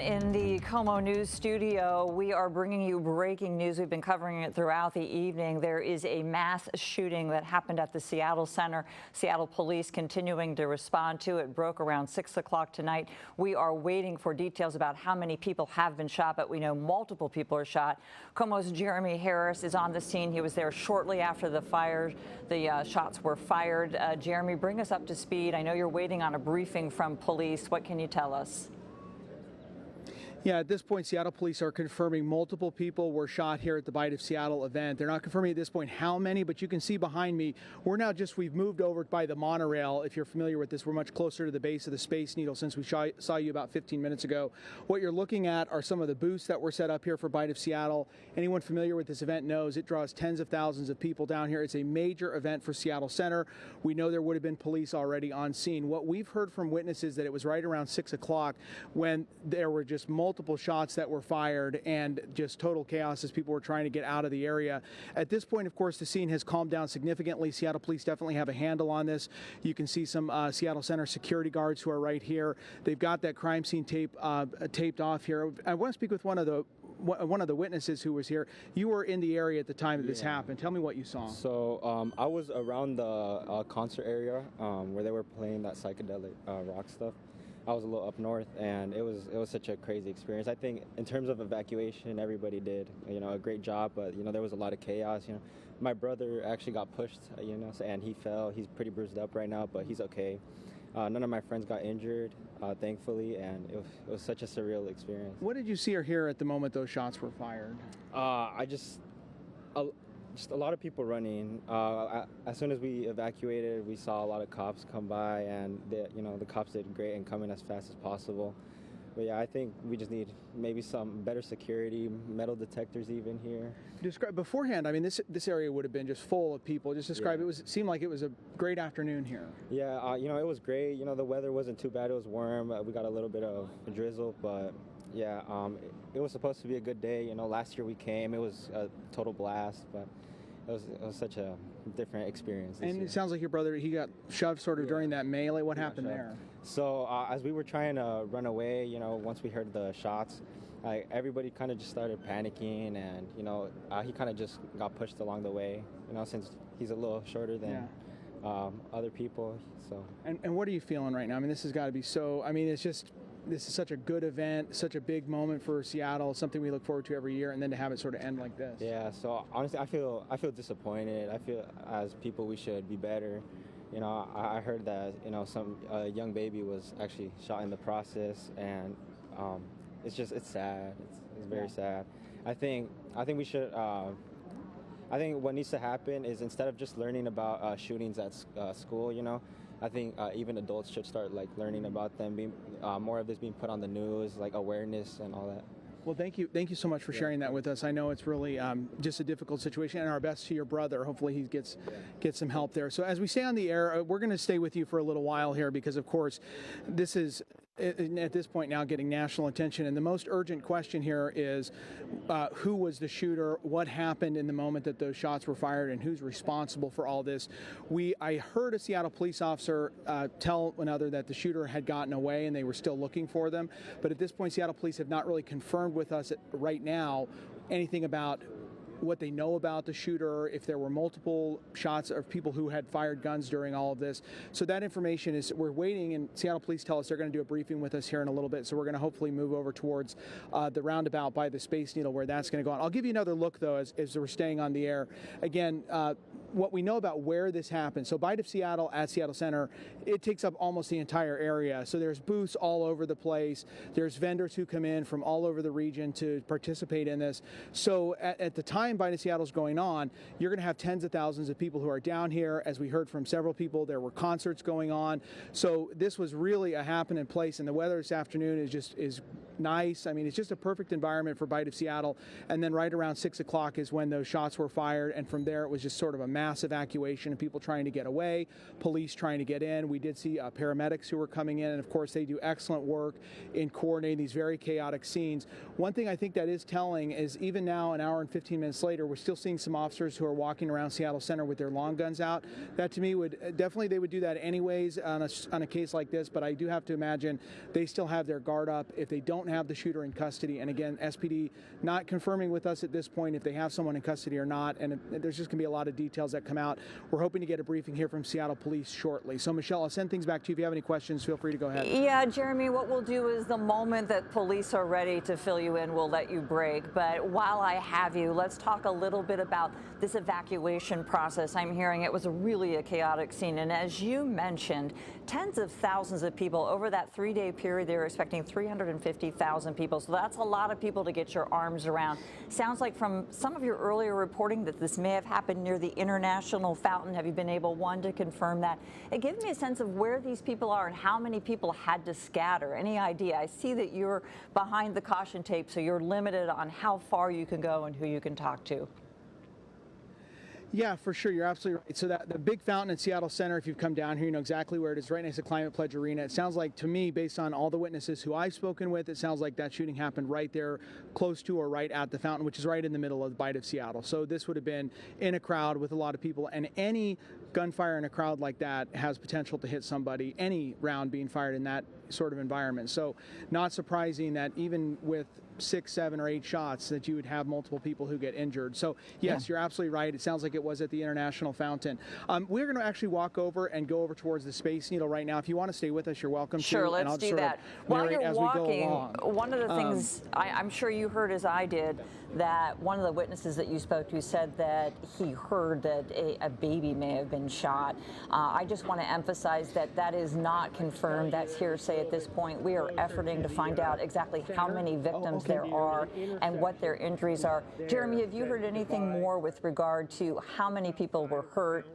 in the KOMO News studio. We are bringing you breaking news. We've been covering it throughout the evening. There is a mass shooting that happened at the Seattle Center. Seattle police continuing to respond to it. Broke around 6 o'clock tonight. We are waiting for details about how many people have been shot, but we know multiple people are shot. KOMO's Jeremy Harris is on the scene. He was there shortly after the shots were fired. Jeremy, bring us up to speed. I know you're waiting on a briefing from police. What can you tell us? Yeah, at this point, Seattle police are confirming multiple people were shot here at the Bite of Seattle event. They're not confirming at this point how many, but you can see behind me, we've moved over by the monorail. If you're familiar with this, we're much closer to the base of the Space Needle since we saw you about 15 minutes ago. What you're looking at are some of the booths that were set up here for Bite of Seattle. Anyone familiar with this event knows it draws tens of thousands of people down here. It's a major event for Seattle Center. We know there would have been police already on scene. What we've heard from witnesses that it was right around 6 o'clock when there were just multiple shots that were fired and just total chaos as people were trying to get out of the area. At this point, of course, the scene has calmed down significantly. Seattle police definitely have a handle on this. You can see some Seattle Center security guards who are right here. They've got that crime scene taped off here. I want to speak with one of the witnesses who was here. You were in the area at the time that this happened. Tell me what you saw. So I was around the concert area where they were playing that psychedelic rock stuff. I was a little up north, and it was such a crazy experience. I think in terms of evacuation, everybody did a great job, but there was a lot of chaos. My brother actually got pushed, and he fell. He's pretty bruised up right now, but he's okay. None of my friends got injured, thankfully, and it was such a surreal experience. What did you see or hear at the moment those shots were fired? Just a lot of people running. As soon as we evacuated, we saw a lot of cops come by, and the cops did great in coming as fast as possible. But yeah, I think we just need maybe some better security, metal detectors even here. Describe beforehand. I mean, this area would have been just full of people. Just describe. Yeah. It seemed like it was a great afternoon here. Yeah, it was great. The weather wasn't too bad. It was warm. We got a little bit of a drizzle, but yeah, it was supposed to be a good day. Last year we came, it was a total blast, but it was such a different experience. And it sounds like your brother, he got shoved sort of during that melee. What happened there? So as we were trying to run away, once we heard the shots, everybody kind of just started panicking, and he kind of just got pushed along the way. Since he's a little shorter than other people. So. And what are you feeling right now? I mean, this has got to be so. I mean, this is such a good event, such a big moment for Seattle, something we look forward to every year, and then to have it sort of end like this. Yeah, so honestly, I feel disappointed. I feel as people we should be better. I heard that some young baby was actually shot in the process, and it's sad. It's very sad. I think we should. I think what needs to happen is, instead of just learning about shootings at school, I think even adults should start learning about them, being more of this being put on the news, awareness and all that. Well, thank you so much for sharing that with us. I know it's really just a difficult situation, and our best to your brother. Hopefully he gets some help there. So as we stay on the air, we're going to stay with you for a little while here, because of course this is at this point now getting national attention, and the most urgent question here is who was the shooter, what happened in the moment that those shots were fired, and who's responsible for all this. I heard a Seattle police officer tell another that the shooter had gotten away and they were still looking for them, but at this point Seattle police have not really confirmed with us right now anything about what they know about the shooter, if there were multiple shots of people who had fired guns during all of this. So that information we're waiting, and Seattle police tell us they're going to do a briefing with us here in a little bit. So we're going to hopefully move over towards the roundabout by the Space Needle, where that's going to go on. I'll give you another look, though, as we're staying on the air. Again, what we know about where this happened. So Bite of Seattle at Seattle Center, it takes up almost the entire area. So there's booths all over the place. There's vendors who come in from all over the region to participate in this. So at the time Bite of Seattle's going on, you're going to have tens of thousands of people who are down here. As we heard from several people, there were concerts going on. So this was really a happening place, and the weather this afternoon is nice. I mean, it's just a perfect environment for Bite of Seattle. And then right around 6 o'clock is when those shots were fired, and from there it was just sort of a mass mass evacuation of people trying to get away, police trying to get in. We did see paramedics who were coming in, and of course they do excellent work in coordinating these very chaotic scenes. One thing I think that is telling is even now, an hour and 15 minutes later, we're still seeing some officers who are walking around Seattle Center with their long guns out. That to me would definitely, they would do that anyways on a case like this, but I do have to imagine they still have their guard up if they don't have the shooter in custody. And again, SPD not confirming with us at this point if they have someone in custody or not, and there's just going to be a lot of details that come out. We're hoping to get a briefing here from Seattle Police shortly. So Michelle, I'll send things back to you. If you have any questions, feel free to go ahead. Yeah, Jeremy, what we'll do is the moment that police are ready to fill you in, we'll let you break. But while I have you, let's talk a little bit about this evacuation process. I'm hearing it was really a chaotic scene. And as you mentioned, tens of thousands of people over that 3-day period. They were expecting 350,000 people. So that's a lot of people to get your arms around. Sounds like from some of your earlier reporting that this may have happened near the International Fountain. Have you been able, one, to confirm that? It gives me a sense of where these people are and how many people had to scatter. Any idea? I see that you're behind the caution tape, so you're limited on how far you can go and who you can talk to. Yeah, for sure. You're absolutely right. So that the big fountain at Seattle Center, if you've come down here, you know exactly where it is, right next to Climate Pledge Arena. It sounds like, to me, based on all the witnesses who I've spoken with, it sounds like that shooting happened right there, close to or right at the fountain, which is right in the middle of the Bite of Seattle. So this would have been in a crowd with a lot of people, and any gunfire in a crowd like that has potential to hit somebody, any round being fired in that sort of environment. So not surprising that even with 6, 7, or 8 shots that you would have multiple people who get injured. So yes, You're absolutely right. It sounds like it was at the International Fountain. We're going to actually walk over and go over towards the Space Needle right now. If you want to stay with us, you're welcome to. Sure, let's do that. While you're walking, one of the things I'm sure you heard, as I did, that one of the witnesses that you spoke to said that he heard that a baby may have been shot. I just want to emphasize that that is not confirmed. That's hearsay at this point. We are efforting to find out exactly how many victims there are and what their injuries are. Jeremy, have you heard anything more with regard to how many people were hurt?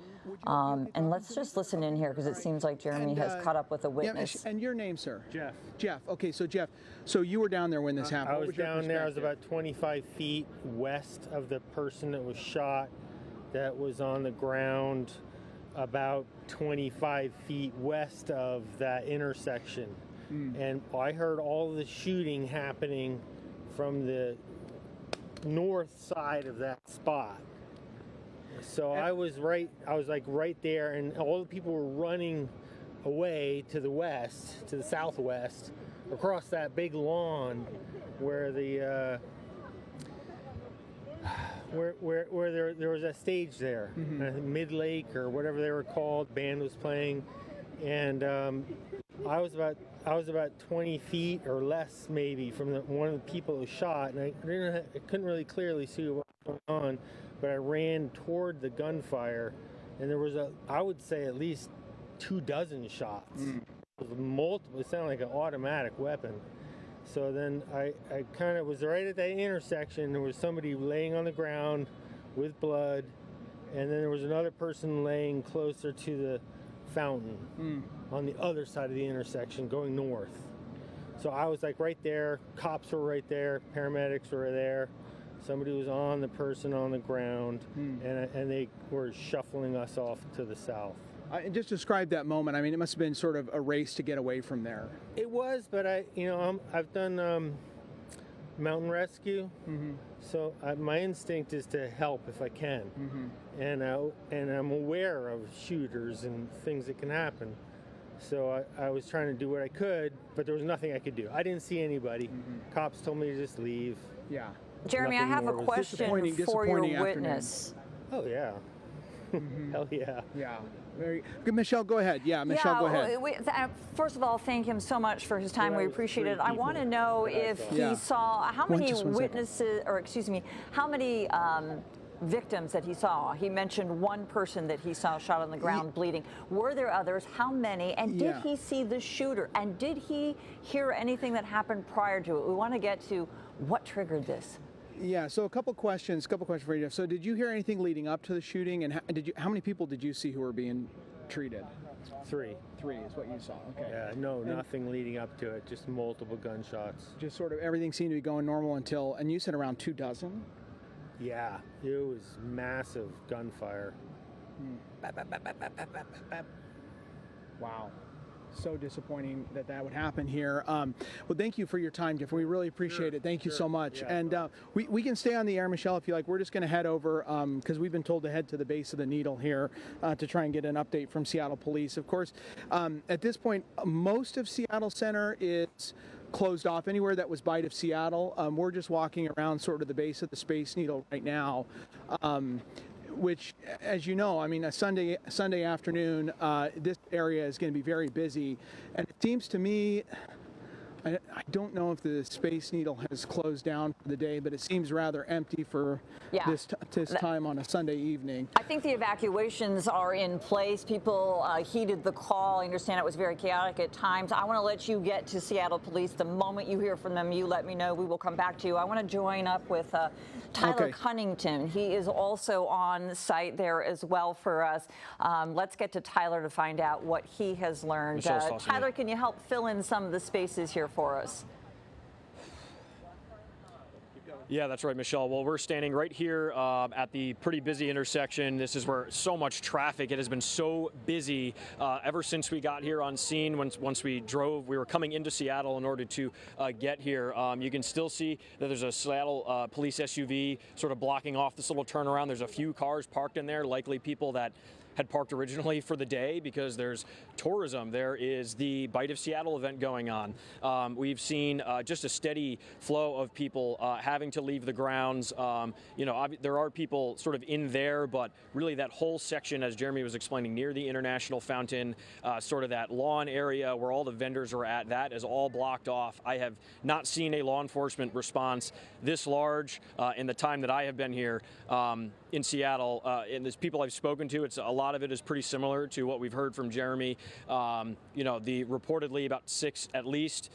And let's just listen in here because it seems like Jeremy has caught up with a witness. And your name, sir? Jeff. Jeff. Okay, so Jeff, so you were down there when this happened. I was down there. I was about 25 feet west of the person that was shot, that was on the ground about 25 feet west of that intersection. And I heard all the shooting happening from the north side of that spot. So I was like right there, and all the people were running away to the west, to the southwest, across that big lawn where the where there was a stage there, Mid Lake or whatever they were called. Band was playing, and I was about 20 feet or less maybe from one of the people who shot, and I couldn't really clearly see what was going on, but I ran toward the gunfire, and there was I would say at least 24 shots. It was multiple. It sounded like an automatic weapon. So then I kind of was right at that intersection. There was somebody laying on the ground with blood, and then there was another person laying closer to the fountain on the other side of the intersection going north. So I was like right there. Cops were right there. Paramedics were there. Somebody was on the person on the ground, and they were shuffling us off to the south. Just describe that moment. I mean, it must have been sort of a race to get away from there. It was, but I've done mountain rescue, so my instinct is to help if I can, and I'm aware of shooters and things that can happen. So I was trying to do what I could, but there was nothing I could do. I didn't see anybody. Cops told me to just leave. Yeah. Jeremy, I have a question for your witness. Oh yeah. Hell yeah. Yeah. Very good. Michelle, go ahead. Yeah, Michelle, go ahead. First of all, thank him so much for his time. We appreciate it. I want to know if he saw how many witnesses, or excuse me, how many victims that he saw. He mentioned one person that he saw shot on the ground bleeding. Were there others? How many? And did he see the shooter? And did he hear anything that happened prior to it? We want to get to what triggered this. Yeah, so a couple questions for you, Jeff. So did you hear anything leading up to the shooting, and how many people did you see who were being treated? 3. 3 is what you saw, okay. Yeah, nothing leading up to it, just multiple gunshots. Just sort of everything seemed to be going normal until, and you said around 24? Yeah, it was massive gunfire. Wow. So disappointing that that would happen here. Well, thank you for your time, Jeff. We really appreciate it. Thank you so much. Yeah. And we can stay on the air, Michelle, if you like. We're just going to head over because we've been told to head to the base of the needle here to try and get an update from Seattle Police. Of course, at this point, most of Seattle Center is closed off. Anywhere that was Bite of Seattle, we're just walking around sort of the base of the Space Needle right now. Which, as you know, I mean, a Sunday afternoon, this area is going to be very busy. And it seems to me, I don't know if the Space Needle has closed down for the day, but it seems rather empty for this time on a Sunday evening. I think the evacuations are in place. People heeded the call. I understand it was very chaotic at times. I want to let you get to Seattle Police. The moment you hear from them, you let me know. We will come back to you. I want to join up with Tyler Cunnington. He is also on site there as well for us. Let's get to Tyler to find out what he has learned. Tyler, can you help fill in some of the spaces here for us? Yeah, that's right, Michelle. Well, we're standing right here at the pretty busy intersection. This is where so much traffic. It has been so busy ever since we got here on scene. Once we drove, we were coming into Seattle in order to get here. You can still see that there's a Seattle police SUV sort of blocking off this little turnaround. There's a few cars parked in there, likely people that had parked originally for the day because there's tourism. There is the Bite of Seattle event going on. We've seen just a steady flow of people having to leave the grounds. You know, there are people sort of in there, but really that whole section, as Jeremy was explaining, near the International Fountain, sort of that lawn area where all the vendors are at, that is all blocked off. I have not seen a law enforcement response this large in the time that I have been here in Seattle. And there's people I've spoken to, a lot of it is pretty similar to what we've heard from Jeremy. You know, the reportedly about at least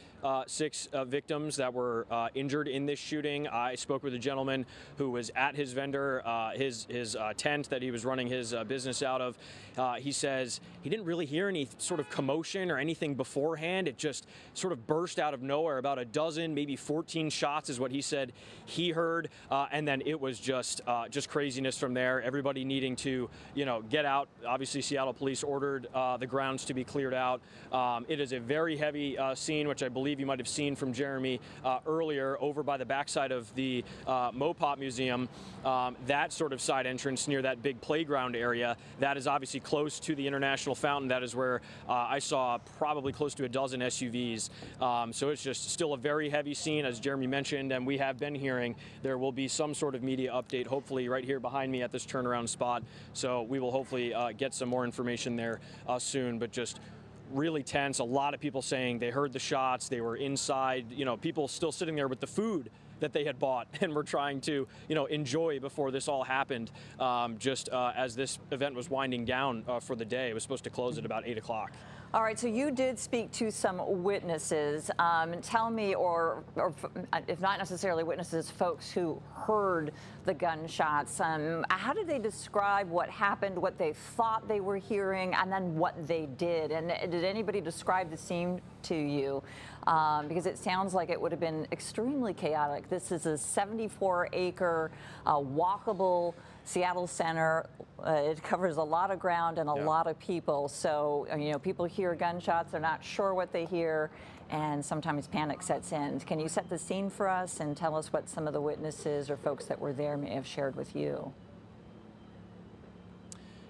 six victims that were injured in this shooting. I spoke with a gentleman who was at his vendor, his tent that he was running his business out of. He says he didn't really hear any sort of commotion or anything beforehand. It just sort of burst out of nowhere. About a dozen, maybe 14 shots is what he said he heard, and then it was just craziness from there. Everybody needing to, you know, get out. Obviously, Seattle Police ordered the grounds to be cleared out. It is a very heavy scene, which I believe you might have seen from Jeremy earlier over by the backside of the Mopop Museum. That sort of side entrance near that big playground area, that is obviously close to the International Fountain. That is where I saw probably close to a dozen SUVs. So it's just still a very heavy scene, as Jeremy mentioned, and we have been hearing there will be some sort of media update, hopefully right here behind me at this turnaround spot. So we will hopefully get some more information there soon, but just really tense. A lot of people saying they heard the shots, they were inside, you know, people still sitting there with the food that they had bought and were trying to, you know, enjoy before this all happened. As this event was winding down for the day. It was supposed to close at about 8 o'clock. All right, so you did speak to some witnesses. Tell me, or if not necessarily witnesses, folks who heard the gunshots. How did they describe what happened, what they thought they were hearing, and then what they did? And did anybody describe the scene to you? Because it sounds like it would have been extremely chaotic. This is a 74-acre walkable Seattle Center. It covers a lot of ground and a lot of people. So, you know, people hear gunshots, they're not sure what they hear, and sometimes panic sets in. Can you set the scene for us and tell us what some of the witnesses or folks that were there may have shared with you?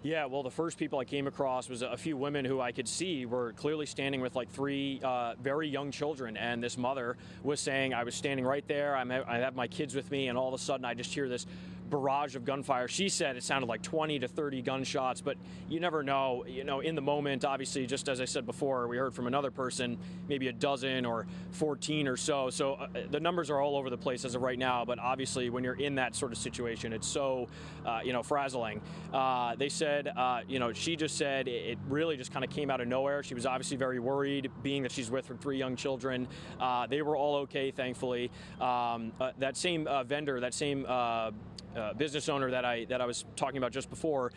Yeah, well, the first people I came across was a few women who I could see were clearly standing with like three very young children. And this mother was saying, I was standing right there, I have my kids with me, and all of a sudden I just hear this barrage of gunfire. She said it sounded like 20 to 30 gunshots, but you never know, you know, in the moment. Obviously, just as I said before, we heard from another person, maybe a dozen or 14 or so. So the numbers are all over the place as of right now, but obviously when you're in that sort of situation, it's so, you know, frazzling. They said, you know, she just said it really just kind of came out of nowhere. She was obviously very worried, being that she's with her 3 young children. They were all okay, thankfully. That same vendor, that same business owner that I was talking about just before,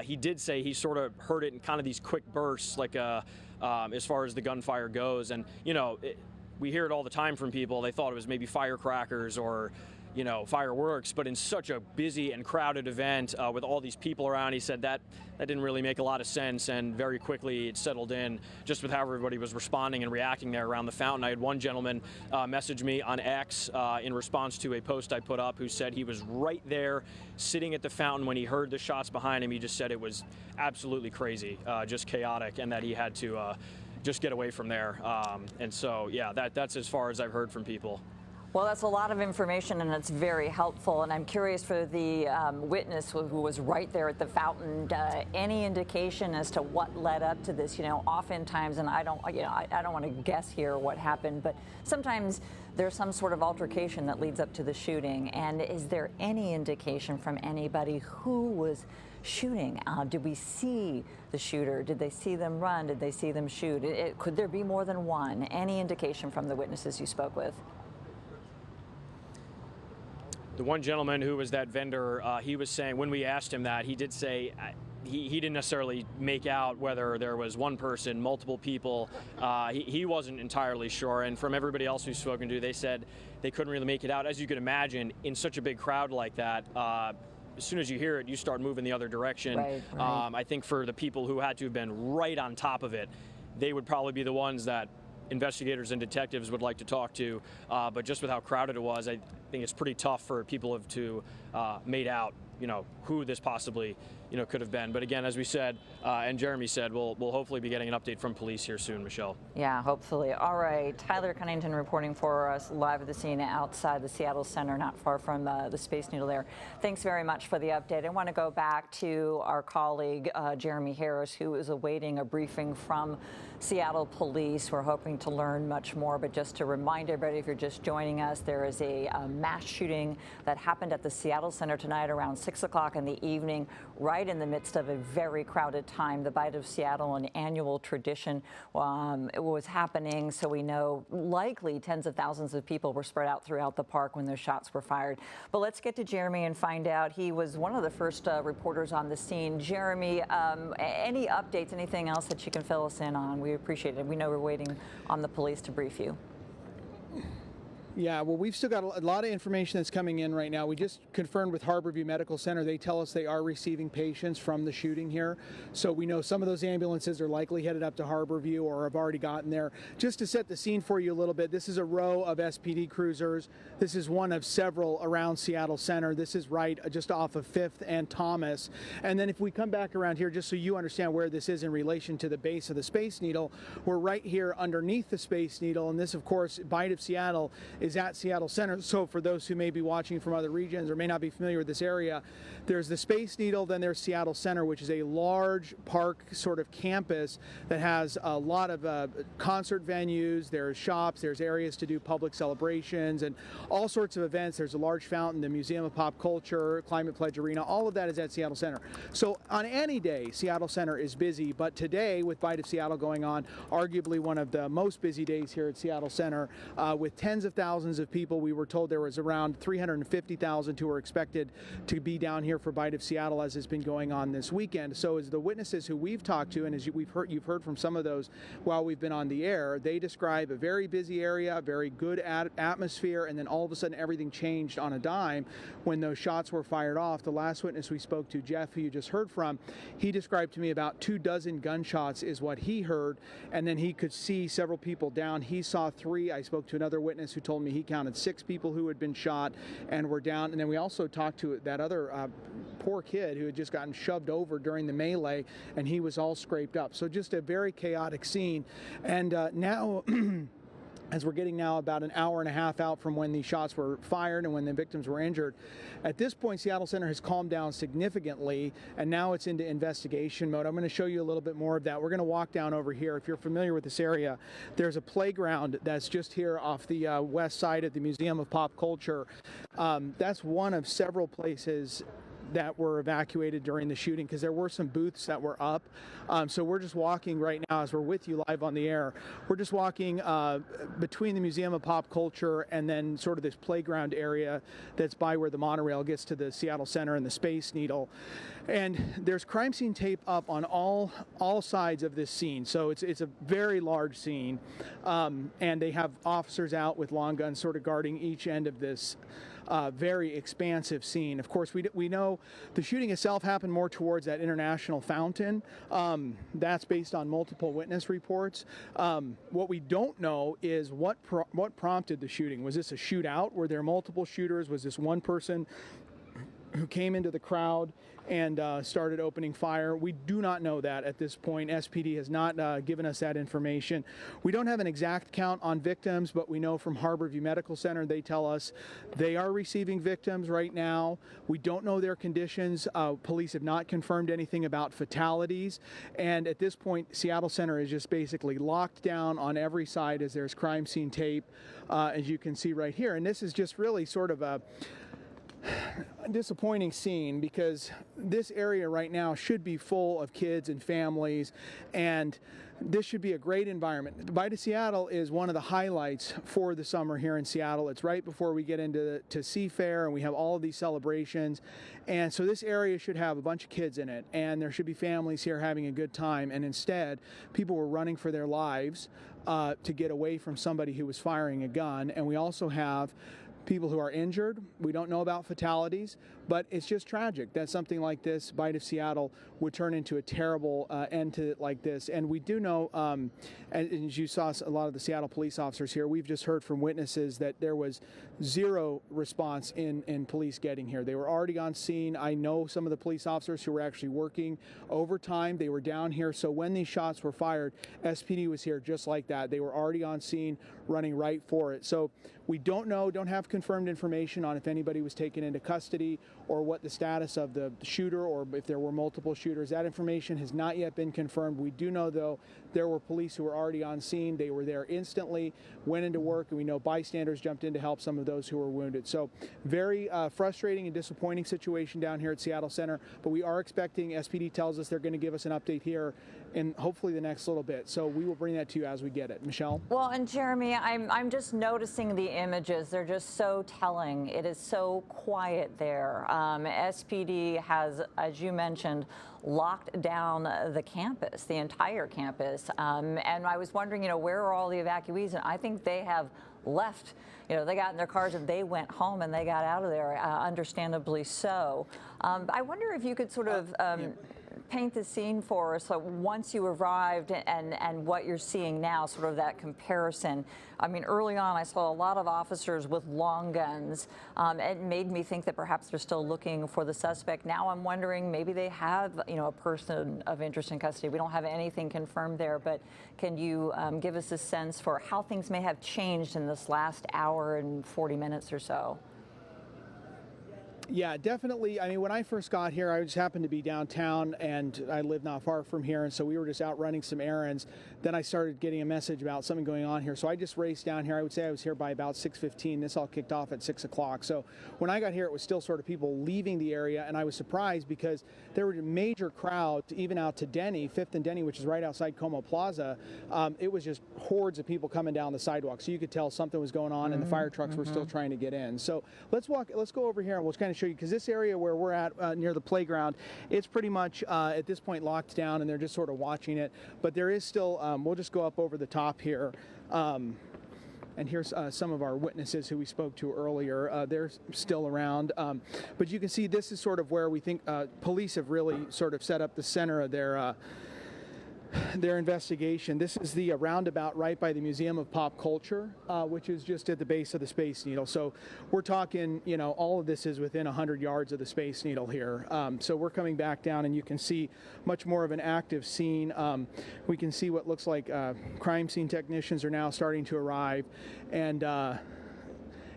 he did say he sort of heard it in kind of these quick bursts, like as far as the gunfire goes. And, you know, we hear it all the time from people. They thought it was maybe firecrackers or, fireworks, but in such a busy and crowded event with all these people around, he said that didn't really make a lot of sense, and very quickly it settled in just with how everybody was responding and reacting there around the fountain. I had one gentleman message me on X in response to a post I put up who said he was right there sitting at the fountain when he heard the shots behind him. He just said it was absolutely crazy, just chaotic, and that he had to just get away from there. And so, yeah, that's as far as I've heard from people. Well, that's a lot of information, and it's very helpful. And I'm curious for the witness who was right there at the fountain, any indication as to what led up to this? Oftentimes, and I don't want to guess here what happened, but sometimes there's some sort of altercation that leads up to the shooting. And is there any indication from anybody who was shooting? Did we see the shooter? Did they see them run? Did they see them shoot? Could there be more than one? Any indication from the witnesses you spoke with? The one gentleman who was that vendor, he was saying, when we asked him that, he did say he didn't necessarily make out whether there was one person, multiple people. He wasn't entirely sure. And from everybody else we've spoken to, they said they couldn't really make it out. As you could imagine, in such a big crowd like that, as soon as you hear it, you start moving the other direction. Right. I think for the people who had to have been right on top of it, they would probably be the ones that investigators and detectives would like to talk to, but just with how crowded it was, I think it's pretty tough for people to made out, who this possibly, could have been. But again, as we said, and Jeremy said, we'll hopefully be getting an update from police here soon, Michelle. Yeah, hopefully. All right, Tyler Cunnington reporting for us live at the scene outside the Seattle Center, not far from the Space Needle there. Thanks very much for the update. I want to go back to our colleague, Jeremy Harris, who is awaiting a briefing from Seattle Police. We're hoping to learn much more, but just to remind everybody, if you're just joining us, there is a mass shooting that happened at the Seattle Center tonight around 6 o'clock in the evening, right in the midst of a very crowded time. The Bite of Seattle, an annual tradition, it was happening, so we know likely tens of thousands of people were spread out throughout the park when those shots were fired. But let's get to Jeremy and find out. He was one of the first reporters on the scene. Jeremy, any updates, anything else that you can fill us in on? We appreciate it. We know we're waiting on the police to brief you. Yeah, well, we've still got a lot of information that's coming in right now. We just confirmed with Harborview Medical Center. They tell us they are receiving patients from the shooting here. So we know some of those ambulances are likely headed up to Harborview or have already gotten there. Just to set the scene for you a little bit, this is a row of SPD cruisers. This is one of several around Seattle Center. This is right just off of 5th and Thomas. And then if we come back around here, just so you understand where this is in relation to the base of the Space Needle, we're right here underneath the Space Needle. And this, of course, Bite of Seattle is at Seattle Center. So for those who may be watching from other regions or may not be familiar with this area, there's the Space Needle, then there's Seattle Center, which is a large park sort of campus that has a lot of concert venues, there's shops, there's areas to do public celebrations and all sorts of events. There's a large fountain, the Museum of Pop Culture, Climate Pledge Arena, all of that is at Seattle Center. So on any day, Seattle Center is busy, but today with Bite of Seattle going on, arguably one of the most busy days here at Seattle Center, with tens of thousands of people. We were told there was around 350,000 who were expected to be down here for Bite of Seattle, as has been going on this weekend. So as the witnesses who we've talked to, and as you've heard from some of those while we've been on the air, they describe a very busy area, a very good atmosphere, and then all of a sudden everything changed on a dime when those shots were fired off. The last witness we spoke to, Jeff, who you just heard from, he described to me about 24 gunshots is what he heard, and then he could see several people down. He saw 3. I spoke to another witness who told me he counted 6 people who had been shot and were down. And then we also talked to that other poor kid who had just gotten shoved over during the melee, and he was all scraped up. So just a very chaotic scene. And now as we're getting now about an hour and a half out from when the shots were fired and when the victims were injured. At this point, Seattle Center has calmed down significantly, and now it's into investigation mode. I'm going to show you a little bit more of that. We're going to walk down over here. If you're familiar with this area, there's a playground that's just here off the west side of the Museum of Pop Culture. That's one of several places that were evacuated during the shooting, because there were some booths that were up. So we're just walking right now as we're with you live on the air. We're just walking between the Museum of Pop Culture and then sort of this playground area that's by where the monorail gets to the Seattle Center and the Space Needle. And there's crime scene tape up on all sides of this scene. So it's a very large scene. And they have officers out with long guns sort of guarding each end of this very expansive scene. Of course, we know the shooting itself happened more towards that International Fountain. That's based on multiple witness reports. What we don't know is what prompted the shooting. Was this a shootout? Were there multiple shooters? Was this one person who came into the crowd and started opening fire? We do not know that at this point. SPD has not given us that information. We don't have an exact count on victims, but we know from Harborview Medical Center, they tell us they are receiving victims right now. We don't know their conditions. Police have not confirmed anything about fatalities. And at this point, Seattle Center is just basically locked down on every side as there's crime scene tape, as you can see right here. And this is just really sort of a disappointing scene, because this area right now should be full of kids and families, and this should be a great environment. Bite of Seattle is one of the highlights for the summer here in Seattle. It's right before we get into Seafair, and we have all of these celebrations, and so this area should have a bunch of kids in it, and there should be families here having a good time. And instead, people were running for their lives to get away from somebody who was firing a gun. And we also have people who are injured. We don't know about fatalities, but it's just tragic that something like this, Bite of Seattle, would turn into a terrible end to it like this. And we do know, as you saw a lot of the Seattle police officers here, we've just heard from witnesses that there was zero response in police getting here. They were already on scene. I know some of the police officers who were actually working overtime. They were down here. So when these shots were fired, SPD was here just like that. They were already on scene, running right for it. So we don't know, don't have confirmed information on if anybody was taken into custody or what the status of the shooter, or if there were multiple shooters. That information has not yet been confirmed. We do know, though, there were police who were already on scene. They were there instantly, went into work, and we know bystanders jumped in to help some of those who were wounded. So very frustrating and disappointing situation down here at Seattle Center, but we are expecting, SPD tells us they're going to give us an update here in hopefully the next little bit. So we will bring that to you as we get it. Michelle? Well, and Jeremy, I'm just noticing the images. They're just so telling. It is so quiet there. SPD has, as you mentioned, locked down the campus, the entire campus. And I was wondering, where are all the evacuees? And I think they have left. They got in their cars and they went home and they got out of there, understandably so. I wonder if you could sort of paint the scene for us. So once you arrived and what you're seeing now, sort of that comparison. I mean, early on, I saw a lot of officers with long guns. It made me think that perhaps they're still looking for the suspect. Now I'm wondering, maybe they have, a person of interest in custody. We don't have anything confirmed there, but can you give us a sense for how things may have changed in this last hour and 40 minutes or so? Yeah, definitely. I mean, when I first got here, I just happened to be downtown, and I live not far from here, and so we were just out running some errands. Then I started getting a message about something going on here, so I just raced down here. I would say I was here by about 6:15. This all kicked off at 6 o'clock. So when I got here, it was still sort of people leaving the area, and I was surprised because there were major crowds, even out to Denny, 5th and Denny, which is right outside KOMO Plaza. It was just hordes of people coming down the sidewalk, so you could tell something was going on, and the fire trucks were still trying to get in. So let's go over here, and we'll kind of show you, because this area where we're at near the playground, it's pretty much at this point locked down, and they're just sort of watching it. But there is still, we'll just go up over the top here. And here's some of our witnesses who we spoke to earlier. They're still around. But you can see this is sort of where we think police have really sort of set up the center of their investigation. This is the roundabout right by the Museum of Pop Culture, which is just at the base of the Space Needle. So we're talking, all of this is within 100 yards of the Space Needle here. So we're coming back down, and you can see much more of an active scene. We can see what looks like crime scene technicians are now starting to arrive, and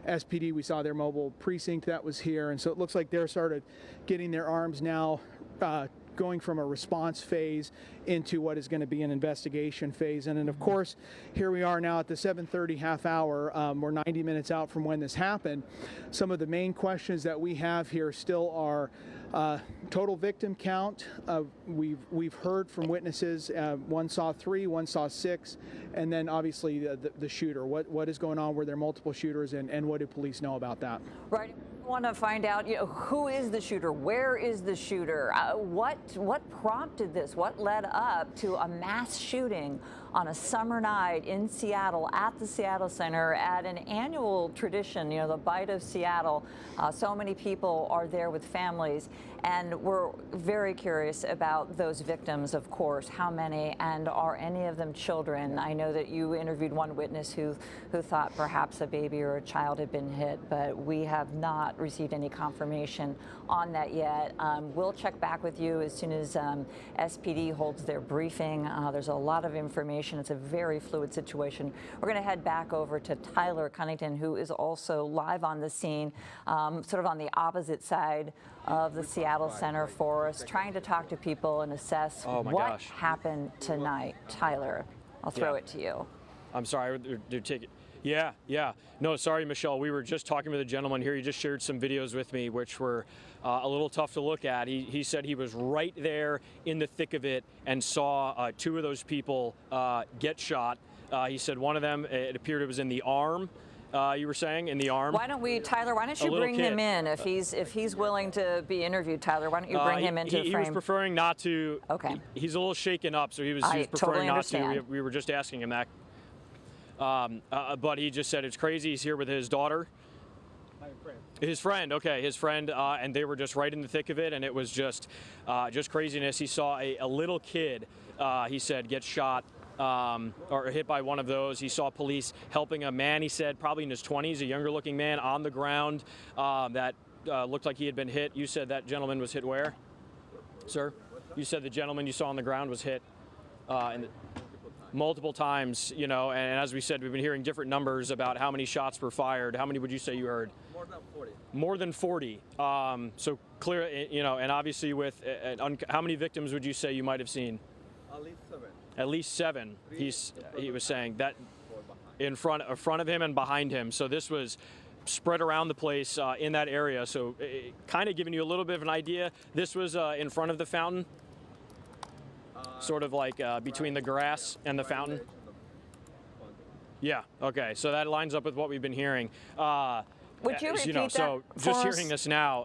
SPD, we saw their mobile precinct that was here, and so it looks like they're started getting their arms now going from a response phase into what is going to be an investigation phase. And then, of course, here we are now at the 7:30 half hour. We're 90 minutes out from when this happened. Some of the main questions that we have here still are Total victim count, we've heard from witnesses, one saw 3, one saw 6, and then obviously the shooter. What is going on? Were there multiple shooters, and what do police know about that? Right. I want to find out, who is the shooter? Where is the shooter? What prompted this? What led up to a mass shooting on a summer night in Seattle at the Seattle Center at an annual tradition, the Bite of Seattle? So many people are there with families, and we're very curious about those victims, of course. How many, and are any of them children? I know that you interviewed one witness who thought perhaps a baby or a child had been hit, but we have not received any confirmation on that yet. We'll check back with you as soon as SPD holds their briefing. There's a lot of information. It's a very fluid situation. We're going to head back over to Tyler Cunnington, who is also live on the scene, sort of on the opposite side of the Seattle Center for us, trying to talk to people and assess what happened tonight. Tyler, I'll throw it to you. I'm sorry, they're taking. Yeah. No, sorry, Michelle. We were just talking with a gentleman here. He just shared some videos with me, which were a little tough to look at. He said he was right there in the thick of it and saw 2 of those people get shot. He said one of them, it appeared it was in the arm. You were saying in the arm. Tyler, why don't you bring him in if he's willing to be interviewed? Tyler, why don't you bring him into the frame? He was preferring not to. Okay. He's a little shaken up, so he was preferring totally not understand. to. We were just asking him that. But he just said it's crazy. He's here with his daughter. His friend, and they were just right in the thick of it, and it was just craziness. He saw a little kid, he said, get shot or hit by one of those. He saw police helping a man, he said, probably in his 20s, a younger-looking man on the ground that looked like he had been hit. You said that gentleman was hit where, sir? You said the gentleman you saw on the ground was hit multiple times, and as we said, we've been hearing different numbers about how many shots were fired. How many would you say you heard? More than 40. More than 40. So clear, and obviously with, how many victims would you say you might have seen? At least 7. At least 7. He was saying that in front of him and behind him. So this was spread around the place in that area. So kind of giving you a little bit of an idea. This was in front of the fountain. Sort of like between the grass and the fountain. Yeah. Okay. So that lines up with what we've been hearing. Would you repeat that so for just us? hearing this now,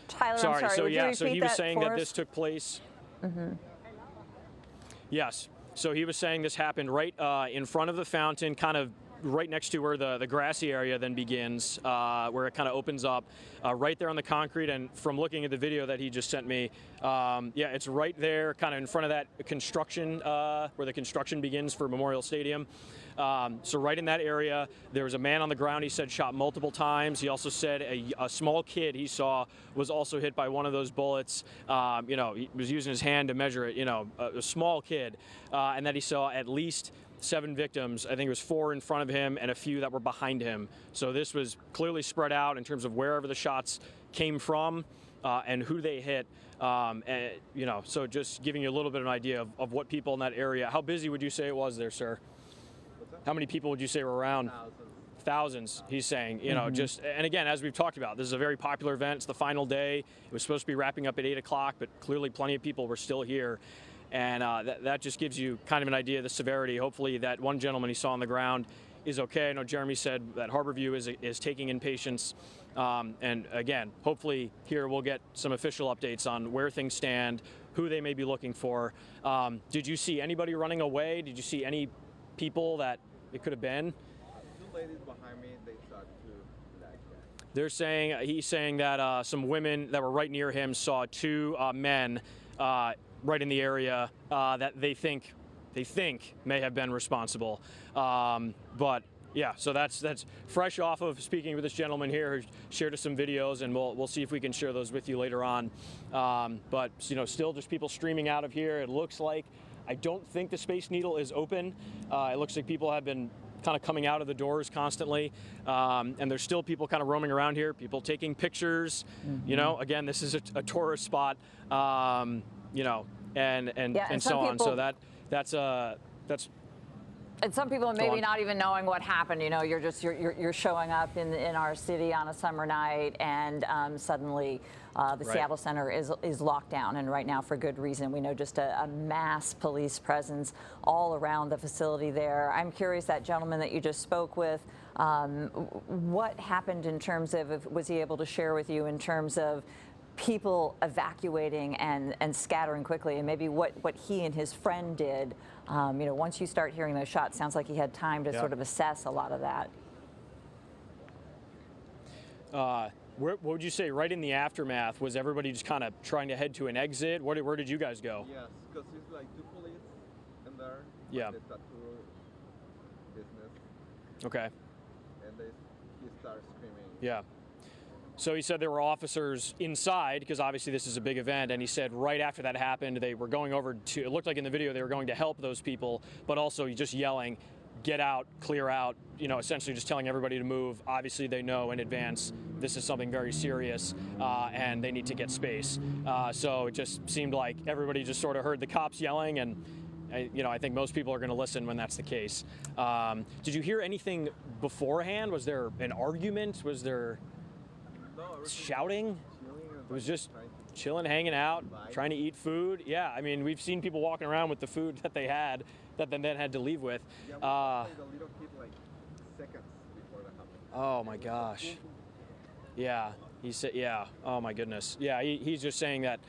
Tyler, sorry. I'm sorry. So Would you yeah. repeat So he was that saying for that us? this took place. Mm-hmm. Yes. So he was saying this happened right in front of the fountain, kind of right next to where the grassy area then begins, where it kind of opens up, right there on the concrete. And from looking at the video that he just sent me, yeah, it's right there, kind of in front of that construction, where the construction begins for Memorial Stadium. So right in that area, there was a man on the ground, he said, shot multiple times. He also said a small kid he saw was also hit by one of those bullets. He was using his hand to measure it, a small kid. And that he saw at least 7 victims. I think it was 4 in front of him and a few that were behind him. So this was clearly spread out in terms of wherever the shots came from and who they hit. So just giving you a little bit of an idea of what people in that area. How busy would you say it was there, sir? How many people would you say were around? Thousands, he's saying, and again, as we've talked about, this is a very popular event. It's the final day. It was supposed to be wrapping up at 8 o'clock, but clearly plenty of people were still here. And that just gives you kind of an idea of the severity. Hopefully that one gentleman he saw on the ground is okay. I know Jeremy said that Harborview is taking in patients. And again, hopefully here we'll get some official updates on where things stand, who they may be looking for. Did you see anybody running away? Did you see any people that it could have been? 2 ladies behind me, they shot 2 black guys. He's saying that some women that were right near him saw 2 men right in the area that they think may have been responsible. But yeah, so that's fresh off of speaking with this gentleman here who shared us some videos, and we'll see if we can share those with you later on. But still just people streaming out of here. It looks like, I don't think the Space Needle is open. It looks like people have been kind of coming out of the doors constantly, and there's still people kind of roaming around here, people taking pictures. Mm-hmm. Again, this is a tourist spot, and and so on. So that's And some people maybe not even knowing what happened. You know, you're showing up in our city on a summer night, and suddenly the Seattle Center is locked down, and right now for good reason. We know just a mass police presence all around the facility there. I'm curious, that gentleman that you just spoke with, what happened in terms of, was he able to share with you in terms of people evacuating and scattering quickly, and maybe what he and his friend did? You know, once you start hearing those shots, sounds like he had time to sort of assess a lot of that. What would you say, right in the aftermath, was everybody just kind of trying to head to an exit? Where did you guys go? Yes, because it's like 2 police in there. Yeah. The tattoo business. Okay. And he starts screaming. Yeah. So he said there were officers inside, because obviously this is a big event, and he said right after that happened, they were going over to, it looked like in the video they were going to help those people, but also just yelling, get out, clear out, you know, essentially just telling everybody to move. Obviously they know in advance this is something very serious, and they need to get space. So it just seemed like everybody just sort of heard the cops yelling, and you know, I think most people are going to listen when that's the case. Did you hear anything beforehand? Was there an argument? Was there shouting? It was just chilling, hanging out, trying to eat food. Yeah, I mean, we've seen people walking around with the food that they had, that then had to leave with. Yeah, we saw the little kid like seconds before that happened. Oh my gosh. Yeah, he said, yeah. Oh my goodness. Yeah, he's just saying that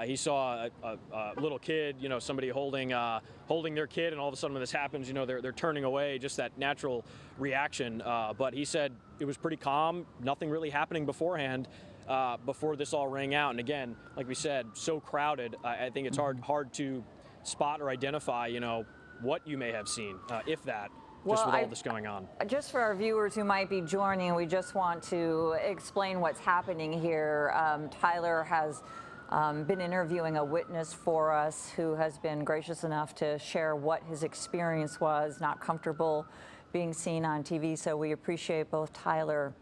he saw a little kid, you know, somebody holding their kid, and all of a sudden when this happens, you know, they're turning away, just that natural reaction. But he said it was pretty calm, nothing really happening beforehand, before this all rang out. And again, like we said, so crowded, I think it's hard to spot or identify, you know, what you may have seen, if that. Just with all this going on. Just for our viewers who might be joining, we just want to explain what's happening here. Tyler has been interviewing a witness for us who has been gracious enough to share what his experience was, not comfortable being seen on TV. So we appreciate both Tyler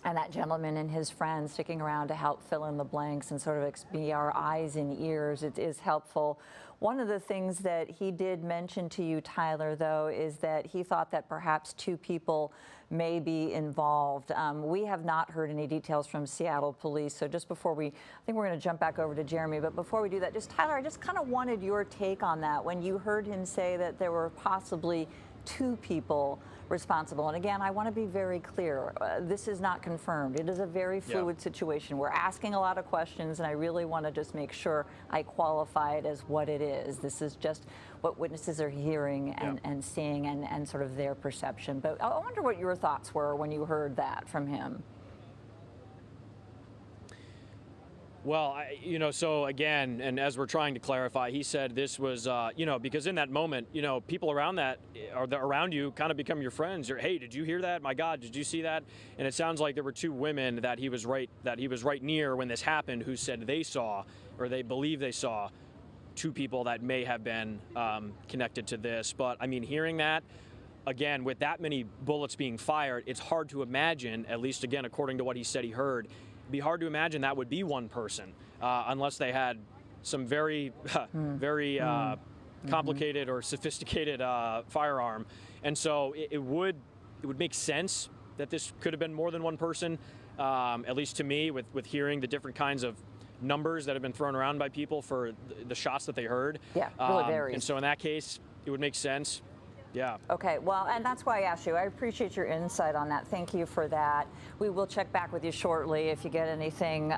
and that gentleman and his friend sticking around to help fill in the blanks and sort of be our eyes and ears. It is helpful. One of the things that he did mention to you, Tyler, though, is that he thought that perhaps 2 people may be involved. We have not heard any details from Seattle police. So just before I think we're going to jump back over to Jeremy, but before we do that, just Tyler, I just kind of wanted your take on that when you heard him say that there were possibly 2 people responsible. And again, I want to be very clear. This is not confirmed. It is a very fluid situation. We're asking a lot of questions, and I really want to just make sure I qualify it as what it is. This is just what witnesses are hearing and seeing and sort of their perception. But I wonder what your thoughts were when you heard that from him. Well, you know, so again, and as we're trying to clarify, he said this was, you know, because in that moment, you know, people around that or around you kind of become your friends. You're, hey, did you hear that? My God, did you see that? And it sounds like there were 2 women that he was right near when this happened, who said they saw, or they believe they saw, 2 people that may have been connected to this. But I mean, hearing that, again, with that many bullets being fired, it's hard to imagine, at least again, according to what he said he heard, it'd be hard to imagine that would be one person, unless they had some very, very complicated or sophisticated firearm. And so it would make sense that this could have been more than one person, at least to me, with hearing the different kinds of numbers that have been thrown around by people for the shots that they heard. Yeah, really varies. And so in that case, it would make sense. Yeah. Okay, well, and that's why I asked you. I appreciate your insight on that. Thank you for that. We will check back with you shortly. If you get anything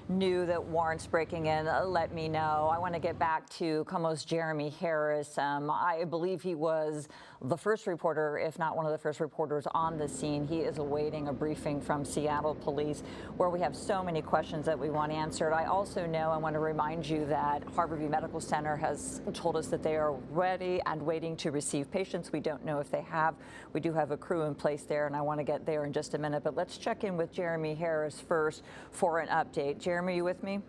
new that warrants breaking in, let me know. I want to get back to KOMO's Jeremy Harris. I believe he was the first reporter, if not one of the first reporters on the scene. He is awaiting a briefing from Seattle police where we have so many questions that we want answered. I also know, I want to remind you that Harborview Medical Center has told us that they are ready and waiting to receive patients. We don't know if they have. We do have a crew in place there, and I want to get there in just a minute. But let's check in with Jeremy Harris first for an update. Jeremy, you with me?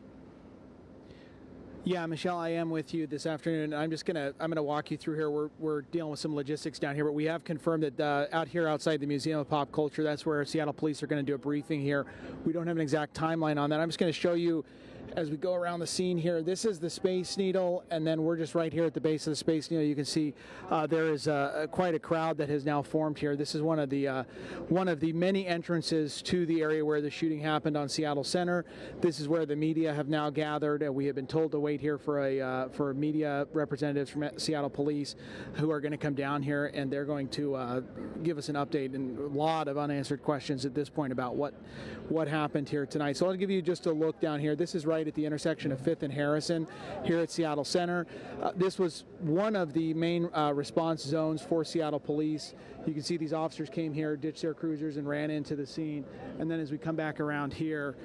Yeah, Michelle, I am with you this afternoon. I'm gonna walk you through here. We're dealing with some logistics down here, but we have confirmed that out here outside the Museum of Pop Culture, that's where Seattle Police are going to do a briefing here. We don't have an exact timeline on that. I'm just going to show you as we go around the scene here. This is the Space Needle, and then we're just right here at the base of the Space Needle. You can see there is quite a crowd that has now formed here. This is one of the many entrances to the area where the shooting happened on Seattle Center. This is where the media have now gathered. We have been told to wait here for media representatives from Seattle Police who are going to come down here, and they're going to give us an update and a lot of unanswered questions at this point about what happened here tonight. So I'll give you just a look down here. This is right at the intersection of 5th and Harrison here at Seattle Center. This was one of the main response zones for Seattle Police. You can see these officers came here, ditched their cruisers, and ran into the scene. And then as we come back around here,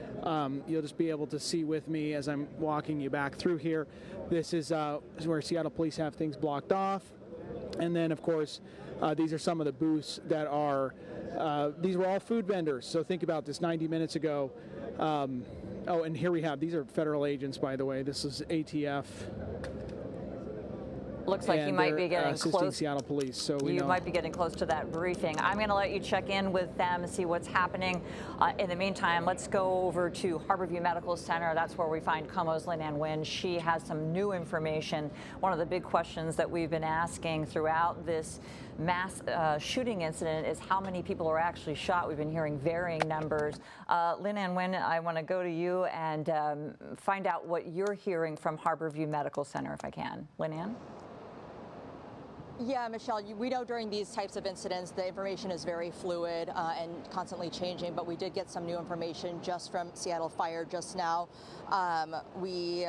you'll just be able to see with me as I'm walking you back through here. This is where Seattle Police have things blocked off. And then, of course, these are some of the booths that are, these were all food vendors. So think about this 90 minutes ago. Oh, and here we have, these are federal agents, by the way. This is ATF. Looks like you might be getting close. Seattle Police, so you might be getting close to that briefing. I'm going to let you check in with them and see what's happening. In the meantime, let's go over to Harborview Medical Center. That's where we find KOMO's Lynn Ann Wynn. She has some new information. One of the big questions that we've been asking throughout this mass shooting incident is how many people are actually shot. We've been hearing varying numbers. Lynn Ann Wynn, I want to go to you and find out what you're hearing from Harborview Medical Center, if I can. Lynn Ann? Yeah, Michelle, we know during these types of incidents, the information is very fluid and constantly changing, but we did get some new information just from Seattle Fire just now. We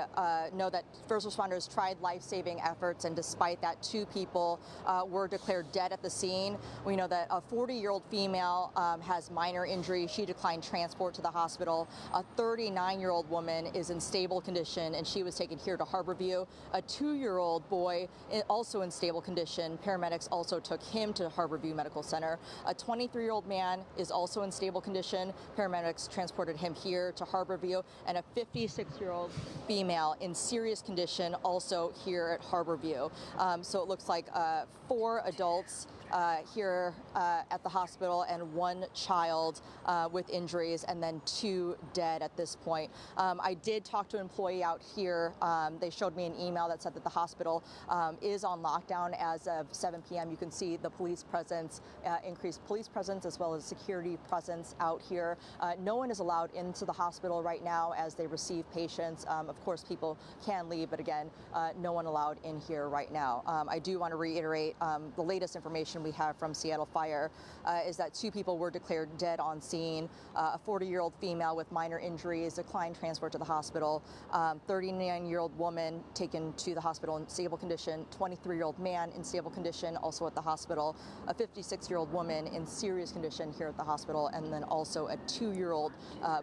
know that first responders tried life-saving efforts, and despite that, 2 people were declared dead at the scene. We know that a 40-year-old female has minor injuries. She declined transport to the hospital. A 39-year-old woman is in stable condition, and she was taken here to Harborview. A 2-year-old boy also in stable condition. Paramedics also took him to Harborview Medical Center. A 23-year-old man is also in stable condition. Paramedics transported him here to Harborview, and a 56-year-old female in serious condition also here at Harborview. So it looks like 4 adults here at the hospital and 1 child with injuries, and then 2 dead at this point. I did talk to an employee out here. They showed me an email that said that the hospital is on lockdown as of 7 p.m. You can see the police presence, increased police presence, as well as security presence out here. No one is allowed into the hospital right now as they receive patients. Of course, people can leave, but again, no one allowed in here right now. I do want to reiterate the latest information we have from Seattle Fire is that 2 people were declared dead on scene. A 40-year-old female with minor injuries declined transport to the hospital. 39-year-old woman taken to the hospital in stable condition. 23-year-old man in stable condition, also at the hospital. A 56-year-old woman in serious condition here at the hospital, and then also a 2-year-old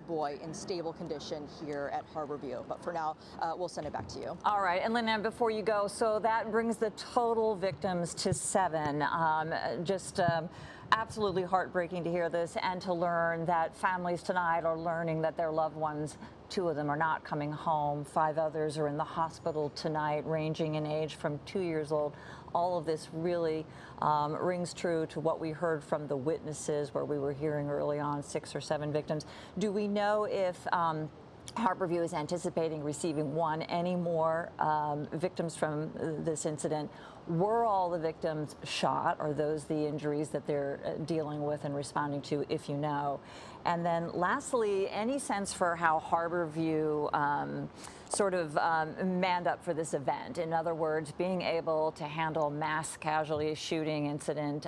boy in stable condition here at Harborview. But for now, we'll send it back to you. All right, and Lynn Ann, before you go, so that brings the total victims to 7. Absolutely heartbreaking to hear this and to learn that families tonight are learning that their loved ones, 2 of them are not coming home. 5 others are in the hospital tonight, ranging in age from 2 years old. All of this really rings true to what we heard from the witnesses, where we were hearing early on 6 or 7 victims. Do we know if Harborview is anticipating receiving any more victims from this incident? Were all the victims shot? Are those the injuries that they're dealing with and responding to, if you know? And then lastly, any sense for how Harborview sort of manned up for this event? In other words, being able to handle mass casualty shooting incident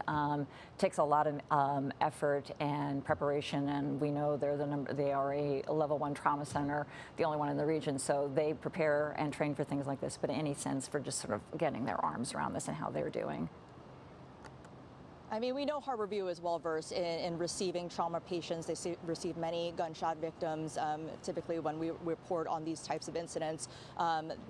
takes a lot of effort and preparation, and we know they are a level 1 trauma center, the only one in the region, so they prepare and train for things like this. But any sense for just sort of getting their arms around this and how they're doing? I mean, we know Harborview is well versed in receiving trauma patients. They receive many gunshot victims. Typically, when we report on these types of incidents,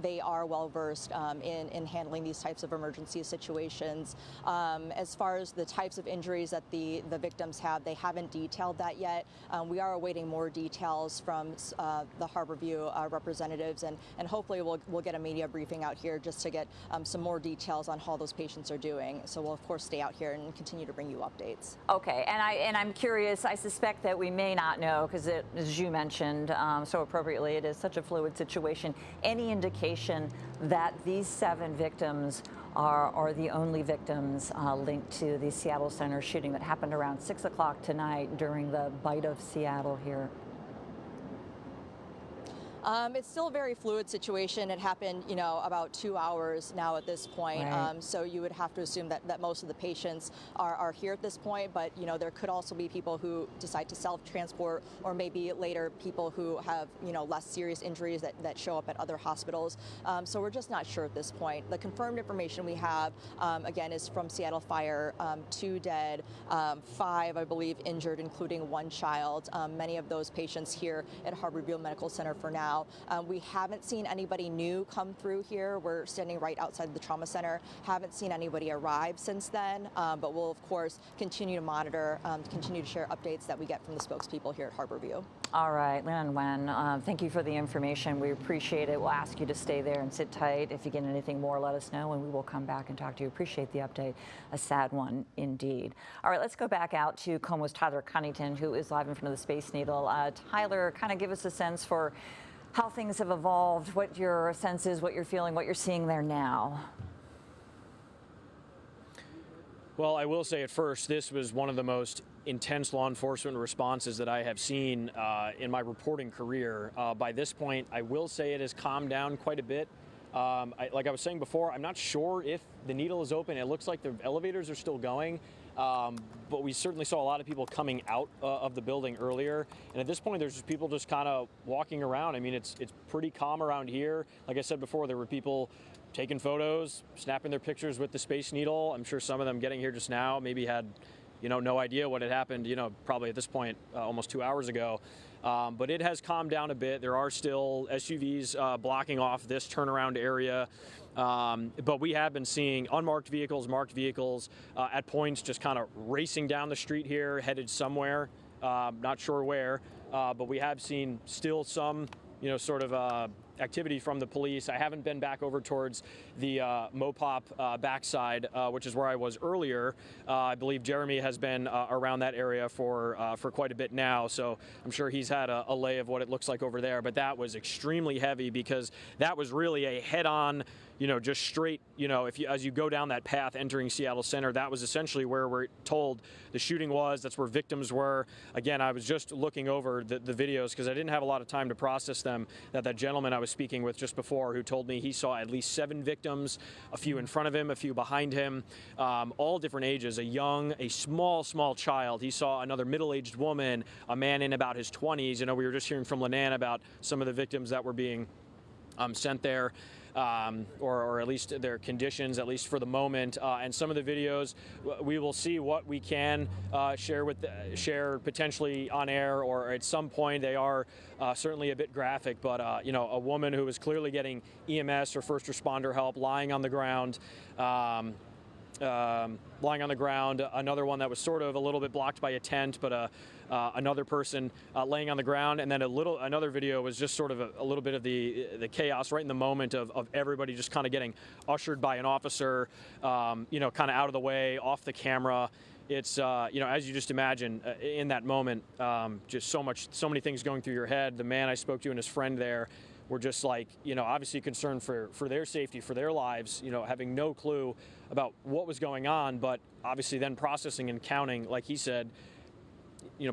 they are well versed in handling these types of emergency situations. As far as the types of injuries that the victims have, they haven't detailed that yet. We are awaiting more details from the Harborview representatives, and hopefully we'll get a media briefing out here just to get some more details on how those patients are doing. So we'll of course stay out here and continue continue to bring you updates. Okay, and I'm curious. I suspect that we may not know because, as you mentioned so appropriately, it is such a fluid situation. Any indication that these 7 victims are the only victims linked to the Seattle Center shooting that happened around 6 o'clock tonight during the Bite of Seattle here? It's still a very fluid situation. It happened, about 2 hours now at this point. Right. So you would have to assume that most of the patients are here at this point. But, there could also be people who decide to self-transport, or maybe later people who have, less serious injuries that show up at other hospitals. So we're just not sure at this point. The confirmed information we have, again, is from Seattle Fire, 2 dead, 5, I believe, injured, including 1 child. Many of those patients here at Harborview Medical Center for now. We haven't seen anybody new come through here. We're standing right outside the trauma center. Haven't seen anybody arrive since then, but we'll, of course, continue to monitor, continue to share updates that we get from the spokespeople here at Harborview. All right, Lynn and Wen, thank you for the information. We appreciate it. We'll ask you to stay there and sit tight. If you get anything more, let us know, and we will come back and talk to you. Appreciate the update. A sad one indeed. All right, let's go back out to KOMO's Tyler Cunnington, who is live in front of the Space Needle. Tyler, kind of give us a sense for how things have evolved, what your sense is, what you're feeling, what you're seeing there now. Well, I will say at first, this was one of the most intense law enforcement responses that I have seen in my reporting career. By this point, I will say it has calmed down quite a bit. Like I was saying before, I'm not sure if the Needle is open. It looks like the elevators are still going. But we certainly saw a lot of people coming out of the building earlier. And at this point, there's just people just kind of walking around. I mean, it's pretty calm around here. Like I said before, there were people taking photos, snapping their pictures with the Space Needle. I'm sure some of them getting here just now maybe had, no idea what had happened, probably at this point almost 2 hours ago. But it has calmed down a bit. There are still SUVs blocking off this turnaround area. But we have been seeing unmarked vehicles, marked vehicles at points just kind of racing down the street here, headed somewhere, not sure where. But we have seen still some, sort of activity from the police. I haven't been back over towards the Mopop backside, which is where I was earlier. I believe Jeremy has been around that area for quite a bit now, so I'm sure he's had a lay of what it looks like over there. But that was extremely heavy because that was really a head-on, just straight, as you go down that path entering Seattle Center, that was essentially where we're told the shooting was. That's where victims were. Again, I was just looking over the videos because I didn't have a lot of time to process them. That gentleman I was speaking with just before, who told me he saw at least 7 victims, a few in front of him, a few behind him, all different ages, a small child. He saw another middle-aged woman, a man in about his 20s. We were just hearing from Lenan about some of the victims that were being sent there. Or at least their conditions, at least for the moment. And some of the videos, we will see what we can share potentially on air, or at some point. They are certainly a bit graphic, but a woman who was clearly getting EMS or first responder help lying on the ground. Another one that was sort of a little bit blocked by a tent, but another person laying on the ground, and then another video was just sort of a little bit of the chaos right in the moment of everybody just kind of getting ushered by an officer, kind of out of the way, off the camera. It's as you just imagine in that moment, just so many things going through your head. The man I spoke to and his friend there were just like, obviously concerned for their safety, for their lives, having no clue about what was going on, but obviously then processing and counting, like he said,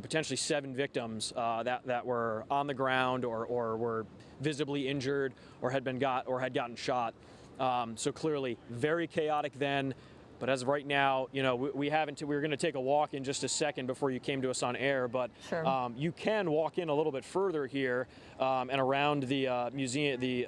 potentially 7 victims that were on the ground or were visibly injured or had gotten shot. So clearly very chaotic then. But as of right now, we haven't. We're going to take a walk in just a second before you came to us on air. But sure. You can walk in a little bit further here and around the museum, the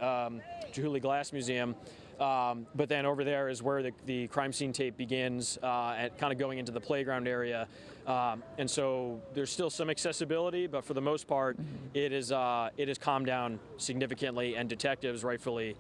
Chihuly Glass Museum. But then over there is where the crime scene tape begins, and kind of going into the playground area. And so there's still some accessibility, but for the most part, it is calmed down significantly, and detectives rightfully,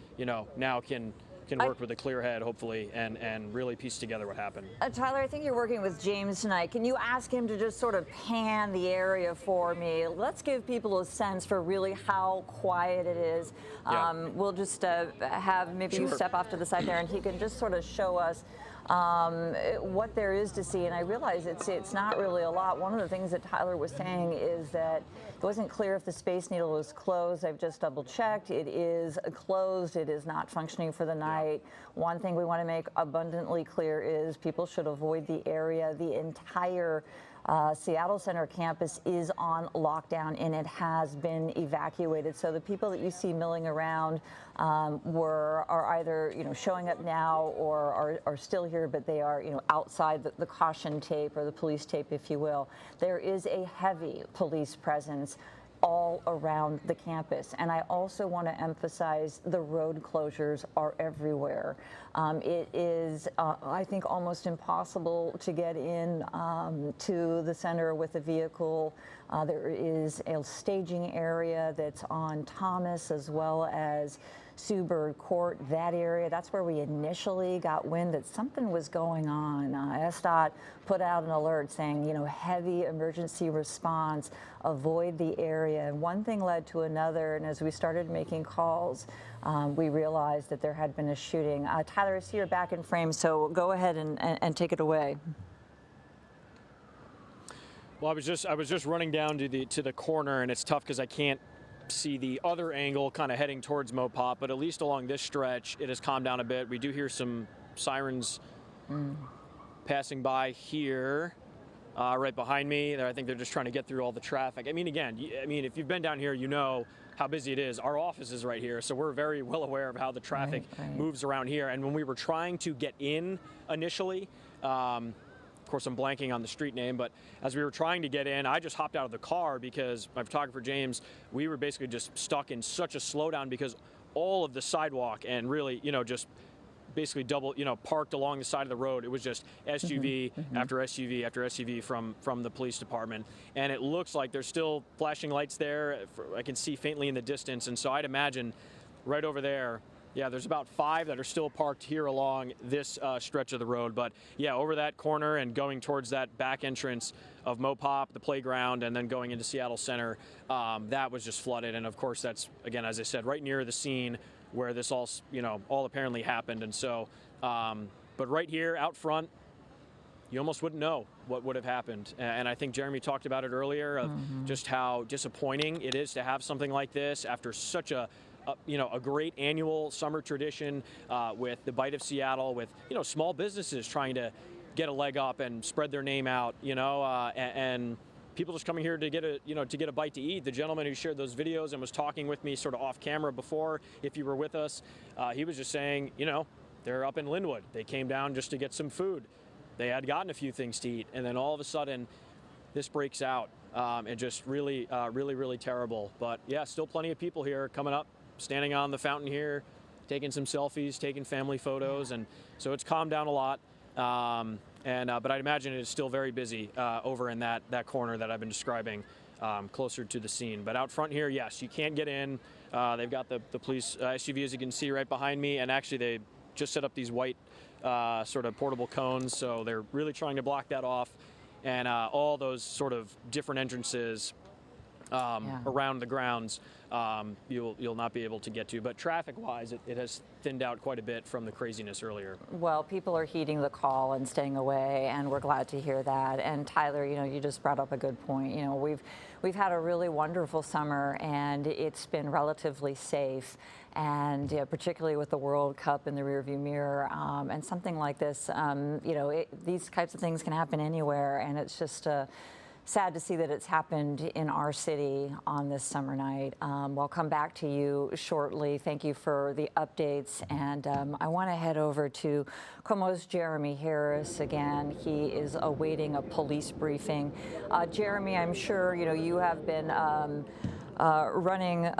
now can work with a clear head, hopefully, and really piece together what happened. Tyler, I think you're working with James tonight. Can you ask him to just sort of pan the area for me? Let's give people a sense for really how quiet it is. Yeah. We'll just have maybe you step off to the side there, and he can just sort of show us what there is to see, and I realize it's not really a lot. One of the things that Tyler was saying is that it wasn't clear if the Space Needle was closed. I've just double checked. It is closed. It is not functioning for the night. One thing we want to make abundantly clear is people should avoid the area. The entire Seattle Center campus is on lockdown, and it has been evacuated. So the people that you see milling around are either showing up now or are still here, but they are outside the caution tape or the police tape, if you will. There is a heavy police presence all around the campus. And I also want to emphasize the road closures are everywhere. It is, I think, almost impossible to get in to the center with a vehicle. There is a staging area that's on Thomas as well as Sewberg Court, that area. That's where we initially got wind that something was going on. SDOT put out an alert saying, heavy emergency response, avoid the area. And one thing led to another, and as we started making calls, we realized that there had been a shooting. Tyler, I see you're back in frame, so go ahead and take it away. Well, I was just running down to the corner, and it's tough because I can't see the other angle kind of heading towards Mopop, but at least along this stretch it has calmed down a bit. We do hear some sirens passing by here right behind me. I think they're just trying to get through all the traffic. I mean, again, if you've been down here, you know how busy it is. Our office is right here, so we're very well aware of how the traffic moves around here. And when we were trying to get in initially, of course, I'm blanking on the street name, but as we were trying to get in, I just hopped out of the car because my photographer, James, we were basically just stuck in such a slowdown because all of the sidewalk and really, just basically parked along the side of the road. It was just SUV after SUV after SUV from the police department. And it looks like there's still flashing lights there. I can see faintly in the distance. And so I'd imagine right over there, yeah, there's about 5 that are still parked here along this stretch of the road. But yeah, over that corner and going towards that back entrance of Mopop, the playground, and then going into Seattle Center, that was just flooded. And of course, that's, again, as I said, right near the scene where this all apparently happened. And so, but right here out front, you almost wouldn't know what would have happened. And I think Jeremy talked about it earlier of just how disappointing it is to have something like this after such a great annual summer tradition with the Bite of Seattle, with small businesses trying to get a leg up and spread their name out, and people just coming here to get a bite to eat. The gentleman who shared those videos and was talking with me sort of off camera before, if you were with us, he was just saying, they're up in Linwood. They came down just to get some food. They had gotten a few things to eat, and then all of a sudden, this breaks out, and just really, really terrible. But yeah, still plenty of people here coming up, standing on the fountain here, taking some selfies, taking family photos, and so it's calmed down a lot. But I'd imagine it is still very busy over in that corner that I've been describing, closer to the scene. But out front here, yes, you can't get in. They've got the police SUV, as you can see right behind me, and actually they just set up these white sort of portable cones, so they're really trying to block that off. And all those sort of different entrances around the grounds, you'll not be able to get to. But traffic-wise, it has thinned out quite a bit from the craziness earlier. Well, people are heeding the call and staying away, and we're glad to hear that. And Tyler, you just brought up a good point. We've had a really wonderful summer, and it's been relatively safe. And particularly with the World Cup in the rearview mirror, and something like this, these types of things can happen anywhere, and it's just sad to see that it's happened in our city on this summer night. We'll come back to you shortly. Thank you for the updates, and I want to head over to KOMO's Jeremy Harris again. He is awaiting a police briefing. Jeremy, I'm sure you have been running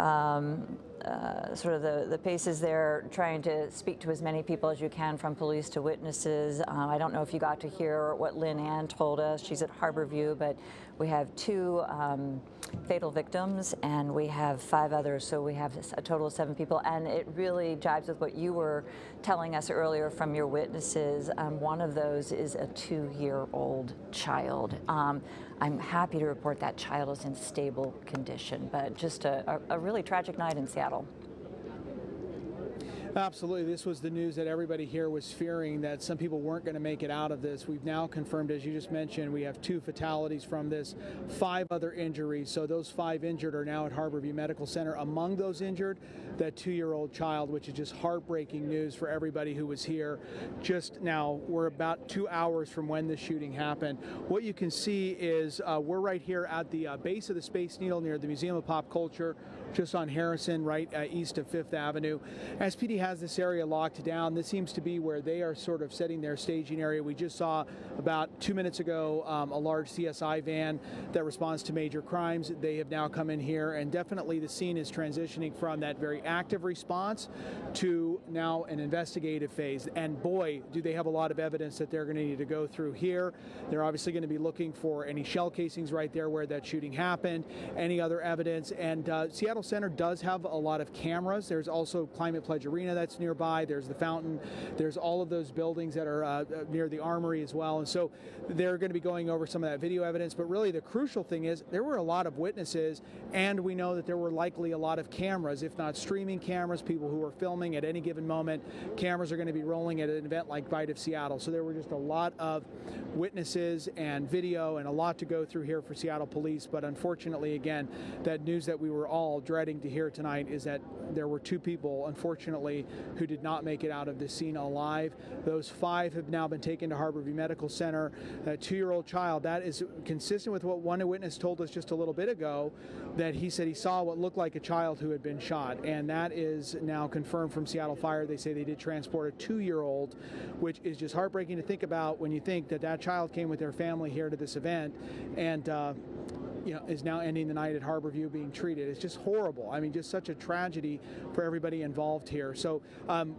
sort of the paces there, trying to speak to as many people as you can, from police to witnesses. I don't know if you got to hear what Lynn Ann told us. She's at Harborview, but we have 2 fatal victims and we have 5 others, so we have a total of 7 people. And it really jives with what you were telling us earlier from your witnesses. One of those is a 2-year-old child. I'm happy to report that child is in stable condition, but just a really tragic night in Seattle. Absolutely. This was the news that everybody here was fearing, that some people weren't going to make it out of this. We've now confirmed, as you just mentioned, we have 2 fatalities from this, 5 other injuries. So those 5 injured are now at Harborview Medical Center. Among those injured, that 2-year-old child, which is just heartbreaking news for everybody who was here. Just now, we're about 2 hours from when the shooting happened. What you can see is we're right here at the base of the Space Needle near the Museum of Pop Culture, just on Harrison, right east of 5th Avenue. SPD has this area locked down. This seems to be where they are sort of setting their staging area. We just saw about 2 minutes ago a large CSI van that responds to major crimes. They have now come in here, and definitely the scene is transitioning from that very active response to now an investigative phase. And boy, do they have a lot of evidence that they're going to need to go through here. They're obviously going to be looking for any shell casings right there where that shooting happened, any other evidence. And Seattle Center does have a lot of cameras. There's also Climate Pledge Arena that's nearby. There's the fountain. There's all of those buildings that are near the Armory as well. And so they're going to be going over some of that video evidence. But really the crucial thing is there were a lot of witnesses, and we know that there were likely a lot of cameras, if not streaming cameras, people who were filming at any given moment. Cameras are going to be rolling at an event like Bite of Seattle. So there were just a lot of witnesses and video and a lot to go through here for Seattle Police. But unfortunately, again, that news that we were all dreading to hear tonight is that there were 2 people, unfortunately, who did not make it out of this scene alive. Those 5 have now been taken to Harborview Medical Center. That 2-year-old child, that is consistent with what one witness told us just a little bit ago, that he said he saw what looked like a child who had been shot. And that is now confirmed from Seattle Fire. They say they did transport a 2-year-old, which is just heartbreaking to think about when you think that that child came with their family here to this event and is now ending the night at Harborview being treated. It's just horrible. I mean, just such a tragedy for everybody involved here. So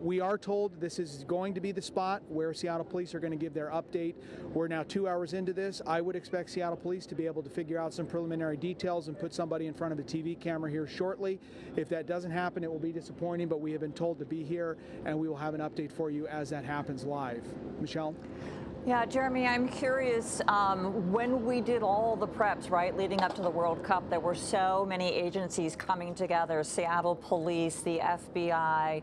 we are told this is going to be the spot where Seattle Police are going to give their update. We're now 2 hours into this. I would expect Seattle Police to be able to figure out some preliminary details and put somebody in front of a TV camera here shortly. If that doesn't happen, it will be disappointing, but we have been told to be here, and we will have an update for you as that happens live. Michelle? Yeah, Jeremy, I'm curious, when we did all the preps, right, leading up to the World Cup, there were so many agencies coming together, Seattle Police, the FBI,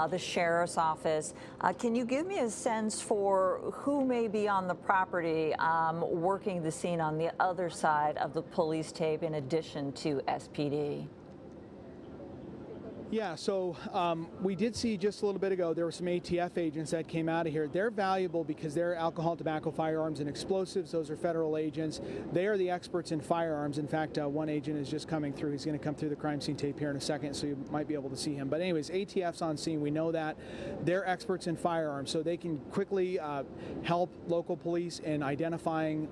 the Sheriff's Office. Can you give me a sense for who may be on the property working the scene on the other side of the police tape in addition to SPD? Yeah, so we did see just a little bit ago, there were some ATF agents that came out of here. They're valuable because they're alcohol, tobacco, firearms, and explosives. Those are federal agents. They are the experts in firearms. In fact, one agent is just coming through. He's going to come through the crime scene tape here in a second, so you might be able to see him. But anyways, ATF's on scene. We know that. They're experts in firearms, so they can quickly help local police in identifying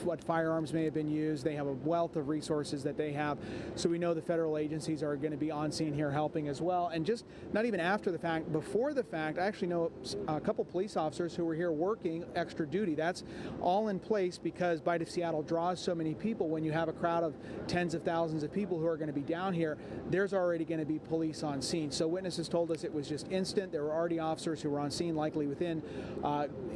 what firearms may have been used. They have a wealth of resources that they have. So we know the federal agencies are going to be on scene here helping as well. And just not even after the fact, before the fact, I actually know a couple police officers who were here working extra duty. That's all in place because Bite of Seattle draws so many people. When you have a crowd of tens of thousands of people who are going to be down here, there's already going to be police on scene. So witnesses told us it was just instant. There were already officers who were on scene, likely within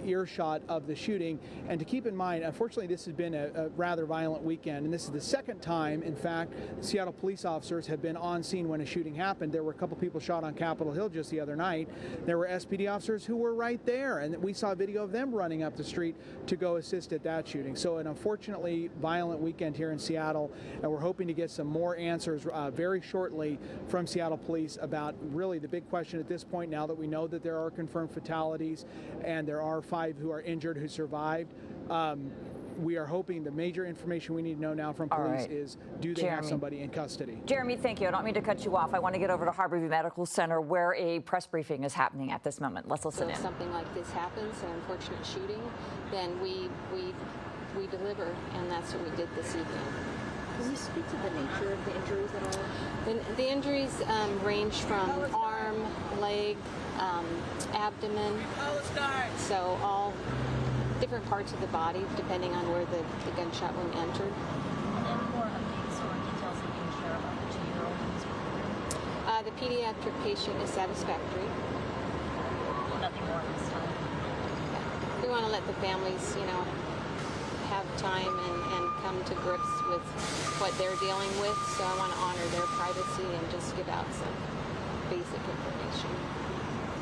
earshot of the shooting. And to keep in mind, unfortunately, this has been a rather violent weekend, and this is the second time, in fact, Seattle police officers have been on scene when a shooting happened. There were a couple people shot on Capitol Hill just the other night. There were SPD officers who were right there, and we saw video of them running up the street to go assist at that shooting. So an unfortunately violent weekend here in Seattle, and we're hoping to get some more answers very shortly from Seattle police about really the big question at this point, now that we know that there are confirmed fatalities and there are 5 who are injured who survived. We are hoping the major information we need to know now from police is, do they have somebody in custody? Jeremy, thank you. I don't mean to cut you off. I want to get over to Harborview Medical Center where a press briefing is happening at this moment. Let's listen in. If something like this happens, an unfortunate shooting, then we deliver, and that's what we did this evening. Can you speak to the nature of the injuries at all? The injuries range from arm, leg, abdomen, so all different parts of the body, depending on where the gunshot wound entered. And any more updates or details that you can share about the 2-year-old who was reported? The pediatric patient is satisfactory. Nothing more this time. We want to let the families, have time and come to grips with what they're dealing with. So I want to honor their privacy and just give out some basic information.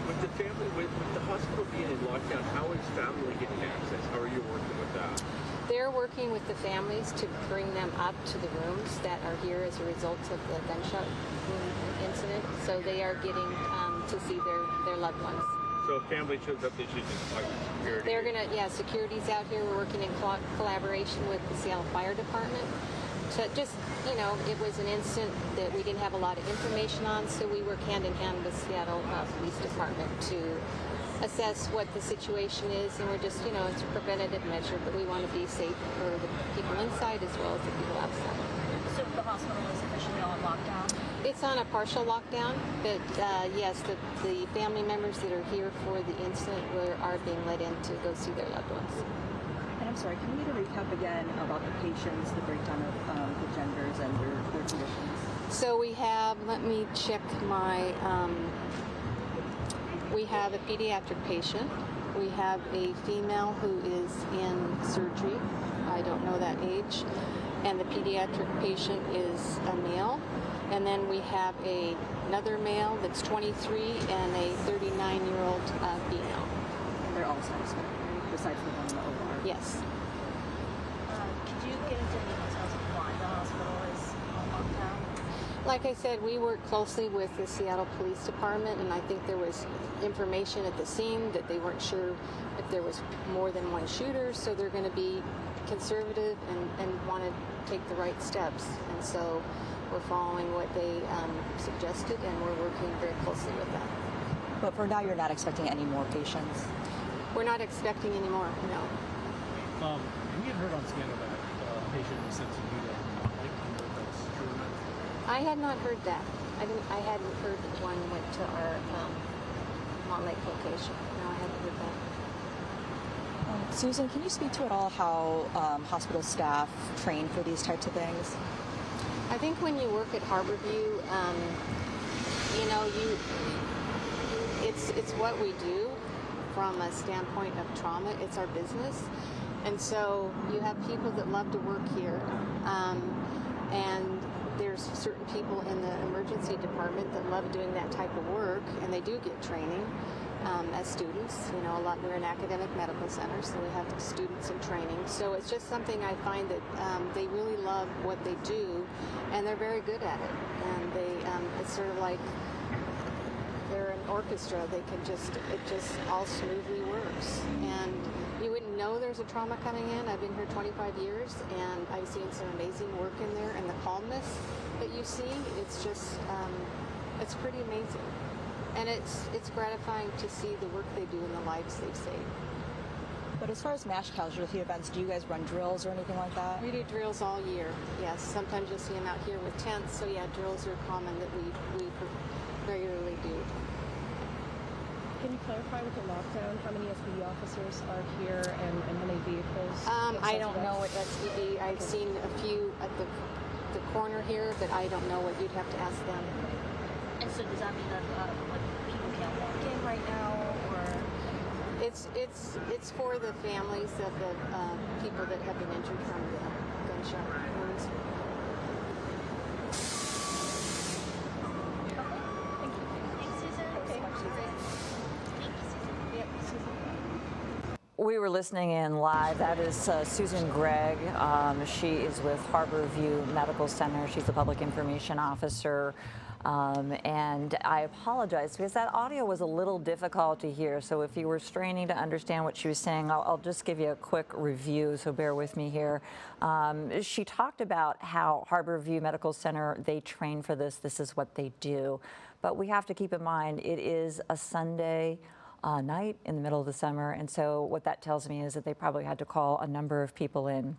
With the family, with the hospital being in lockdown, how is family getting access? How are you working with that? They're working with the families to bring them up to the rooms that are here as a result of the gunshot wound incident. So they are getting to see their loved ones. So if family shows up, they should just talk to security? They're going to, security's out here. We're working in collaboration with the Seattle Fire Department. To just, it was an incident that we didn't have a lot of information on, so we work hand in hand with Seattle Police Department to assess what the situation is, and we're just, it's a preventative measure, but we want to be safe for the people inside as well as the people outside. So the hospital is officially on lockdown? It's on a partial lockdown, but yes, the family members that are here for the incident are being let in to go see their loved ones. And I'm sorry, can we get a recap again about the patients, the breakdown of the genders and their conditions? So we have, let me check my, we have a pediatric patient. We have a female who is in surgery. I don't know that age. And the pediatric patient is a male. And then we have another male that's 23 and a 39-year-old female. And they're all satisfied, besides the one in the OR? Yes. Could you get into any details of why the hospital is on lockdown? Like I said, we work closely with the Seattle Police Department, and I think there was information at the scene that they weren't sure if there was more than one shooter, so they're going to be conservative and want to take the right steps. And so we're following what they suggested, and we're working very closely with them. But for now, you're not expecting any more patients? We're not expecting any more, no. We had heard on Seattle that a patient was sent to you that like that's true. I had not heard that. I hadn't heard that one went to our Mont Lake location. No, I hadn't heard that. Susan, can you speak to at all how hospital staff train for these types of things? I think when you work at Harborview, it's what we do from a standpoint of trauma. It's our business. And so you have people that love to work here. And there's certain people in the emergency department that love doing that type of work, and they do get training as students. We're an academic medical center, so we have students in training. So it's just something I find that they really love what they do, and they're very good at it. And it's sort of like they're an orchestra. It just all smoothly works. And you wouldn't know there's a trauma coming in. I've been here 25 years, and I've seen some amazing work in there, and the calmness that you see, it's just, it's pretty amazing. And it's gratifying to see the work they do and the lives they've saved. But as far as mass casualty events, do you guys run drills or anything like that? We do drills all year, yes. Sometimes you'll see them out here with tents, so yeah, drills are common that we regularly do. Can you clarify with the lockdown how many SPD officers are here and how many vehicles? I don't know what SPD. I've seen a few at the corner here, but I don't know what you'd have to ask them. And so does that mean that people can't walk in right now, or? It's for the families of the people that have been injured from the gunshot wounds. We were listening in live. That is Susan Gregg. She is with Harborview Medical Center. She's the public information officer. And I apologize because that audio was a little difficult to hear. So if you were straining to understand what she was saying, I'll just give you a quick review. So bear with me here. She talked about how Harborview Medical Center, they train for this. This is what they do. But we have to keep in mind it is a Sunday night in the middle of the summer, and so what that tells me is that they probably had to call a number of people in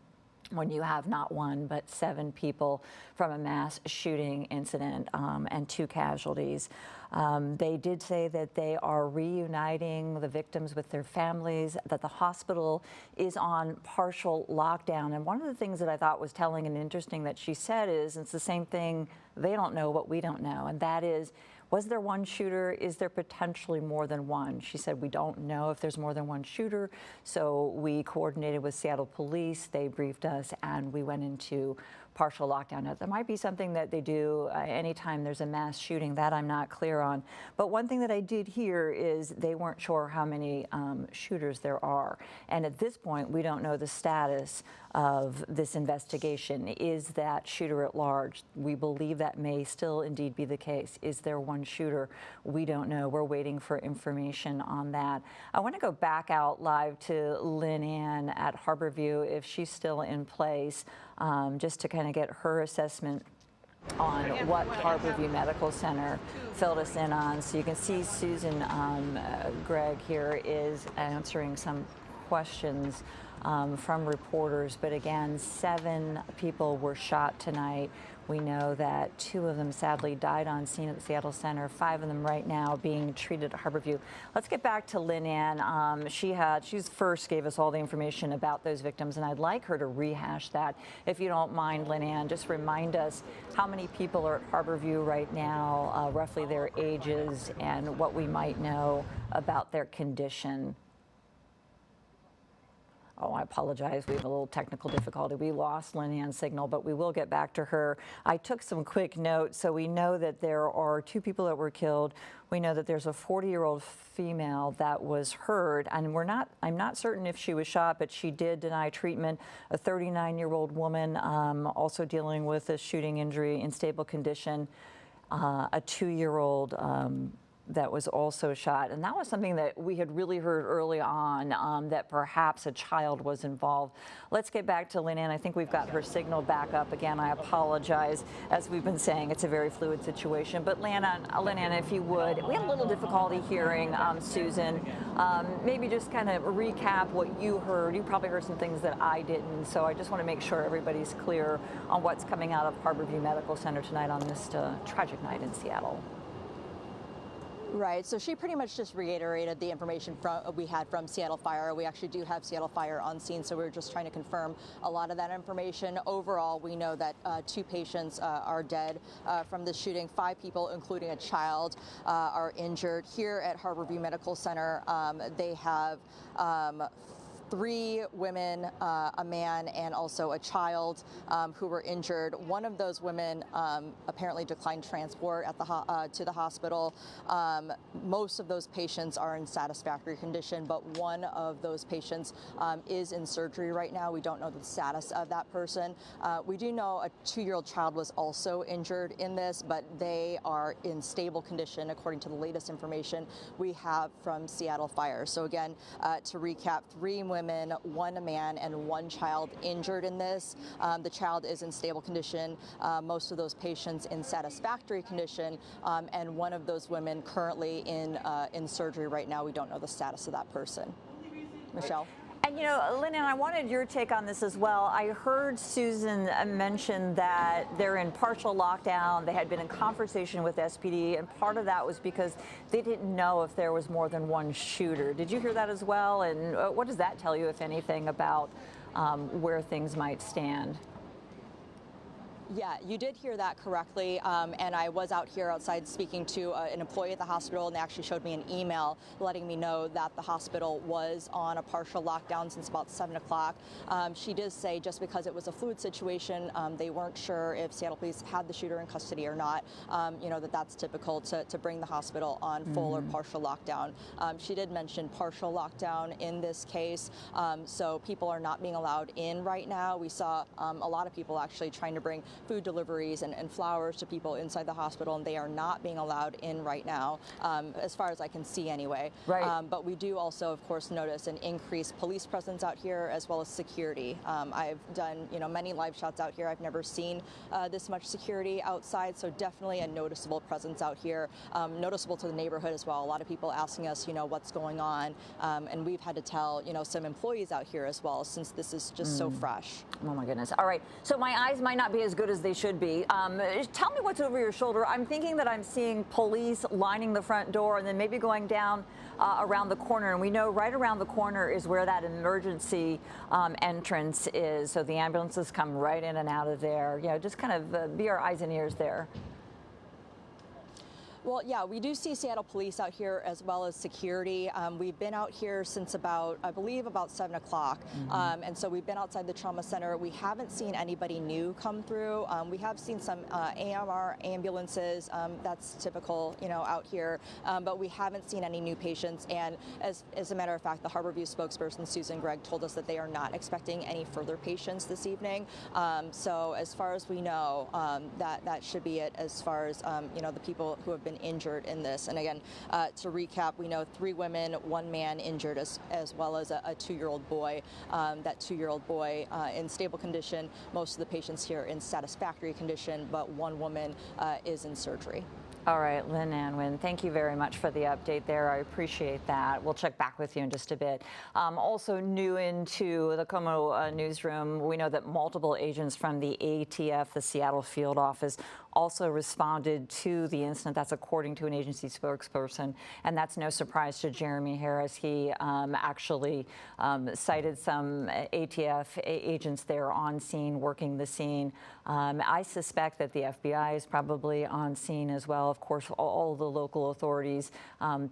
when you have not one but 7 people from a mass shooting incident and 2 casualties. They did say that they are reuniting the victims with their families, that the hospital is on partial lockdown. And one of the things that I thought was telling and interesting that she said is, it's the same thing, they don't know what we don't know, and that is, was there one shooter? Is there potentially more than one? She said, we don't know if there's more than one shooter. So we coordinated with Seattle Police. They briefed us and we went into partial lockdown. Now, there might be something that they do anytime there's a mass shooting. That I'm not clear on. But one thing that I did hear is they weren't sure how many shooters there are. And at this point, we don't know the status of this investigation. Is that shooter at large? We believe that may still indeed be the case. Is there one shooter? We don't know. We're waiting for information on that. I want to go back out live to Lynn Ann at Harborview, if she's still in place, just to kind of get her assessment on what Harborview Medical Center filled us in on. So you can see Susan Gregg here is answering some questions from reporters. But again, 7 people were shot tonight. We know that 2 of them sadly died on scene at the Seattle Center, 5 of them right now being treated at Harborview. Let's get back to Lynn Ann. She first gave us all the information about those victims, and I'd like her to rehash that. If you don't mind, Lynn Ann, just remind us how many people are at Harborview right now, roughly their ages, and what we might know about their condition. Oh, I apologize. We have a little technical difficulty. We lost Lynn Ann's signal, but we will get back to her. I took some quick notes. So we know that there are 2 people that were killed. We know that there's a 40-year-old female that was heard, and I'm not certain if she was shot, but she did deny treatment. A 39-year-old woman also dealing with a shooting injury in stable condition. A 2-year-old that was also shot. And that was something that we had really heard early on, that perhaps a child was involved. Let's get back to Lynn Ann. I think we've got her signal back up again. I apologize. As we've been saying, it's a very fluid situation. But Lynn Ann, if you would, we had a little difficulty hearing Susan. Maybe just kind of recap what you heard. You probably heard some things that I didn't. So I just want to make sure everybody's clear on what's coming out of Harborview Medical Center tonight on this tragic night in Seattle. Right, so she pretty much just reiterated the information we had from Seattle Fire. We actually do have Seattle Fire on scene, so we're just trying to confirm a lot of that information. Overall, we know that 2 patients are dead from this shooting. 5 people, including a child, are injured. Here at Harborview Medical Center, they have 3 women, a man, and also a child who were injured. One of those women apparently declined transport at to the hospital. Most of those patients are in satisfactory condition, but one of those patients is in surgery right now. We don't know the status of that person. We do know a 2-year-old child was also injured in this, but they are in stable condition according to the latest information we have from Seattle Fire. So again, to recap, 3 women, 1 man, and 1 child injured in this. The child is in stable condition, most of those patients in satisfactory condition, and one of those women currently in surgery right now. We don't know the status of that person. Michelle? And you know, Lynn, I wanted your take on this as well. I heard Susan mention that they're in partial lockdown. They had been in conversation with SPD, and part of that was because they didn't know if there was more than 1 shooter. Did you hear that as well? And what does that tell you, if anything, about where things might stand? Yeah, you did hear that correctly, and I was out here outside speaking to an employee at the hospital, and they actually showed me an email letting me know that the hospital was on a partial lockdown since about 7 o'clock. She did say just because it was a fluid situation, they weren't sure if Seattle police had the shooter in custody or not. You know, that's typical to bring the hospital on full or partial lockdown. She did mention partial lockdown in this case, so people are not being allowed in right now. We saw a lot of people actually trying to bring food deliveries and flowers to people inside the hospital, and they are not being allowed in right now, as far as I can see anyway. Right. But we do also, of course, notice an increased police presence out here, as well as security. I've done, many live shots out here. I've never seen this much security outside, so definitely a noticeable presence out here, noticeable to the neighborhood as well. A lot of people asking us, what's going on, and we've had to tell, some employees out here as well, since this is just so fresh. Oh my goodness. All right, so my eyes might not be as good as they should be. Tell me what's over your shoulder. I'm thinking that I'm seeing police lining the front door and then maybe going down around the corner. And we know right around the corner is where that emergency entrance is. So the ambulances come right in and out of there. Just kind of be our eyes and ears there. Well, yeah, we do see Seattle police out here as well as security. We've been out here since about, I believe, about 7 o'clock. And so we've been outside the trauma center. We haven't seen anybody new come through. We have seen some AMR ambulances. That's typical, out here. But we haven't seen any new patients. And as a matter of fact, the Harborview spokesperson, Susan Gregg, told us that they are not expecting any further patients this evening. So as far as we know, that should be it as far as, the people who have been injured in this. And again, to recap, we know 3 women, 1 man injured, as well as a 2-year-old boy. That 2-year-old boy in stable condition. Most of the patients here in satisfactory condition, but 1 woman is in surgery. All right, Lynn Anwin, thank you very much for the update there. I appreciate that. We'll check back with you in just a bit. Also new into the KOMO newsroom, we know that multiple agents from the ATF, the Seattle field office, also responded to the incident. That's according to an agency spokesperson, and that's no surprise to Jeremy Harris. He actually cited some ATF agents there on scene, working the scene. I suspect that the FBI is probably on scene as well. Of course, all the local authorities,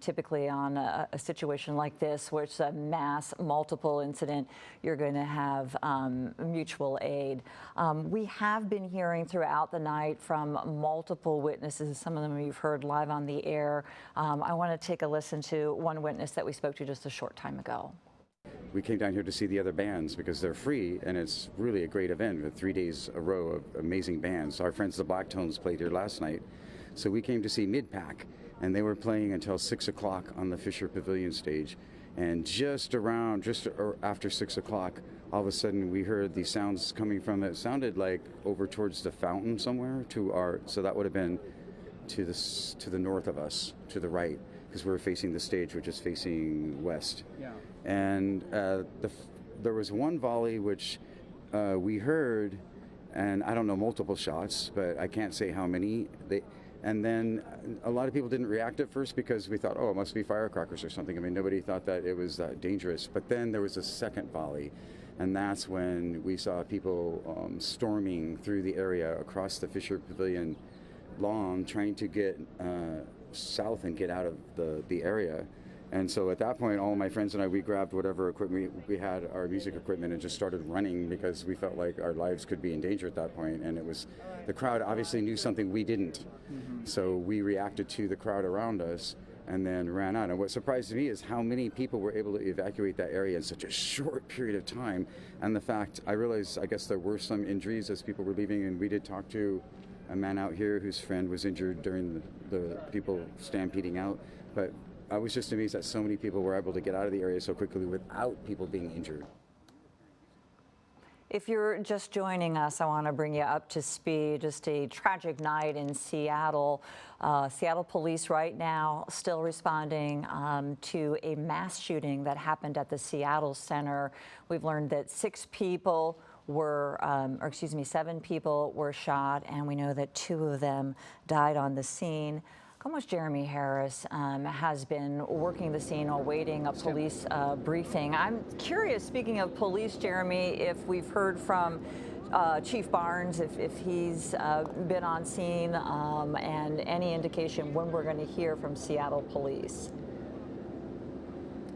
typically on a situation like this, where it's a mass multiple incident, you're going to have mutual aid. We have been hearing throughout the night from multiple witnesses. Some of them you've heard live on the air. I want to take a listen to one witness that we spoke to just a short time ago. We came down here to see the other bands because they're free, and it's really a great event with 3 days a row of amazing bands. Our friends the Blacktones played here last night, so we came to see Midpack, and they were playing until 6 o'clock on the Fisher Pavilion stage. And just after 6 o'clock, all of a sudden we heard these sounds coming from it. Sounded like over towards the fountain somewhere so that would have been to the north of us, to the right, because we were facing the stage, which is facing west. Yeah. And there was one volley which we heard, and I don't know, multiple shots, but I can't say how many. And then a lot of people didn't react at first because we thought, oh, it must be firecrackers or something. I mean, nobody thought that it was dangerous. But then there was a second volley, and that's when we saw people storming through the area across the Fisher Pavilion lawn, trying to get south and get out of the area. And so at that point, all my friends and I, we grabbed whatever equipment we had, our music equipment, and just started running because we felt like our lives could be in danger at that point. And the crowd obviously knew something we didn't. So we reacted to the crowd around us and then ran out. And what surprised me is how many people were able to evacuate that area in such a short period of time. And the fact, I realized, I guess there were some injuries as people were leaving, and we did talk to a man out here whose friend was injured during the people stampeding out. But I was just amazed that so many people were able to get out of the area so quickly without people being injured. If you're just joining us, I want to bring you up to speed. Just a tragic night in Seattle. Seattle police right now still responding to a mass shooting that happened at the Seattle Center. We've learned that 7 people were shot, and we know that 2 of them died on the scene. KOMO's Jeremy Harris has been working the scene awaiting a police briefing. I'm curious, speaking of police, Jeremy, if we've heard from Chief Barnes, if he's been on scene, and any indication when we're going to hear from Seattle police.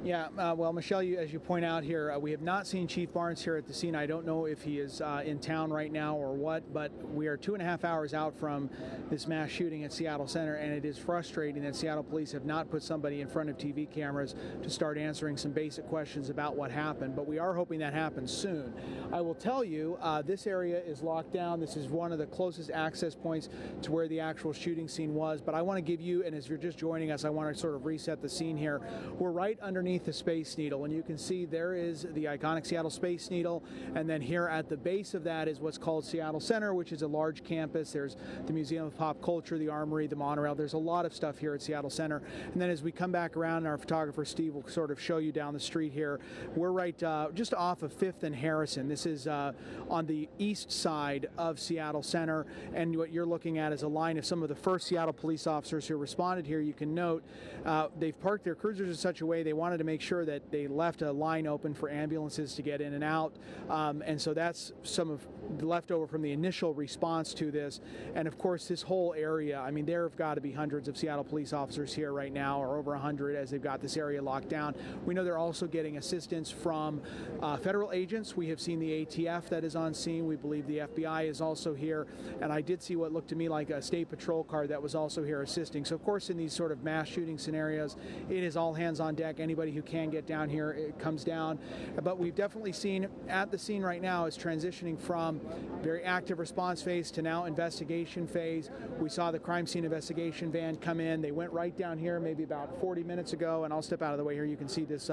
Yeah, well, Michelle, as you point out here, we have not seen Chief Barnes here at the scene. I don't know if he is in town right now or what, but we are 2.5 hours out from this mass shooting at Seattle Center, and it is frustrating that Seattle police have not put somebody in front of TV cameras to start answering some basic questions about what happened, but we are hoping that happens soon. I will tell you, this area is locked down. This is one of the closest access points to where the actual shooting scene was, but I want to give you, and as you're just joining us, I want to sort of reset the scene here. We're right underneath the Space Needle, and you can see there is the iconic Seattle Space Needle, and then here at the base of that is what's called Seattle Center, which is a large campus. There's the Museum of Pop Culture, the Armory, the monorail. There's a lot of stuff here at Seattle Center. And then as we come back around, our photographer Steve will sort of show you down the street here. We're right just off of 5th and Harrison. This is on the east side of Seattle Center, and what you're looking at is a line of some of the first Seattle police officers who responded here. You can note they've parked their cruisers in such a way they wanted to to make sure that they left a line open for ambulances to get in and out. And so that's some of the leftover from the initial response to this. And of course, this whole area, I mean, there have got to be hundreds of Seattle police officers here right now, or over 100 as they've got this area locked down. We know they're also getting assistance from federal agents. We have seen the ATF that is on scene. We believe the FBI is also here. And I did see what looked to me like a state patrol car that was also here assisting. So of course, in these sort of mass shooting scenarios, it is all hands on deck. Anybody who can get down here, it comes down. But we've definitely seen at the scene right now is transitioning from very active response phase to now investigation phase. We saw the crime scene investigation van come in. They went right down here maybe about 40 minutes ago, and I'll step out of the way here. You can see this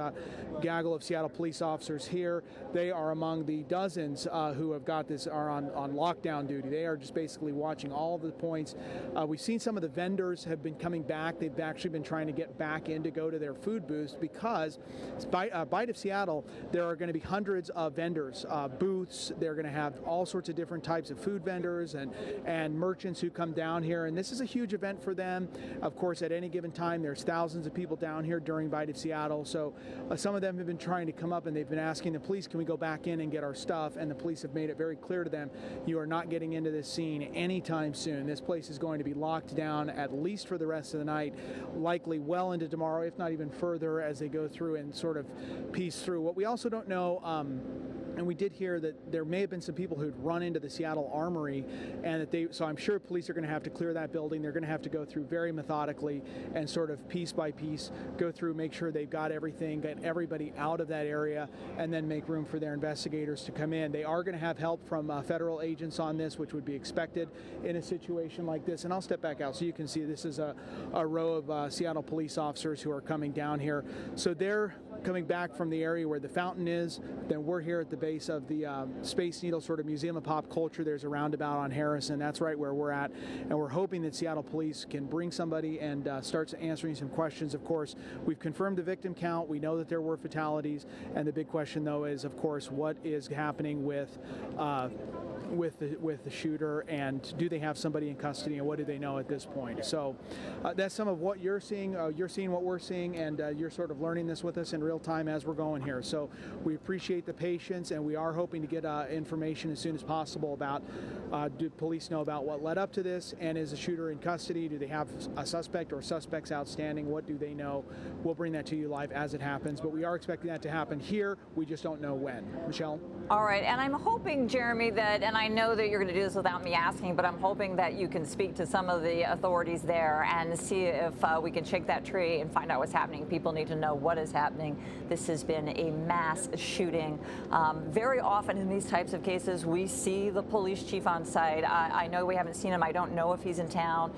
gaggle of Seattle police officers here. They are among the dozens who have got this, are on lockdown duty. They are just basically watching all of the points. We've seen some of the vendors have been coming back. They've actually been trying to get back in to go to their food booths, because Bite of Seattle, there are going to be hundreds of vendors, booths. They're going to have all sorts of different types of food vendors and merchants who come down here. And this is a huge event for them. Of course, at any given time, there's thousands of people down here during Bite of Seattle. So some of them have been trying to come up, and they've been asking the police, can we go back in and get our stuff? And the police have made it very clear to them, you are not getting into this scene anytime soon. This place is going to be locked down at least for the rest of the night, likely well into tomorrow, if not even further, as they go through and sort of piece through. What we also don't know, and we did hear that there may have been some people who'd run into the Seattle Armory, and that so I'm sure police are going to have to clear that building. They're going to have to go through very methodically and sort of piece by piece, go through, make sure they've got everything, get everybody out of that area, and then make room for their investigators to come in. They are going to have help from federal agents on this, which would be expected in a situation like this. And I'll step back out so you can see this is a row of Seattle police officers who are coming down here. So they're coming back from the area where the fountain is. Then we're here at the base of the Space Needle sort of Museum of Pop Culture. There's a roundabout on Harrison. That's right where we're at. And we're hoping that Seattle police can bring somebody and start answering some questions. Of course, we've confirmed the victim count. We know that there were fatalities. And the big question, though, is, of course, what is happening with the shooter, and do they have somebody in custody, and what do they know at this point? So that's some of what you're seeing. You're seeing what we're seing, and you're sort of learning this with us in real time as we're going here. So we appreciate the patience, and we are hoping to get information as soon as possible about, do police know about what led up to this, and is the shooter in custody? Do they have a suspect or suspects outstanding? What do they know? We'll bring that to you live as it happens, but we are expecting that to happen here. We just don't know when. Michelle? All right, and I'm hoping, Jeremy, that, and I know that you're going to do this without me asking, but I'm hoping that you can speak to some of the authorities there and see if we can shake that tree and find out what's happening. People need to know what is happening. This has been a mass shooting. Very often in these types of cases, we see the police chief on site. I know we haven't seen him. I don't know if he's in town.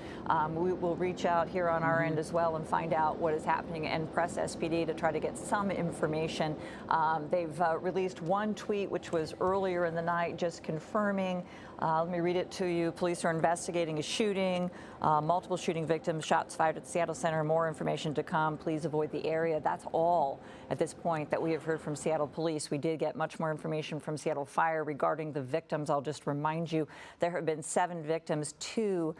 We will reach out here on our end as well and find out what is happening and press SPD to try to get some information. They've released one tweet, which was earlier in the night, just confirming. Let me read it to you. Police are investigating a shooting, multiple shooting victims, shots fired at the Seattle Center. More information to come. Please avoid the area. That's all at this point that we have heard from Seattle police. We did get much more information from Seattle Fire regarding the victims. I'll just remind you, there have been 7 victims, 2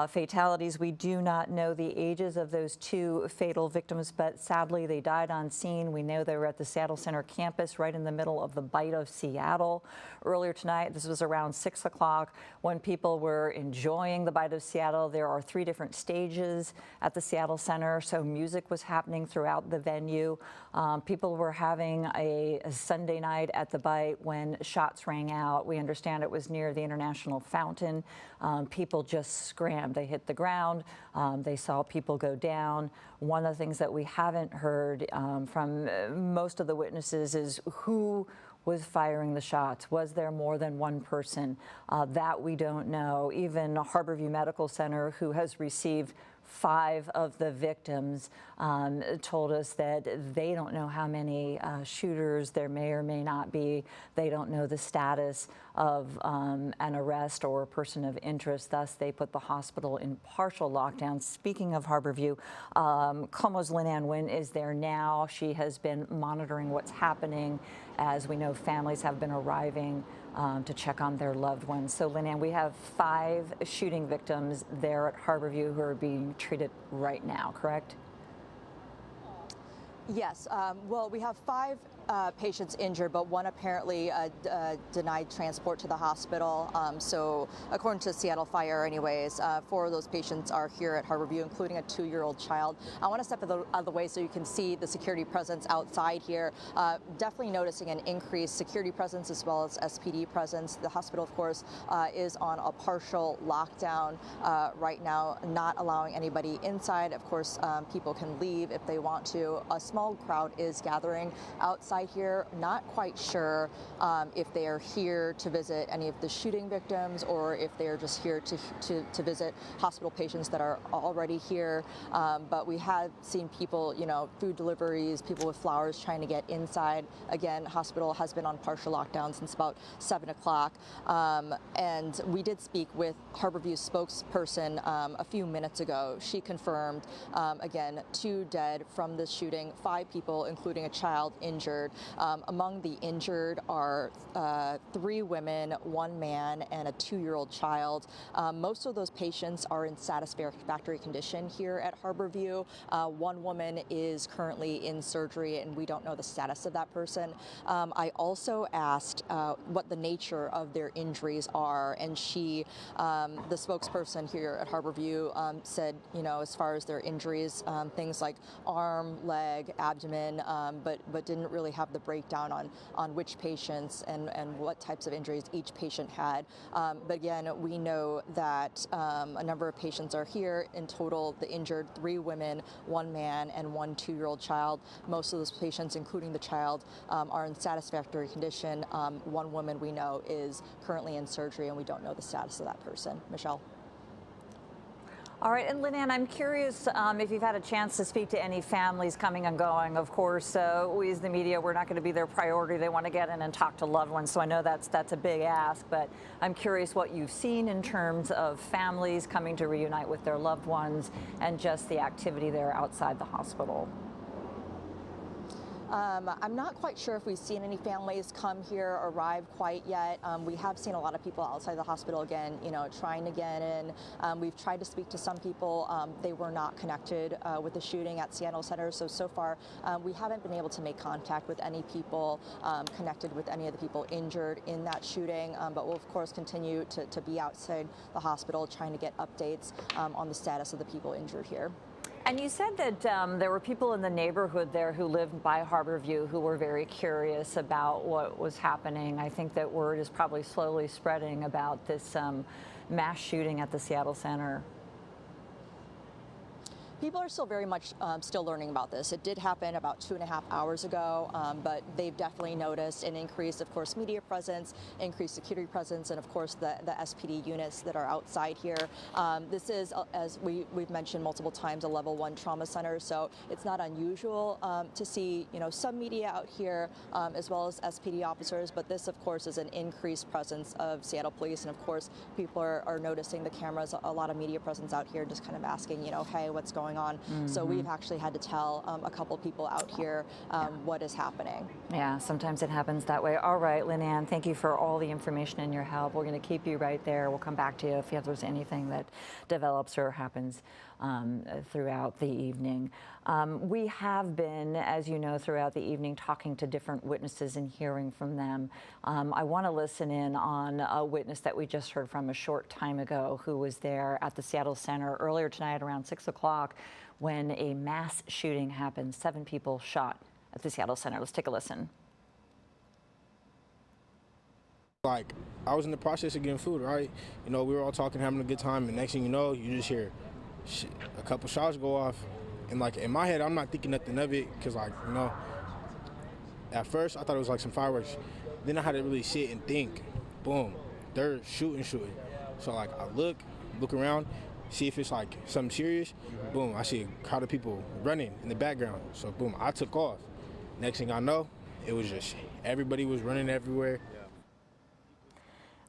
fatalities. We do not know the ages of those 2 fatal victims, but sadly they died on scene. We know they were at the Seattle Center campus right in the middle of the Bite of Seattle. Earlier tonight, this was around 6 o'clock, when people were enjoying the Bite of Seattle. There are 3 different stages at the Seattle Center, so music was happening throughout the venue. People were having a Sunday night at the Bite when shots rang out. We understand it was near the International Fountain. People just scrammed. They hit the ground. They saw people go down. One of the things that we haven't heard from most of the witnesses is who was firing the shots. Was there more than one person? That we don't know. Even Harborview Medical Center, who has received 5 of the victims, told us that they don't know how many shooters there may or may not be. They don't know the status of an arrest or a person of interest. Thus, they put the hospital in partial lockdown. Speaking of Harborview, KOMO's Lynn Ann Wynn is there now. She has been monitoring what's happening. As we know, families have been arriving to check on their loved ones. So, Lynn Ann, we have 5 shooting victims there at Harborview who are being treated right now, correct? Yes. Well, we have 5 patients injured, but one apparently denied transport to the hospital. So according to Seattle Fire anyways, 4 of those patients are here at Harborview, including a 2-year-old child. I want to step out of the way so you can see the security presence outside here. Definitely noticing an increased security presence as well as SPD presence. The hospital, of course, is on a partial lockdown right now, not allowing anybody inside. Of course, people can leave if they want to. A small crowd is gathering outside here. Not quite sure if they are here to visit any of the shooting victims or if they are just here to visit hospital patients that are already here. But we have seen people, food deliveries, people with flowers trying to get inside. Again, hospital has been on partial lockdown since about 7 o'clock. And we did speak with Harborview spokesperson a few minutes ago. She confirmed, again, 2 dead from this shooting, 5 people, including a child, injured. Among the injured are 3 women, 1 man, and a 2-year-old child. Most of those patients are in satisfactory condition here at Harborview. 1 woman is currently in surgery, and we don't know the status of that person. I also asked what the nature of their injuries are, and she, the spokesperson here at Harborview, said, as far as their injuries, things like arm, leg, abdomen, but didn't really have the breakdown on which patients and what types of injuries each patient had. But again, we know that a number of patients are here. In total, the injured, 3 women, 1 man, and 1 2-year-old child. Most of those patients, including the child, are in satisfactory condition. 1 woman we know is currently in surgery, and we don't know the status of that person. Michelle. All right, and Lynn Ann, I'm curious if you've had a chance to speak to any families coming and going. Of course, we as the media, we're not going to be their priority. They want to get in and talk to loved ones, so I know that's a big ask, but I'm curious what you've seen in terms of families coming to reunite with their loved ones and just the activity there outside the hospital. I'm not quite sure if we've seen any families come here, arrive quite yet. We have seen a lot of people outside the hospital again, trying to get in. We've tried to speak to some people. They were not connected with the shooting at Seattle Center. So far, we haven't been able to make contact with any people connected with any of the people injured in that shooting. But we'll, of course, continue to be outside the hospital trying to get updates on the status of the people injured here. And you said that there were people in the neighborhood there who lived by Harborview who were very curious about what was happening. I think that word is probably slowly spreading about this mass shooting at the Seattle Center. People are still very much still learning about this. It did happen about 2.5 hours ago, but they've definitely noticed an increase, of course, media presence, increased security presence, and of course the SPD units that are outside here. This is, as we've mentioned multiple times, a level 1 trauma center, so it's not unusual to see some media out here as well as SPD officers, but this, of course, is an increased presence of Seattle police, and of course people are noticing the cameras, a lot of media presence out here, just kind of asking, hey, what's going on? So we've actually had to tell a couple people out here what is happening. Yeah, sometimes it happens that way. All right, Lynn Ann, thank you for all the information and your help. We're going to keep you right there. We'll come back to you if there's anything that develops or happens throughout the evening. We have been, as you know, throughout the evening talking to different witnesses and hearing from them. I want to listen in on a witness that we just heard from a short time ago who was there at the Seattle Center earlier tonight around 6 o'clock when a mass shooting happened. 7 people shot at the Seattle Center. Let's take a listen. Like, I was in the process of getting food, right? We were all talking, having a good time, and next thing you know, you just hear a couple shots go off. And, like, in my head, I'm not thinking nothing of it because, like, at first I thought it was like some fireworks. Then I had to really sit and think. Boom, they're shooting. So, like, I look around, see if it's, like, something serious. Boom, I see a crowd of people running in the background. So, boom, I took off. Next thing I know, it was just everybody was running everywhere.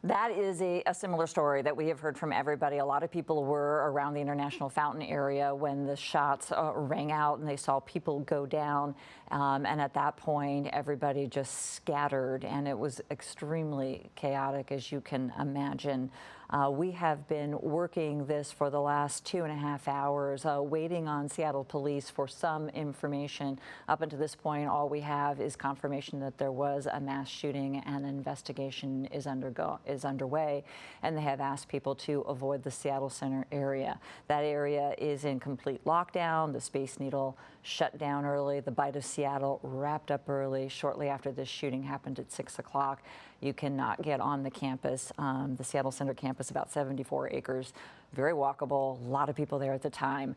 That is a similar story that we have heard from everybody. A lot of people were around the International Fountain area when the shots rang out and they saw people go down. And at that point, everybody just scattered and it was extremely chaotic, as you can imagine. We have been working this for the last 2.5 hours, waiting on Seattle police for some information. Up until this point, all we have is confirmation that there was a mass shooting and an investigation is underway, and they have asked people to avoid the Seattle Center area. That area is in complete lockdown. The Space Needle shut down early. The Bite of Seattle wrapped up early shortly after this shooting happened at 6 o'clock. You cannot get on the campus, the Seattle Center campus, about 74 acres, very walkable, a lot of people there at the time,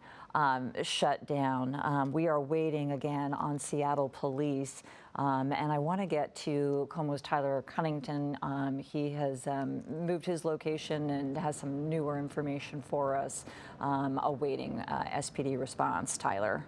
shut down. We are waiting again on Seattle police, and I want to get to KOMO's Tyler Cunnington. He has moved his location and has some newer information for us, awaiting SPD response. Tyler.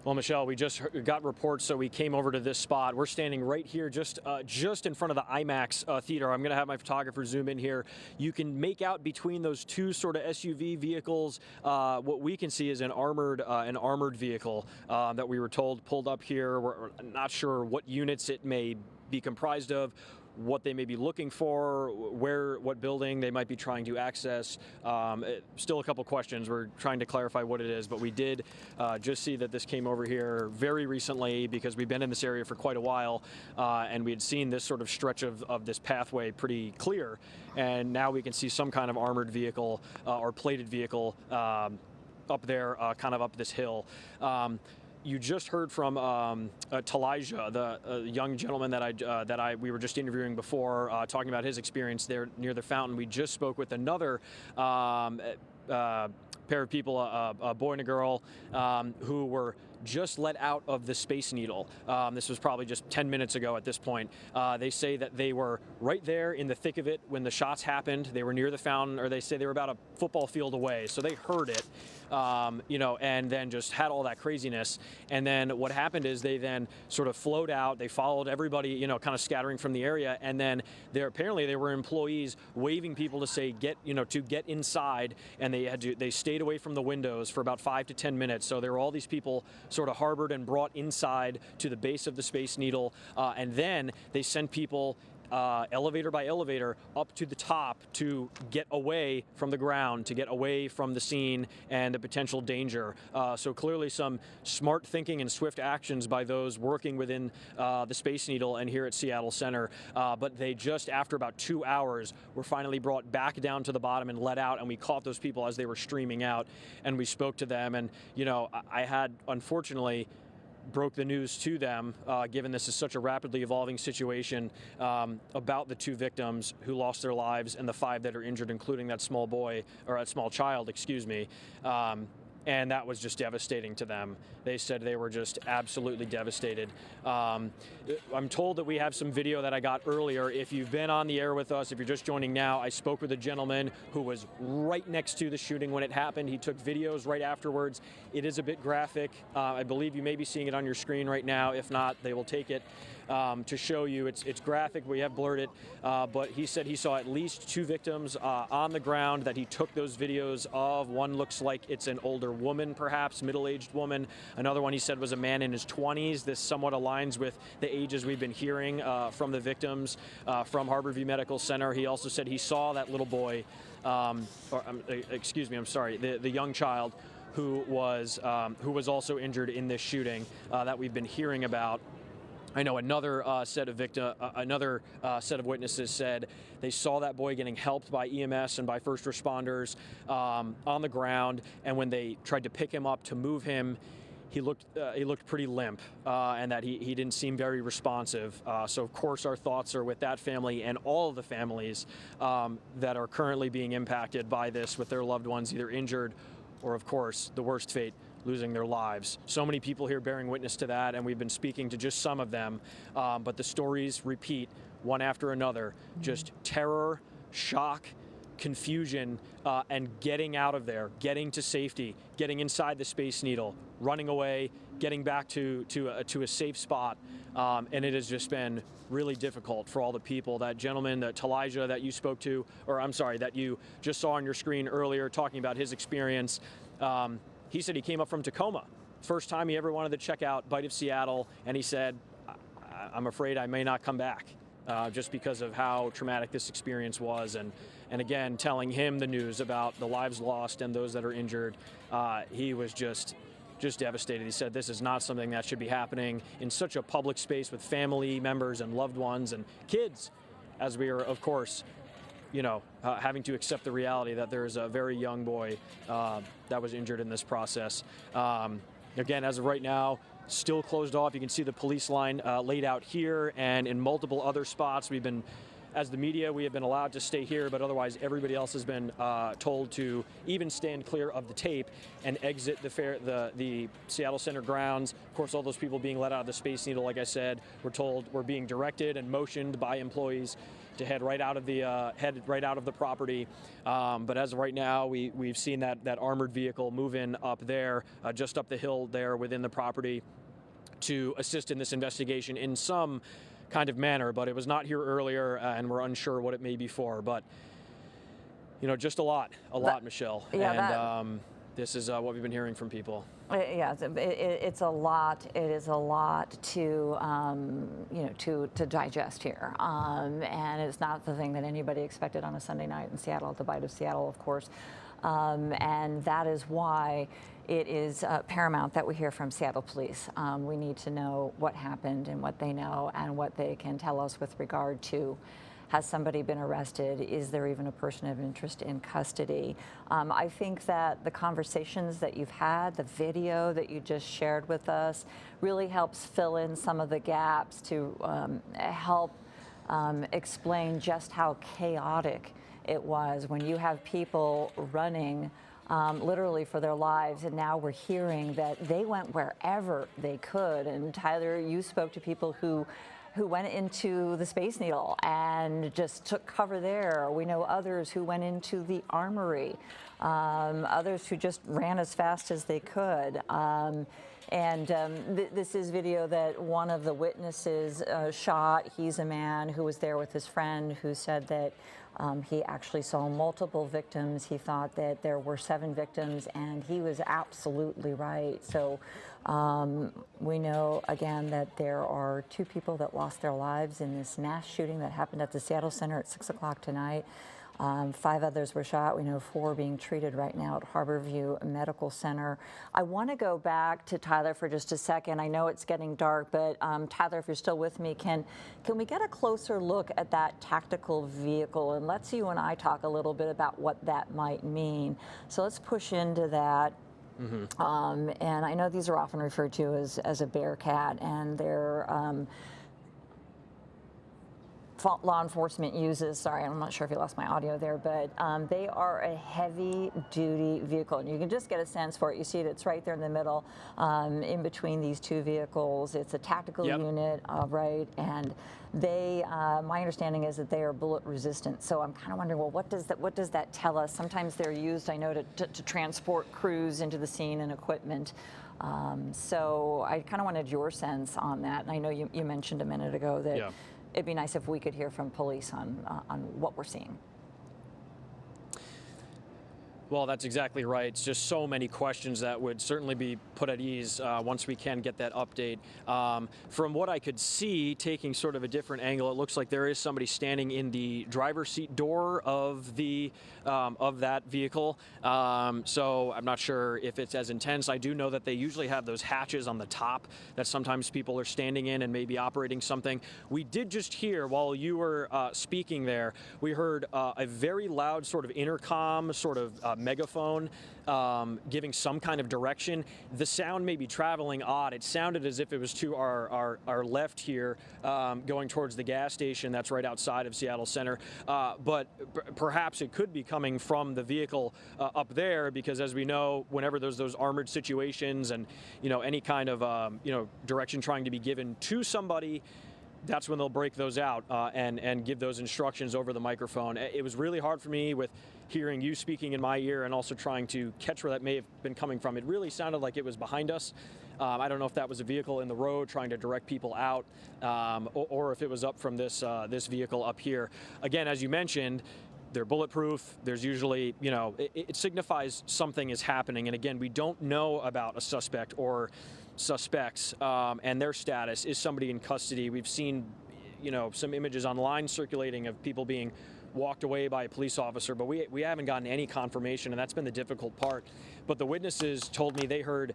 Well, Michelle, we just got reports, so we came over to this spot. We're standing right here, just in front of the IMAX theater. I'm going to have my photographer zoom in here. You can make out between those two sort of SUV vehicles. What we can see is an armored vehicle that we were told pulled up here. We're not sure what units it may be comprised of, what they may be looking for, what building they might be trying to access. Still a couple questions. We're trying to clarify what it is, but we did just see that this came over here very recently because we've been in this area for quite a while, and we had seen this sort of stretch of this pathway pretty clear, and now we can see some kind of armored vehicle or plated vehicle up there, kind of up this hill. You just heard from Talijah, the young gentleman that we were just interviewing before, talking about his experience there near the fountain. We just spoke with another pair of people, a boy and a girl, who were just let out of the Space Needle. This was probably just 10 minutes ago at this point. They say that they were right there in the thick of it when the shots happened. They were near the fountain, or they say they were about a football field away, so they heard it. And then just had all that craziness. And then what happened is they then sort of flowed out. They followed everybody, kind of scattering from the area. And then apparently there were employees waving people to say get inside. And they stayed away from the windows for about 5 to 10 minutes. So there were all these people sort of harbored and brought inside to the base of the Space Needle. And then they sent people elevator by elevator up to the top to get away from the ground, to get away from the scene and the potential danger. So clearly some smart thinking and swift actions by those working within the Space Needle and here at Seattle Center. But they just, after about 2 hours, were finally brought back down to the bottom and let out, and we caught those people as they were streaming out, and we spoke to them. And, I had, unfortunately, broke the news to them, given this is such a rapidly evolving situation, about the 2 victims who lost their lives and the 5 that are injured, including that small boy, or that small child, excuse me. And that was just devastating to them. They said they were just absolutely devastated. I'm told that we have some video that I got earlier. If you've been on the air with us, if you're just joining now, I spoke with a gentleman who was right next to the shooting when it happened. He took videos right afterwards. It is a bit graphic. I believe you may be seeing it on your screen right now. If not, they will take it to show you. It's graphic. We have blurred it. But he said he saw at least 2 victims on the ground that he took those videos of. One looks like it's an older woman, perhaps, middle-aged woman. Another one he said was a man in his 20s. This somewhat aligns with the ages we've been hearing from the victims from Harborview Medical Center. He also said he saw that little boy, the young child who was also injured in this shooting that we've been hearing about. I know another set of witnesses said they saw that boy getting helped by EMS and by first responders on the ground, and when they tried to pick him up to move him, he looked pretty limp, and that he didn't seem very responsive. So of course our thoughts are with that family and all of the families that are currently being impacted by this, with their loved ones either injured or, of course, the worst fate, losing their lives. So many people here bearing witness to that, and we've been speaking to just some of them, but the stories repeat one after another. Just terror, shock, confusion, and getting out of there, getting to safety, getting inside the Space Needle, running away, getting back to a safe spot, and it has just been really difficult for all the people. That gentleman, that Talijah that you spoke to, or I'm sorry, that you just saw on your screen earlier, talking about his experience. He said he came up from Tacoma. First time he ever wanted to check out Bite of Seattle, and he said, I'm afraid I may not come back. just because of how traumatic this experience was. And again, telling him the news about the lives lost and those that are injured, he was just devastated. He said this is not something that should be happening in such a public space with family members and loved ones and kids, as we are, of course, having to accept the reality that there is a very young boy that was injured in this process. Again, as of right now, still closed off. You can see the police line laid out here and in multiple other spots. We've been, as the media, we have been allowed to stay here, but otherwise everybody else has been told to even stand clear of the tape and exit the Seattle Center grounds. Of course, all those people being let out of the Space Needle, like I said, we're told we're being directed and motioned by employees to head right out of the property. But as of right now, we've seen that armored vehicle move in up there, just up the hill there within the property, to assist in this investigation in some kind of manner. But it was not here earlier, and we're unsure what it may be for. But just a lot, Michelle. Yeah, and this is what we've been hearing from people. Yeah, it's a lot. It is a lot to to digest here, and it's not the thing that anybody expected on a Sunday night in Seattle, at the Bite of Seattle, of course, and that is why it is paramount that we hear from Seattle Police. We need to know what happened and what they know and what they can tell us with regard to. Has somebody been arrested? Is there even a person of interest in custody? I think that the conversations that you've had, the video that you just shared with us, really helps fill in some of the gaps to help explain just how chaotic it was when you have people running literally for their lives, and now we're hearing that they went wherever they could. And Tyler, you spoke to people who went into the Space Needle and just took cover there. We know others who went into the Armory, others who just ran as fast as they could. This is video that one of the witnesses shot. He's a man who was there with his friend who said that he actually saw multiple victims. He thought that there were 7 victims, and he was absolutely right. So we know, again, that there are 2 people that lost their lives in this mass shooting that happened at the Seattle Center at 6 o'clock tonight. 5 others were shot. We know 4 being treated right now at Harborview Medical Center. I want to go back to Tyler for just a second. I know it's getting dark, but Tyler, if you're still with me, can we get a closer look at that tactical vehicle? And let's you and I talk a little bit about what that might mean. So let's push into that. Mm-hmm. And I know these are often referred to as a Bearcat, and they're law enforcement uses, sorry, I'm not sure if you lost my audio there, but they are a heavy-duty vehicle, and you can just get a sense for it. You see it, it's right there in the middle, in between these 2 vehicles. It's a tactical unit, right, and they, my understanding is that they are bullet resistant, so I'm kind of wondering, well, what does that tell us? Sometimes they're used, I know, to transport crews into the scene and equipment. So I kind of wanted your sense on that, and I know you mentioned a minute ago that it'd be nice if we could hear from police on what we're seeing. Well, that's exactly right. It's just so many questions that would certainly be put at ease once we can get that update. From what I could see, taking sort of a different angle, it looks like there is somebody standing in the driver's seat door of that vehicle. So I'm not sure if it's as intense. I do know that they usually have those hatches on the top that sometimes people are standing in and maybe operating something. We did just hear, while you were speaking there, we heard a very loud sort of intercom, sort of megaphone, giving some kind of direction. The sound may be traveling odd. It sounded as if it was to our left here, going towards the gas station that's right outside of Seattle Center. But perhaps it could be coming from the vehicle up there, because as we know, whenever there's those armored situations and any kind of direction trying to be given to somebody, that's when they'll break those out and give those instructions over the microphone. It was really hard for me with hearing you speaking in my ear and also trying to catch where that may have been coming from. It really sounded like it was behind us. I don't know if that was a vehicle in the road trying to direct people out, or if it was up from this vehicle up here. Again, as you mentioned, they're bulletproof. There's usually, it signifies something is happening. And again, we don't know about a suspect or suspects and their status. Is somebody in custody? We've seen some images online circulating of people being walked away by a police officer, but we haven't gotten any confirmation, and that's been the difficult part. But the witnesses told me they heard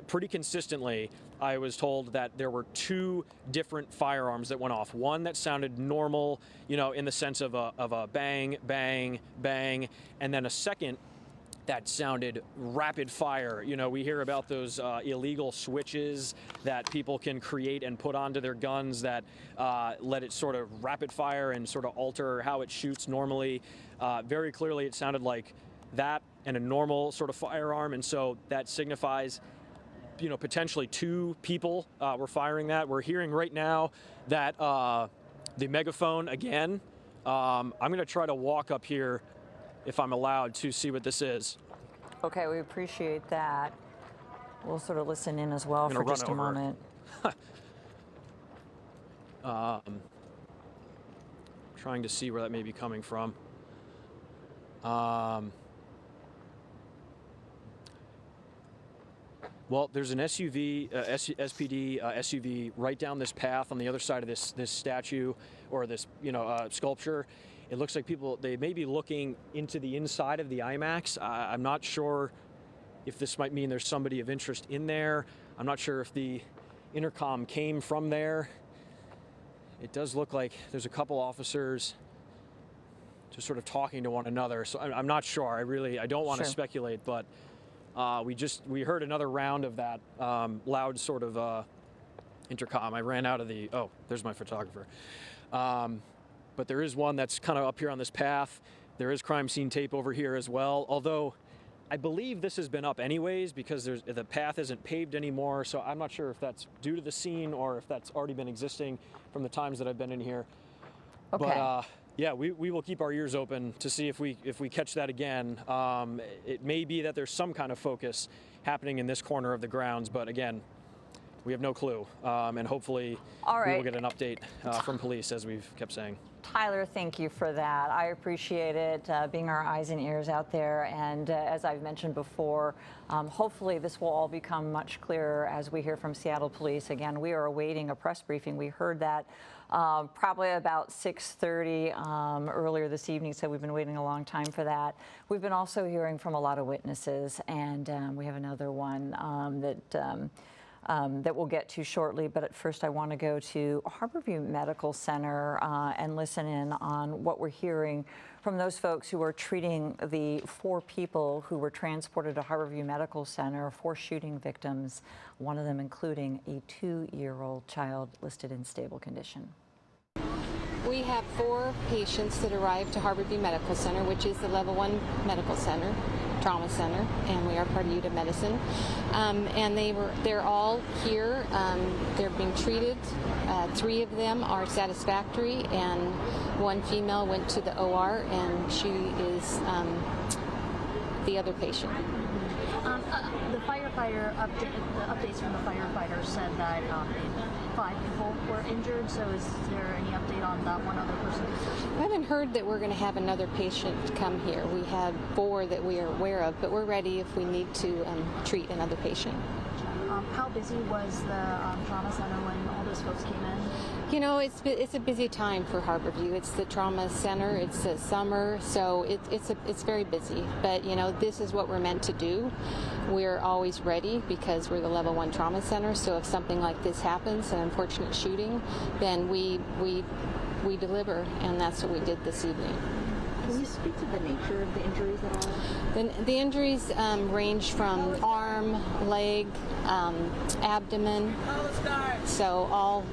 pretty consistently. I was told that there were 2 different firearms that went off. One that sounded normal, in the sense of a bang, bang, bang, and then a second that sounded rapid fire. We hear about those illegal switches that people can create and put onto their guns that let it sort of rapid fire and sort of alter how it shoots normally. Very clearly it sounded like that and a normal sort of firearm, and so that signifies potentially 2 people were firing that. We're hearing right now that the megaphone again. I'm going to try to walk up here if I'm allowed to see what this is. Okay, we appreciate that. We'll sort of listen in as well for just a moment. Trying to see where that may be coming from. Well, there's an SUV, SPD SUV right down this path on the other side of this statue or this sculpture. It looks like they may be looking into the inside of the IMAX. I'm not sure if this might mean there's somebody of interest in there. I'm not sure if the intercom came from there. It does look like there's a couple officers just sort of talking to one another. So I'm not sure. I don't want to speculate, but we heard another round of that loud sort of intercom. I ran out of there's my photographer. But there is one that's kind of up here on this path. There is crime scene tape over here as well, although I believe this has been up anyways because the path isn't paved anymore, so I'm not sure if that's due to the scene or if that's already been existing from the times that I've been in here. Okay. But yeah, we will keep our ears open to see if we catch that again. It may be that there's some kind of focus happening in this corner of the grounds, but again, we have no clue, and hopefully we will get an update from police, as we've kept saying. Tyler, thank you for that. I appreciate it, being our eyes and ears out there. And as I've mentioned before, hopefully this will all become much clearer as we hear from Seattle Police. Again, we are awaiting a press briefing. We heard that probably about 6:30 earlier this evening, so we've been waiting a long time for that. We've been also hearing from a lot of witnesses, and we have another one that we'll get to shortly. But at first I want to go to Harborview Medical Center and listen in on what we're hearing from those folks who are treating the 4 people who were transported to Harborview Medical Center, 4 shooting victims, one of them including a 2-year-old child listed in stable condition. We have 4 patients that arrived to Harborview Medical Center, which is the level 1 medical center, trauma center, and we are part of UW Medicine. And they're all here. They're being treated. 3 of them are satisfactory, and 1 female went to the OR, and she is the other patient. The updates from the firefighters said that 5 people were injured, so is there any update on that one other person? I haven't heard that we're going to have another patient come here. We have 4 that we are aware of, but we're ready if we need to treat another patient. How busy was the trauma center when all those folks came in? You know, it's a busy time for Harborview. It's the trauma center. It's the summer, so it's very busy. But you know, this is what we're meant to do. We're always ready because we're the level 1 trauma center. So if something like this happens, an unfortunate shooting, then we deliver, and that's what we did this evening. Can you speak to the nature of the injuries at all? The injuries range from arm, leg, abdomen, so all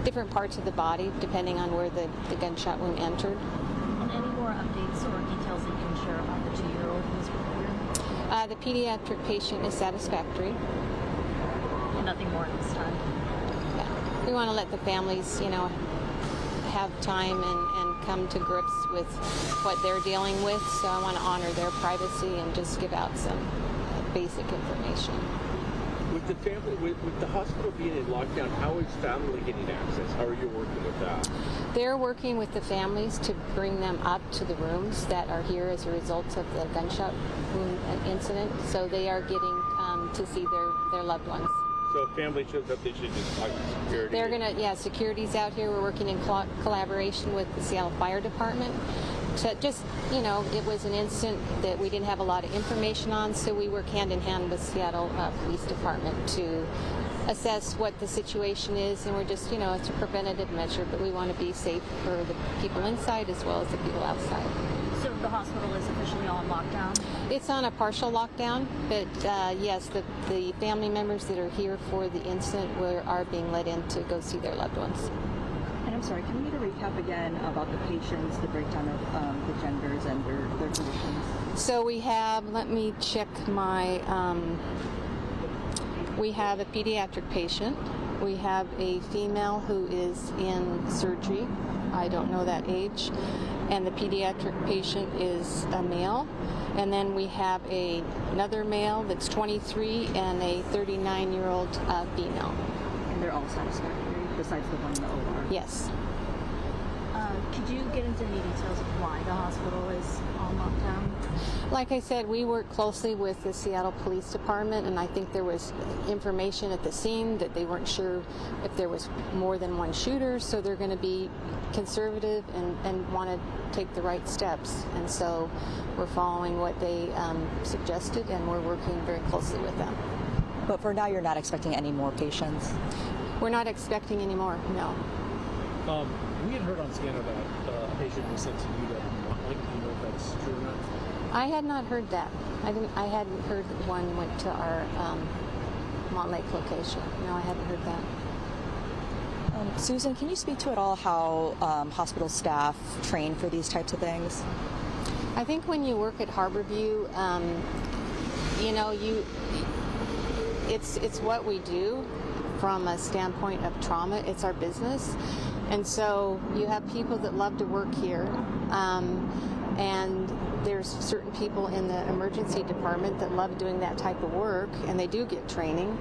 different parts of the body depending on where the gunshot wound entered. And any more updates or details that you can share about the 2-year-old who was here? The pediatric patient is satisfactory. And nothing more at this time? Yeah. We want to let the families, have time and come to grips with what they're dealing with, so I want to honor their privacy and just give out some basic information. With the family, with the hospital being in lockdown, how is family getting access? How are you working with that? They're working with the families to bring them up to the rooms that are here as a result of the gunshot wound incident, so they are getting to see their loved ones. So if family shows up, they should just talk to security. They're gonna, yeah, security's out here. We're working in collaboration with the Seattle Fire Department. So just, you know, it was an incident that we didn't have a lot of information on, so we work hand in hand with Seattle Police Department to assess what the situation is, and we're just, you know, it's a preventative measure, but we want to be safe for the people inside as well as the people outside. So the hospital is officially on lockdown? It's on a partial lockdown, but yes, the family members that are here for the incident are being let in to go see their loved ones. And I'm sorry, can you get a recap again about the patients, the breakdown of the genders and their conditions? So we have, let me check my, we have a pediatric patient. We have a female who is in surgery. I don't know that age. And the pediatric patient is a male. And then we have another male that's 23 and a 39-year-old female. And they're all satisfactory, besides the one in the OR? Yes. Could you get into any details of why the hospital is on lockdown? Like I said, we work closely with the Seattle Police Department, and I think there was information at the scene that they weren't sure if there was more than one shooter, so they're going to be conservative and want to take the right steps. And so we're following what they suggested, and we're working very closely with them. But for now, you're not expecting any more patients? We're not expecting any more, no. We had heard on scanner that a patient was sent to UW. Do you know if that's true or not? I had not heard that. I hadn't heard that one went to our Montlake location. No, I hadn't heard that. Susan, can you speak to at all how hospital staff train for these types of things? I think when you work at Harborview, you know, it's what we do from a standpoint of trauma. It's our business. And so you have people that love to work here, and there's certain people in the emergency department that love doing that type of work, and they do get training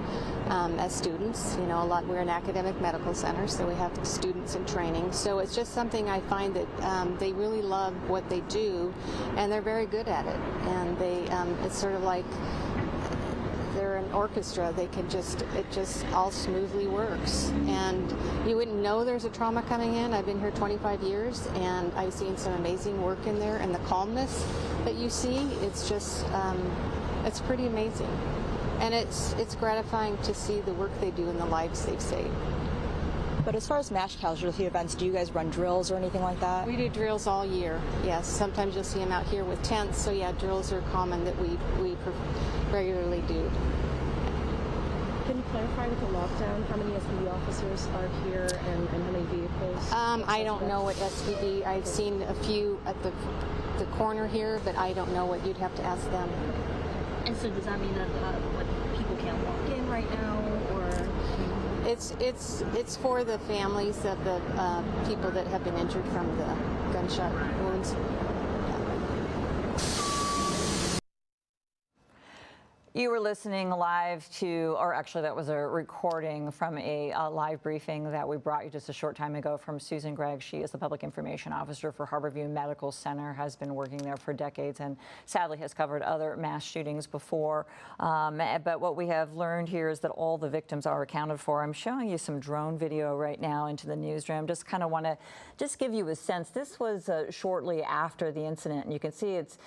as students. You know, we're an academic medical center, so we have students in training. So it's just something I find that they really love what they do, and they're very good at it. And it's sort of like they're an orchestra. It just all smoothly works. And you wouldn't know there's a trauma coming in. I've been here 25 years, and I've seen some amazing work in there, and the calmness that you see, it's just, it's pretty amazing. And it's gratifying to see the work they do and the lives they've saved. But as far as mass casualty events, do you guys run drills or anything like that? We do drills all year, yes. Sometimes you'll see them out here with tents, so yeah, drills are common that we regularly do. Can you clarify with the lockdown how many SBD officers are here and how many vehicles? I don't know what SBD. I've seen a few at the corner here, but I don't know what. You'd have to ask them. And so does that mean that people can't walk in right now, or? It's for the families of the people that have been injured from the gunshot wounds. You were listening live to, or actually that was a recording from a live briefing that we brought you just a short time ago from Susan Gregg. She is the public information officer for Harborview Medical Center, has been working there for decades, and sadly has covered other mass shootings before. But what we have learned here is that all the victims are accounted for. I'm showing you some drone video right now into the newsroom. Just kind of want to just give you a sense. This was shortly after the incident, and you can see it's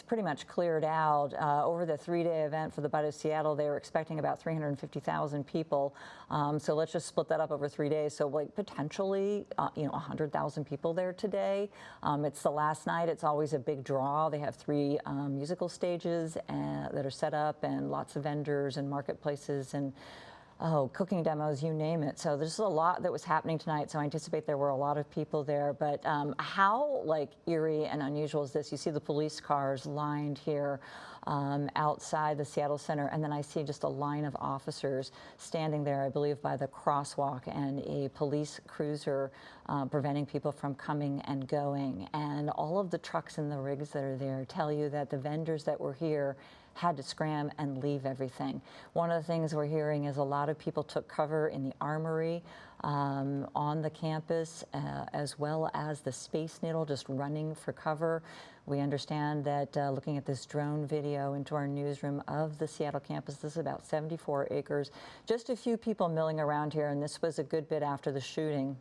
pretty much cleared out. Over the 3-day event for the Bite of Seattle, they were expecting about 350,000 people. So let's just split that up over 3 days. So like potentially, 100,000 people there today. It's the last night. It's always a big draw. They have 3 musical stages that are set up, and lots of vendors and marketplaces and cooking demos, you name it. So there's a lot that was happening tonight, so I anticipate there were a lot of people there. But how eerie and unusual is this? You see the police cars lined here outside the Seattle Center, and then I see just a line of officers standing there, I believe, by the crosswalk, and a police cruiser preventing people from coming and going. And all of the trucks and the rigs that are there tell you that the vendors that were here had to scram and leave everything. One of the things we're hearing is a lot of people took cover in the armory on the campus, as well as the Space Needle, just running for cover. We understand that looking at this drone video into our newsroom of the Seattle campus, this is about 74 acres, just a few people milling around here, and this was a good bit after the shooting.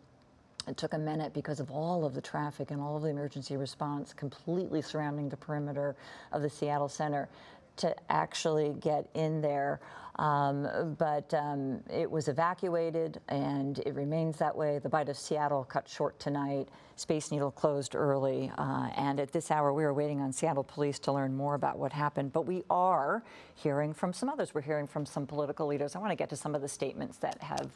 It took a minute because of all of the traffic and all of the emergency response completely surrounding the perimeter of the Seattle Center to actually get in there. But it was evacuated, and it remains that way. The Bite of Seattle cut short tonight. Space Needle closed early, and at this hour we are waiting on Seattle police to learn more about what happened. But we are hearing from some others. We're hearing from some political leaders. I want to get to some of the statements that have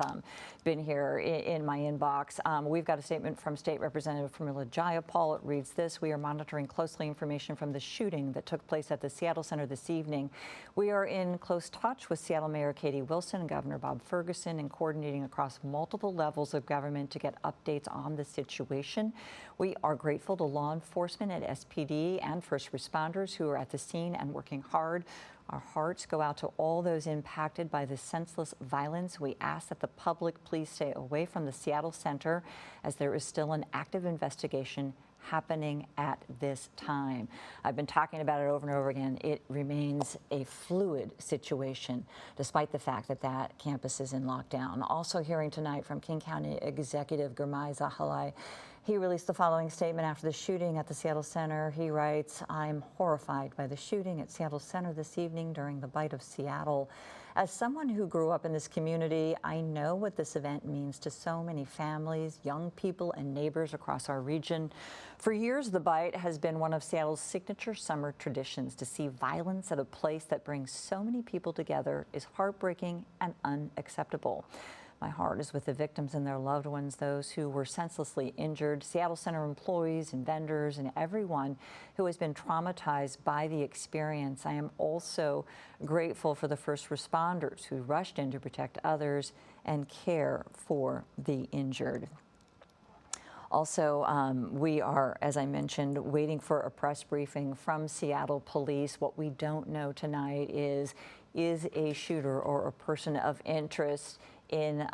been here in my inbox. We've got a statement from State Representative Pramila Jayapal. It reads this: "We are monitoring closely information from the shooting that took place at the Seattle Center this evening. We are in close touch with Seattle Mayor Katie Wilson and Governor Bob Ferguson and coordinating across multiple levels of government to get updates on the situation. We are grateful to law enforcement at SPD and first responders who are at the scene and working hard. Our hearts go out to all those impacted by this senseless violence. We ask that the public please stay away from the Seattle Center as there is still an active investigation happening at this time." I've been talking about it over and over again. It remains a fluid situation, despite the fact that that campus is in lockdown. Also hearing tonight from King County Executive Gurmai Zahalai. He released the following statement after the shooting at the Seattle Center. He writes, "I'm horrified by the shooting at Seattle Center this evening during the Bite of Seattle. As someone who grew up in this community, I know what this event means to so many families, young people, and neighbors across our region. For years, the Bite has been one of Seattle's signature summer traditions. To see violence at a place that brings so many people together is heartbreaking and unacceptable. My heart is with the victims and their loved ones, those who were senselessly injured, Seattle Center employees and vendors, and everyone who has been traumatized by the experience. I am also grateful for the first responders who rushed in to protect others and care for the injured." Also, we are, as I mentioned, waiting for a press briefing from Seattle Police. What we don't know tonight is a shooter or a person of interest in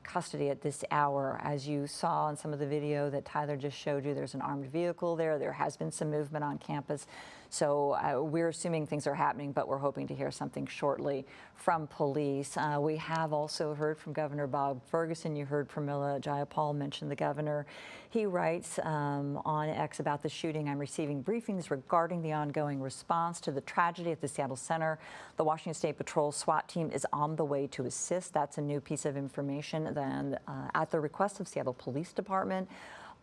custody at this hour. As you saw in some of the video that Tyler just showed you, there's an armed vehicle there. There has been some movement on campus. So we're assuming things are happening, but we're hoping to hear something shortly from police. We have also heard from Governor Bob Ferguson. You heard Pramila Jayapal mention the governor. He writes on X about the shooting, "I'm receiving briefings regarding the ongoing response to the tragedy at the Seattle Center. The Washington State Patrol SWAT team is on the way to assist." That's a new piece of information. Then at the request of Seattle Police Department,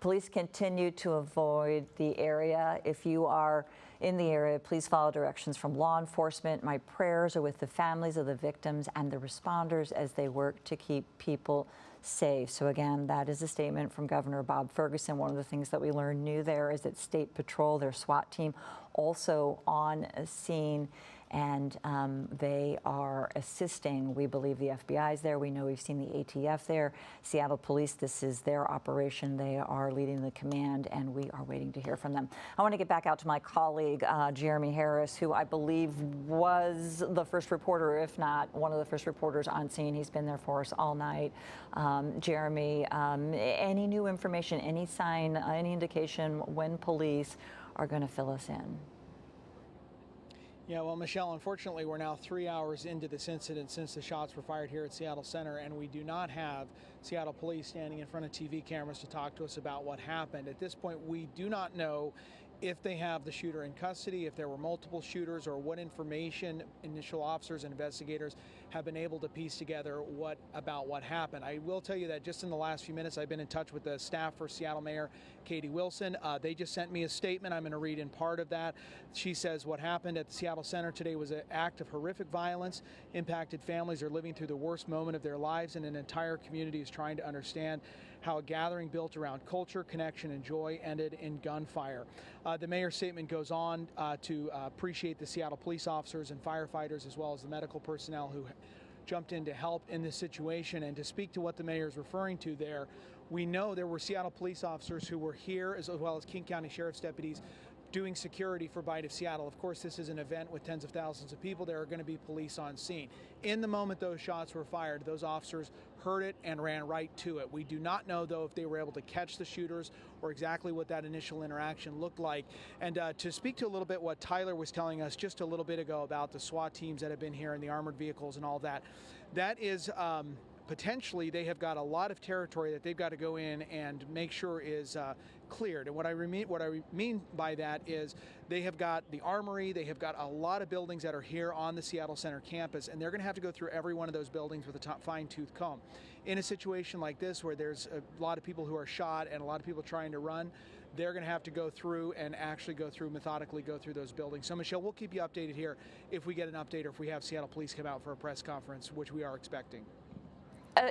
police continue to avoid the area. If you are in the area, please follow directions from law enforcement. My prayers are with the families of the victims and the responders as they work to keep people safe. So again, that is a statement from Governor Bob Ferguson. One of the things that we learned new there is that State Patrol, their SWAT team, also on scene, and they are assisting. We believe the FBI is there. We know we've seen the ATF there. Seattle Police, this is their operation. They are leading the command, and we are waiting to hear from them. I want to get back out to my colleague, Jeremy Harris, who I believe was the first reporter, if not one of the first reporters on scene. He's been there for us all night. Jeremy, any new information, any sign, any indication when police are going to fill us in? Yeah, well, Michelle, unfortunately, we're now 3 hours into this incident since the shots were fired here at Seattle Center, and we do not have Seattle Police standing in front of TV cameras to talk to us about what happened. At this point, we do not know if they have the shooter in custody, if there were multiple shooters, or what information initial officers and investigators have been able to piece together about what happened. I will tell you that just in the last few minutes, I've been in touch with the staff for Seattle Mayor Katie Wilson. They just sent me a statement. I'm going to read in part of that. She says, "What happened at the Seattle Center today was an act of horrific violence. Impacted families are living through the worst moment of their lives, and an entire community is trying to understand how a gathering built around culture, connection, and joy ended in gunfire." The mayor's statement goes on to appreciate the Seattle police officers and firefighters, as well as the medical personnel who jumped in to help in this situation. And to speak to what the mayor is referring to there, we know there were Seattle police officers who were here, as well as King County Sheriff's deputies, doing security for Bite of Seattle. Of course, this is an event with tens of thousands of people. There are going to be police on scene. In the moment those shots were fired, those officers heard it and ran right to it. We do not know, though, if they were able to catch the shooters or exactly what that initial interaction looked like. And to speak to a little bit what Tyler was telling us just a little bit ago about the SWAT teams that have been here and the armored vehicles and all that, that is potentially they have got a lot of territory that they've got to go in and make sure is cleared. And what I mean by that is they have got the armory, they have got a lot of buildings that are here on the Seattle Center campus, and they're going to have to go through every one of those buildings with a fine-tooth comb. In a situation like this where there's a lot of people who are shot and a lot of people trying to run, they're going to have to go through and actually methodically go through those buildings. So Michelle, we'll keep you updated here if we get an update or if we have Seattle Police come out for a press conference, which we are expecting.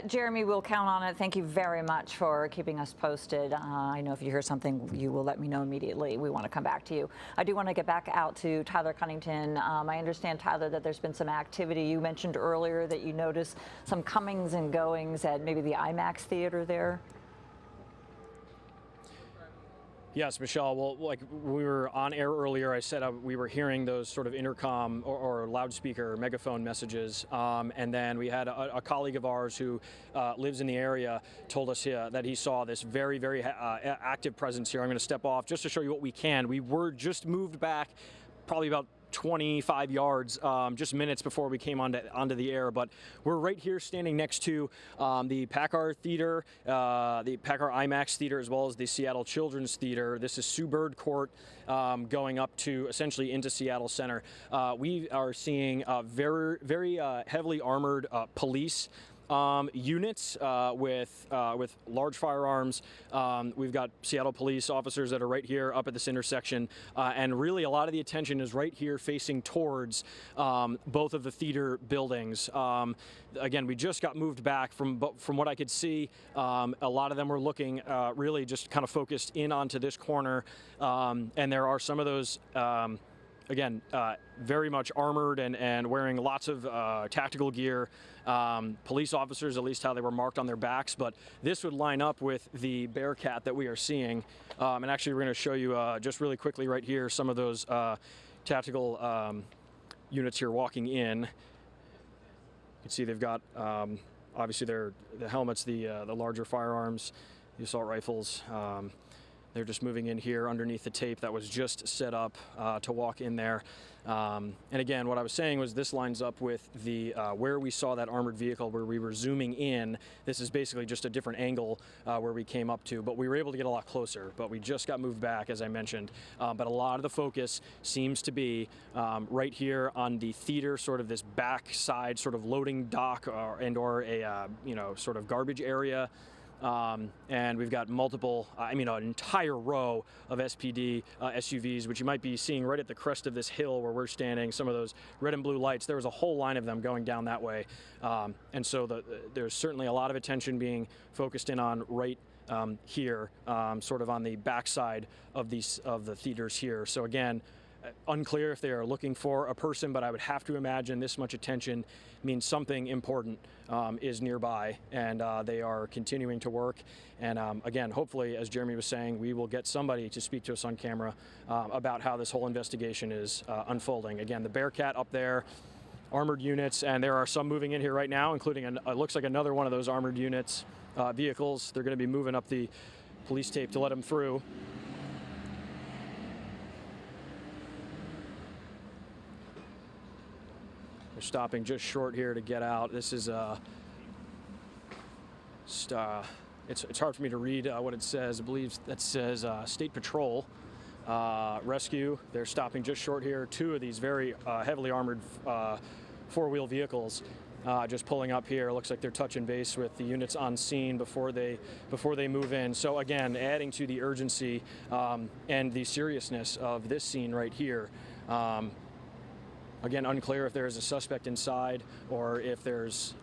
Jeremy, we'll count on it. Thank you very much for keeping us posted. I know if you hear something, you will let me know immediately. We want to come back to you. I do want to get back out to Tyler Cunnington. I understand, Tyler, that there's been some activity. You mentioned earlier that you noticed some comings and goings at maybe the IMAX theater there. Yes, Michelle. Well, like we were on air earlier, I said we were hearing those sort of intercom or loudspeaker megaphone messages. And then we had a colleague of ours who lives in the area told us that he saw this very, very active presence here. I'm going to step off just to show you what we can. We were just moved back probably about 25 yards just minutes before we came onto the air, but we're right here standing next to the Packard Theater, the Packard IMAX Theater, as well as the Seattle Children's Theater. This is Sue Bird Court going up to essentially into Seattle Center. We are seeing very, very heavily armored police units with large firearms. We've got Seattle police officers that are right here up at this intersection, and really a lot of the attention is right here facing towards both of the theater buildings. Again, we just got moved back from what I could see. A lot of them were looking really just kind of focused in onto this corner, and there are some of those again, very much armored and wearing lots of tactical gear. Police officers, at least how they were marked on their backs, but this would line up with the Bearcat that we are seeing. And actually, we're going to show you just really quickly right here some of those tactical units here walking in. You can see they've got obviously the helmets, the larger firearms, the assault rifles. They're just moving in here underneath the tape that was just set up to walk in there. And again, what I was saying was this lines up with the where we saw that armored vehicle where we were zooming in. This is basically just a different angle where we came up to, but we were able to get a lot closer. But we just got moved back, as I mentioned. But a lot of the focus seems to be right here on the theater, sort of this backside sort of loading dock or a sort of garbage area. And we've got multiple, an entire row of SPD SUVs, which you might be seeing right at the crest of this hill where we're standing, some of those red and blue lights. There was a whole line of them going down that way. And so there's certainly a lot of attention being focused in on right here, sort of on the backside of the theaters here. So again, unclear if they are looking for a person, but I would have to imagine this much attention means something important is nearby, and they are continuing to work. And again, hopefully, as Jeremy was saying, we will get somebody to speak to us on camera about how this whole investigation is unfolding. Again, the Bearcat up there, armored units, and there are some moving in here right now, including it looks like another one of those armored units vehicles. They're going to be moving up the police tape to let them through. Stopping just short here to get out. This is it's hard for me to read what it says. I believe that says State Patrol Rescue. They're stopping just short here. Two of these very heavily armored four-wheel vehicles just pulling up here. Looks like they're touching base with the units on scene before they move in. So again, adding to the urgency and the seriousness of this scene right here. Again, unclear if there is a suspect inside or if there's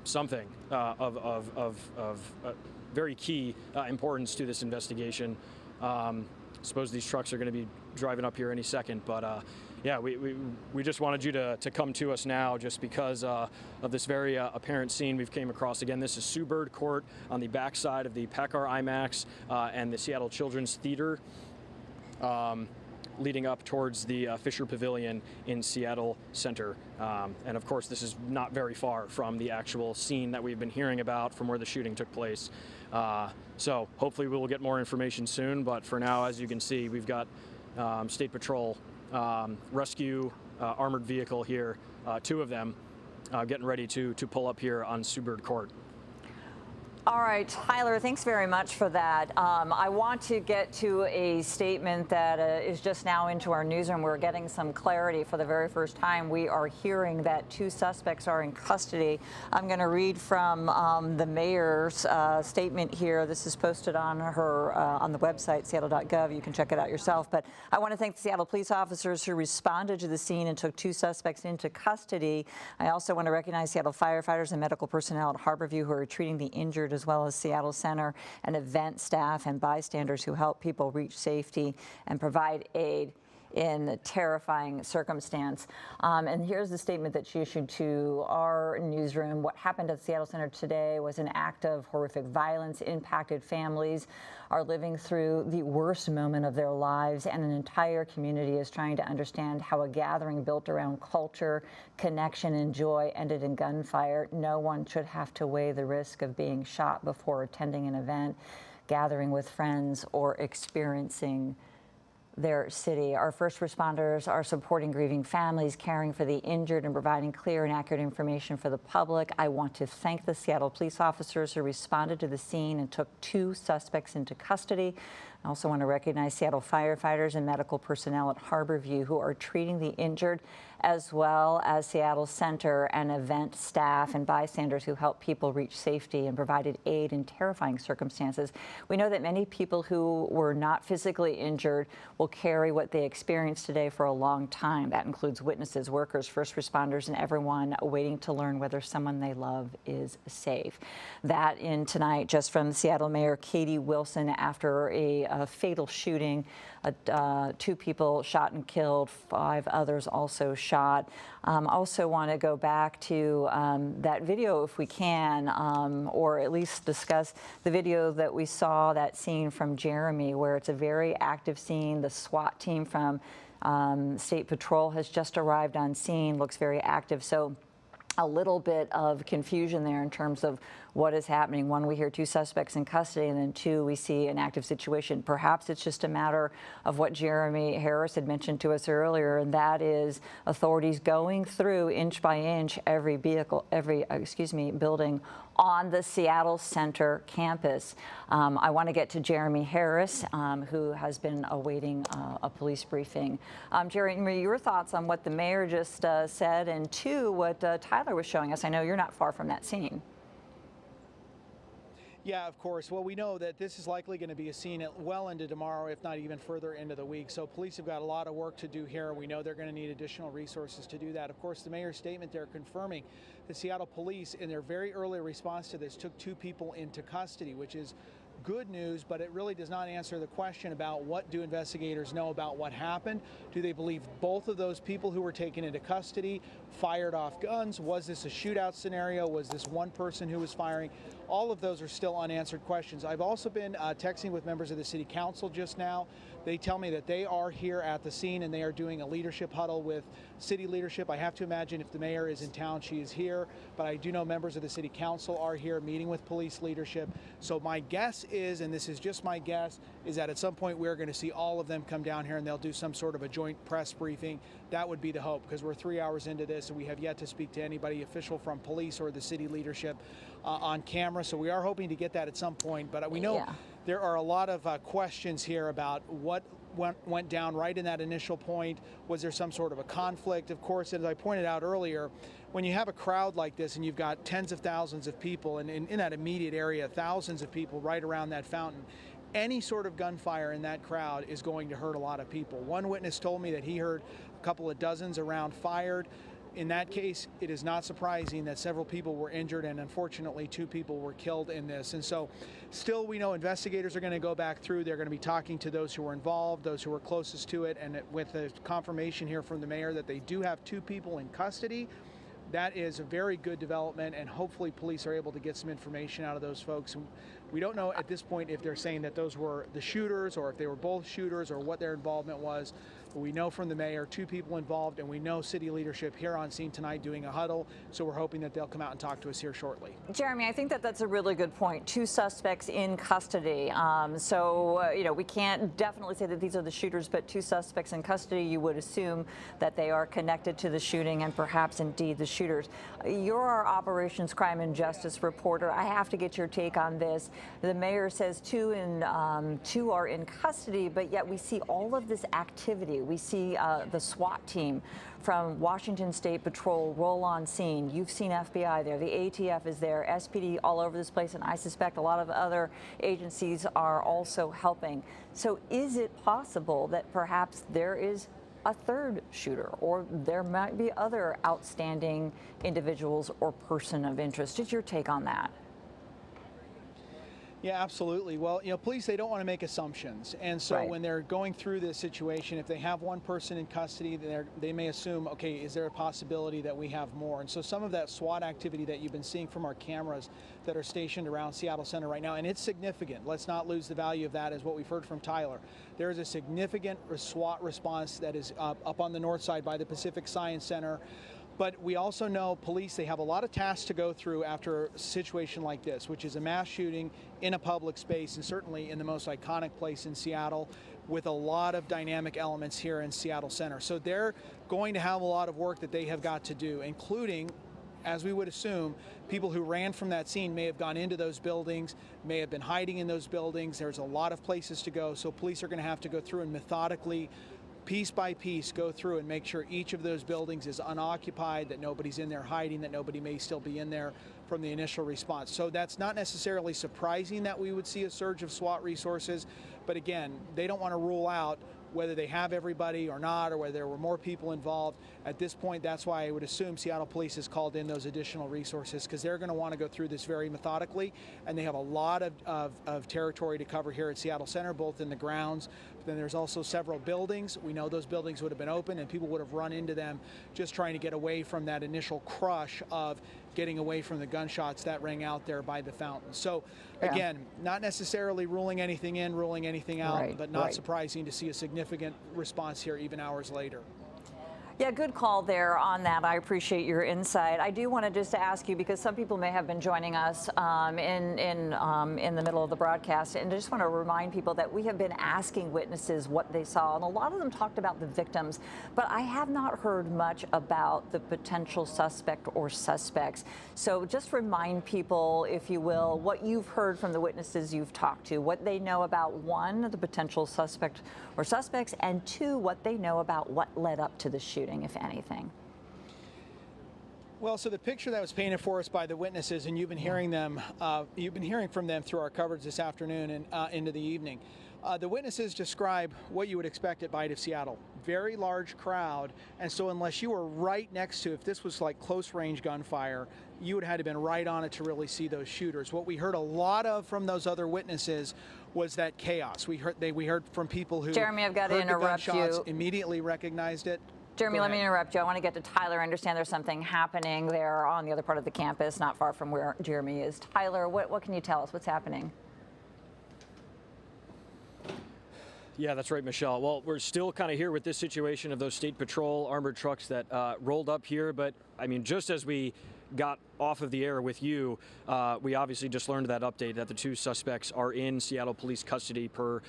something of very key importance to this investigation. Suppose these trucks are going to be driving up here any second, but yeah, we just wanted you to come to us now just because of this very apparent scene we've came across. Again, this is Sue Bird Court on the backside of the Packard IMAX and the Seattle Children's Theater. leading up towards the Fisher Pavilion in Seattle Center. And of course, this is not very far from the actual scene that we've been hearing about from where the shooting took place. So hopefully we will get more information soon, but for now, as you can see, we've got State Patrol rescue armored vehicle here, 2 of them getting ready to pull up here on Subird Court. All right, Tyler, thanks very much for that. I want to get to a statement that is just now into our newsroom. We're getting some clarity for the very first time. We are hearing that 2 suspects are in custody. I'm going to read from the mayor's statement here. This is posted on her on the website, seattle.gov. You can check it out yourself. But I want to thank the Seattle police officers who responded to the scene and took 2 suspects into custody. I also want to recognize Seattle firefighters and medical personnel at Harborview who are treating the injured, as well as Seattle Center and event staff and bystanders who help people reach safety and provide aid in a terrifying circumstance. And here's the statement that she issued to our newsroom. What happened at the Seattle Center today was an act of horrific violence. Impacted families are living through the worst moment of their lives, and an entire community is trying to understand how a gathering built around culture, connection, and joy ended in gunfire. No one should have to weigh the risk of being shot before attending an event, gathering with friends, or experiencing their city. Our first responders are supporting grieving families, caring for the injured, and providing clear and accurate information for the public. I want to thank the Seattle police officers who responded to the scene and took 2 suspects into custody. I also want to recognize Seattle firefighters and medical personnel at Harborview who are treating the injured, as well as Seattle Center and event staff and bystanders who help people reach safety and provided aid in terrifying circumstances. We know that many people who were not physically injured will carry what they experienced today for a long time. That includes witnesses, workers, first responders, and everyone waiting to learn whether someone they love is safe. That in tonight, just from Seattle Mayor Katie Wilson, after a fatal shooting, 2 people shot and killed, 5 others also shot. Also want to go back to that video if we can, or at least discuss the video that we saw, that scene from Jeremy, where it's a very active scene. The SWAT team from State Patrol has just arrived on scene, looks very active. So a little bit of confusion there in terms of what is happening. 1, we hear 2 suspects in custody, and then 2, we see an active situation. Perhaps it's just a matter of what Jeremy Harris had mentioned to us earlier, and that is authorities going through inch by inch every vehicle, every building on the Seattle Center campus. I want to get to Jeremy Harris, who has been awaiting a police briefing. Jeremy, your thoughts on what the mayor just said, and 2, what Tyler was showing us. I know you're not far from that scene. Yeah, of course. Well, we know that this is likely going to be a scene well into tomorrow, if not even further into the week. So police have got a lot of work to do here. We know they're going to need additional resources to do that. Of course, the mayor's statement there confirming the Seattle police, in their very early response to this, took 2 people into custody, which is good news, but it really does not answer the question about what do investigators know about what happened. Do they believe both of those people who were taken into custody fired off guns? Was this a shootout scenario? Was this one person who was firing? All of those are still unanswered questions. I've also been texting with members of the city council just now. They tell me that they are here at the scene and they are doing a leadership huddle with city leadership. I have to imagine if the mayor is in town, she is here, but I do know members of the city council are here meeting with police leadership. So my guess is, and this is just my guess, is that at some point we're going to see all of them come down here and they'll do some sort of a joint press briefing. That would be the hope, because we're 3 hours into this and we have yet to speak to anybody official from police or the city leadership on camera. So we are hoping to get that at some point, but we know there are a lot of questions here about what went down right in that initial point. Was there some sort of a conflict? Of course, as I pointed out earlier, when you have a crowd like this and you've got tens of thousands of people, and in that immediate area, thousands of people right around that fountain, any sort of gunfire in that crowd is going to hurt a lot of people. One witness told me that he heard a couple of dozens around fired. In that case, it is not surprising that several people were injured, and unfortunately 2 people were killed in this. And so still, we know investigators are going to go back through. They're going to be talking to those who were involved, those who were closest to it, and with the confirmation here from the mayor that they do have 2 people in custody, that is a very good development, and hopefully police are able to get some information out of those folks. And we don't know at this point if they're saying that those were the shooters or if they were both shooters or what their involvement was. But we know from the mayor, 2 people involved, and we know city leadership here on scene tonight doing a huddle, so we're hoping that they'll come out and talk to us here shortly. Jeremy, I think that that's a really good point. 2 suspects in custody. You know, we can't definitely say that these are the shooters, but 2 suspects in custody, you would assume that they are connected to the shooting and perhaps indeed the shooters. You're our Operations Crime and Justice reporter. I have to get your take on this. The mayor says 2 are in custody, but yet we see all of this activity. We see the SWAT team from Washington State Patrol roll on scene. You've seen FBI there. The ATF is there, SPD all over this place, and I suspect a lot of other agencies are also helping. So is it possible that perhaps there is a 3rd shooter, or there might be other outstanding individuals or person of interest? What's your take on that? Yeah, absolutely. Well, you know, police, they don't want to make assumptions. And so Right. when they're going through this situation, if they have one person in custody, they may assume, okay, is there a possibility that we have more? And so some of that SWAT activity that you've been seeing from our cameras that are stationed around Seattle Center right now, and it's significant. Let's not lose the value of that, as what we've heard from Tyler. There is a significant SWAT response that is up on the north side by the Pacific Science Center. But we also know police, they have a lot of tasks to go through after a situation like this, which is a mass shooting in a public space, and certainly in the most iconic place in Seattle, with a lot of dynamic elements here in Seattle Center. So they're going to have a lot of work that they have got to do, including, as we would assume, people who ran from that scene may have gone into those buildings, may have been hiding in those buildings. There's a lot of places to go. So police are going to have to go through and methodically, piece by piece, go through and make sure each of those buildings is unoccupied, that nobody's in there hiding, that nobody may still be in there from the initial response. So that's not necessarily surprising that we would see a surge of SWAT resources, but again, they don't want to rule out whether they have everybody or not, or whether there were more people involved. At this point, that's why I would assume Seattle Police has called in those additional resources, because they're going to want to go through this very methodically, and they have a lot of territory to cover here at Seattle Center, both in the grounds. Then there's also several buildings. We know those buildings would have been open, and people would have run into them just trying to get away from that initial crush of getting away from the gunshots that rang out there by the fountain. So again, not necessarily ruling anything in, ruling anything out, but not surprising to see a significant response here even hours later. Yeah, good call there on that. I appreciate your insight. I do want to just ask you, because some people may have been joining us in the middle of the broadcast, and I just want to remind people that we have been asking witnesses what they saw, and a lot of them talked about the victims, but I have not heard much about the potential suspect or suspects. So just remind people, if you will, what you've heard from the witnesses you've talked to, what they know about, 1, the potential suspect or suspects, and 2, what they know about what led up to the shooting, if anything. Well, so the picture that was painted for us by the witnesses, and you've been hearing from them through our coverage this afternoon and into the evening. The witnesses describe what you would expect at Bite of Seattle. Very large crowd, and so unless you were right next to, if this was like close range gunfire, you would have had to been right on it to really see those shooters. What we heard a lot of from those other witnesses was that chaos. We heard from people who Jeremy, I've got to heard the interrupt gunshots, you. Immediately recognized it. Jeremy, let me interrupt you. I want to get to Tyler. I understand there's something happening there on the other part of the campus, not far from where Jeremy is. Tyler, what can you tell us? What's happening? Yeah, that's right, Michelle. Well, we're still kind of here with this situation of those State Patrol armored trucks that rolled up here. But, I mean, just as we got off of the air with you, we obviously just learned that update that the 2 suspects are in Seattle Police custody per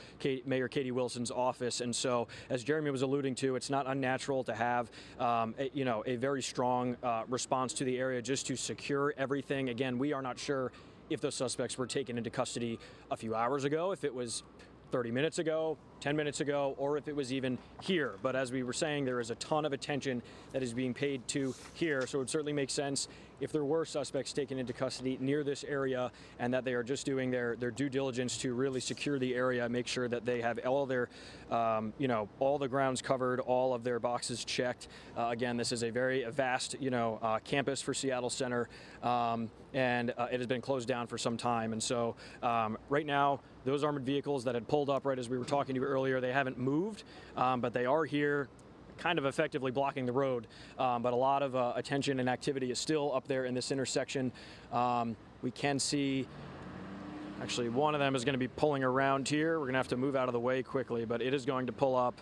Mayor Katie Wilson's office. And so, as Jeremy was alluding to, it's not unnatural to have a very strong response to the area just to secure everything. Again, we are not sure if those suspects were taken into custody a few hours ago, if it was 30 minutes ago, 10 minutes ago, or if it was even here. But as we were saying, there is a ton of attention that is being paid to here, so it would certainly make sense if there were suspects taken into custody near this area, and that they are just doing their due diligence to really secure the area, make sure that they have all their, all the grounds covered, all of their boxes checked. Again, this is a very vast, campus for Seattle Center, and it has been closed down for some time. And so right now, those armored vehicles that had pulled up right as we were talking to you earlier, they haven't moved, but they are here. kind of effectively blocking the road, but a lot of attention and activity is still up there in this intersection. We can see, actually, one of them is going to be pulling around here. We're going to have to move out of the way quickly, but it is going to pull up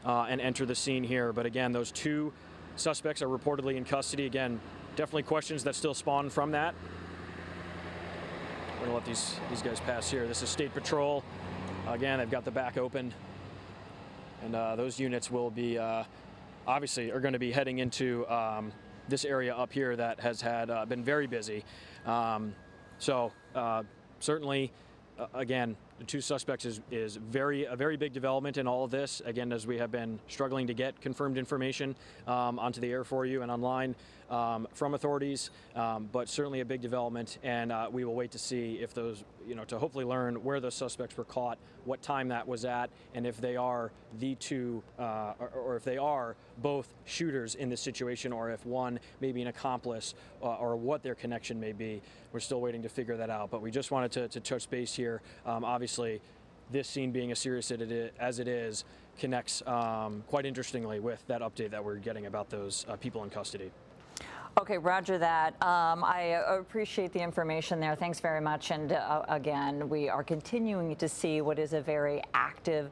and enter the scene here. But again, those two suspects are reportedly in custody. Again, definitely questions that still spawn from that. We're going to let these guys pass here. This is State Patrol. Again, they've got the back open. And those units will be, obviously, are going to be heading into this area up here that has been very busy. Certainly, again, the two suspects is a very big development in all of this. Again, as we have been struggling to get confirmed information onto the air for you and online from authorities, but certainly a big development, and we will wait to see if those, to hopefully learn where those suspects were caught, what time that was at, and if they are the two, or if they are both shooters in this situation, or if one may be an accomplice, or what their connection may be. We're still waiting to figure that out, but we just wanted to touch base here. Obviously, this scene being as serious as it is connects quite interestingly with that update that we're getting about those people in custody. Okay, roger that. I appreciate the information there. Thanks very much. And again, we are continuing to see what is a very active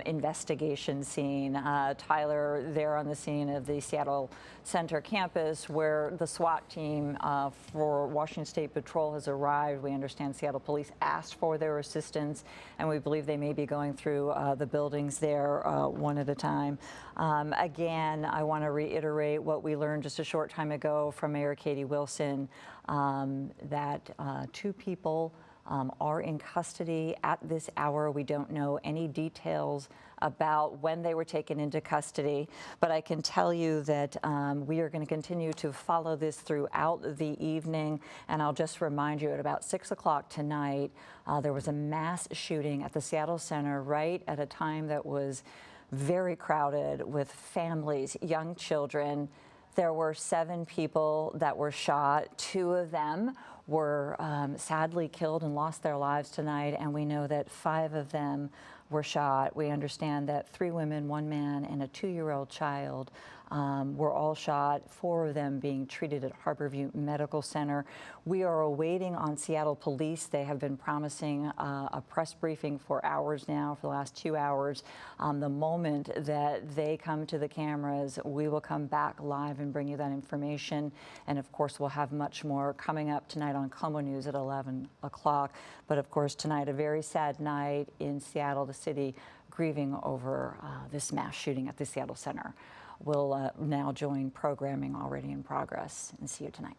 investigation scene. Tyler, there on the scene of the Seattle Center campus where the SWAT team for Washington State Patrol has arrived. We understand Seattle Police asked for their assistance, and we believe they may be going through the buildings there one at a time. Again, I want to reiterate what we learned just a short time ago from Mayor Katie Wilson, that two people are in custody at this hour. We don't know any details about when they were taken into custody, but I can tell you that we are going to continue to follow this throughout the evening. And I'll just remind you, at about 6 o'clock tonight, there was a mass shooting at the Seattle Center right at a time that was very crowded with families, young children. There were 7 people that were shot. 2 of them were sadly killed and lost their lives tonight, and we know that 5 of them were shot. We understand that 3 women, 1 man, and a 2-year-old child were all shot, 4 of them being treated at Harborview Medical Center. We are awaiting on Seattle Police. They have been promising a press briefing for hours now, for the last 2 hours. The moment that they come to the cameras, we will come back live and bring you that information. And of course, we'll have much more coming up tonight on KOMO News at 11 o'clock. But of course, tonight, a very sad night in Seattle, the city grieving over this mass shooting at the Seattle Center. We'll now join programming already in progress, and see you tonight.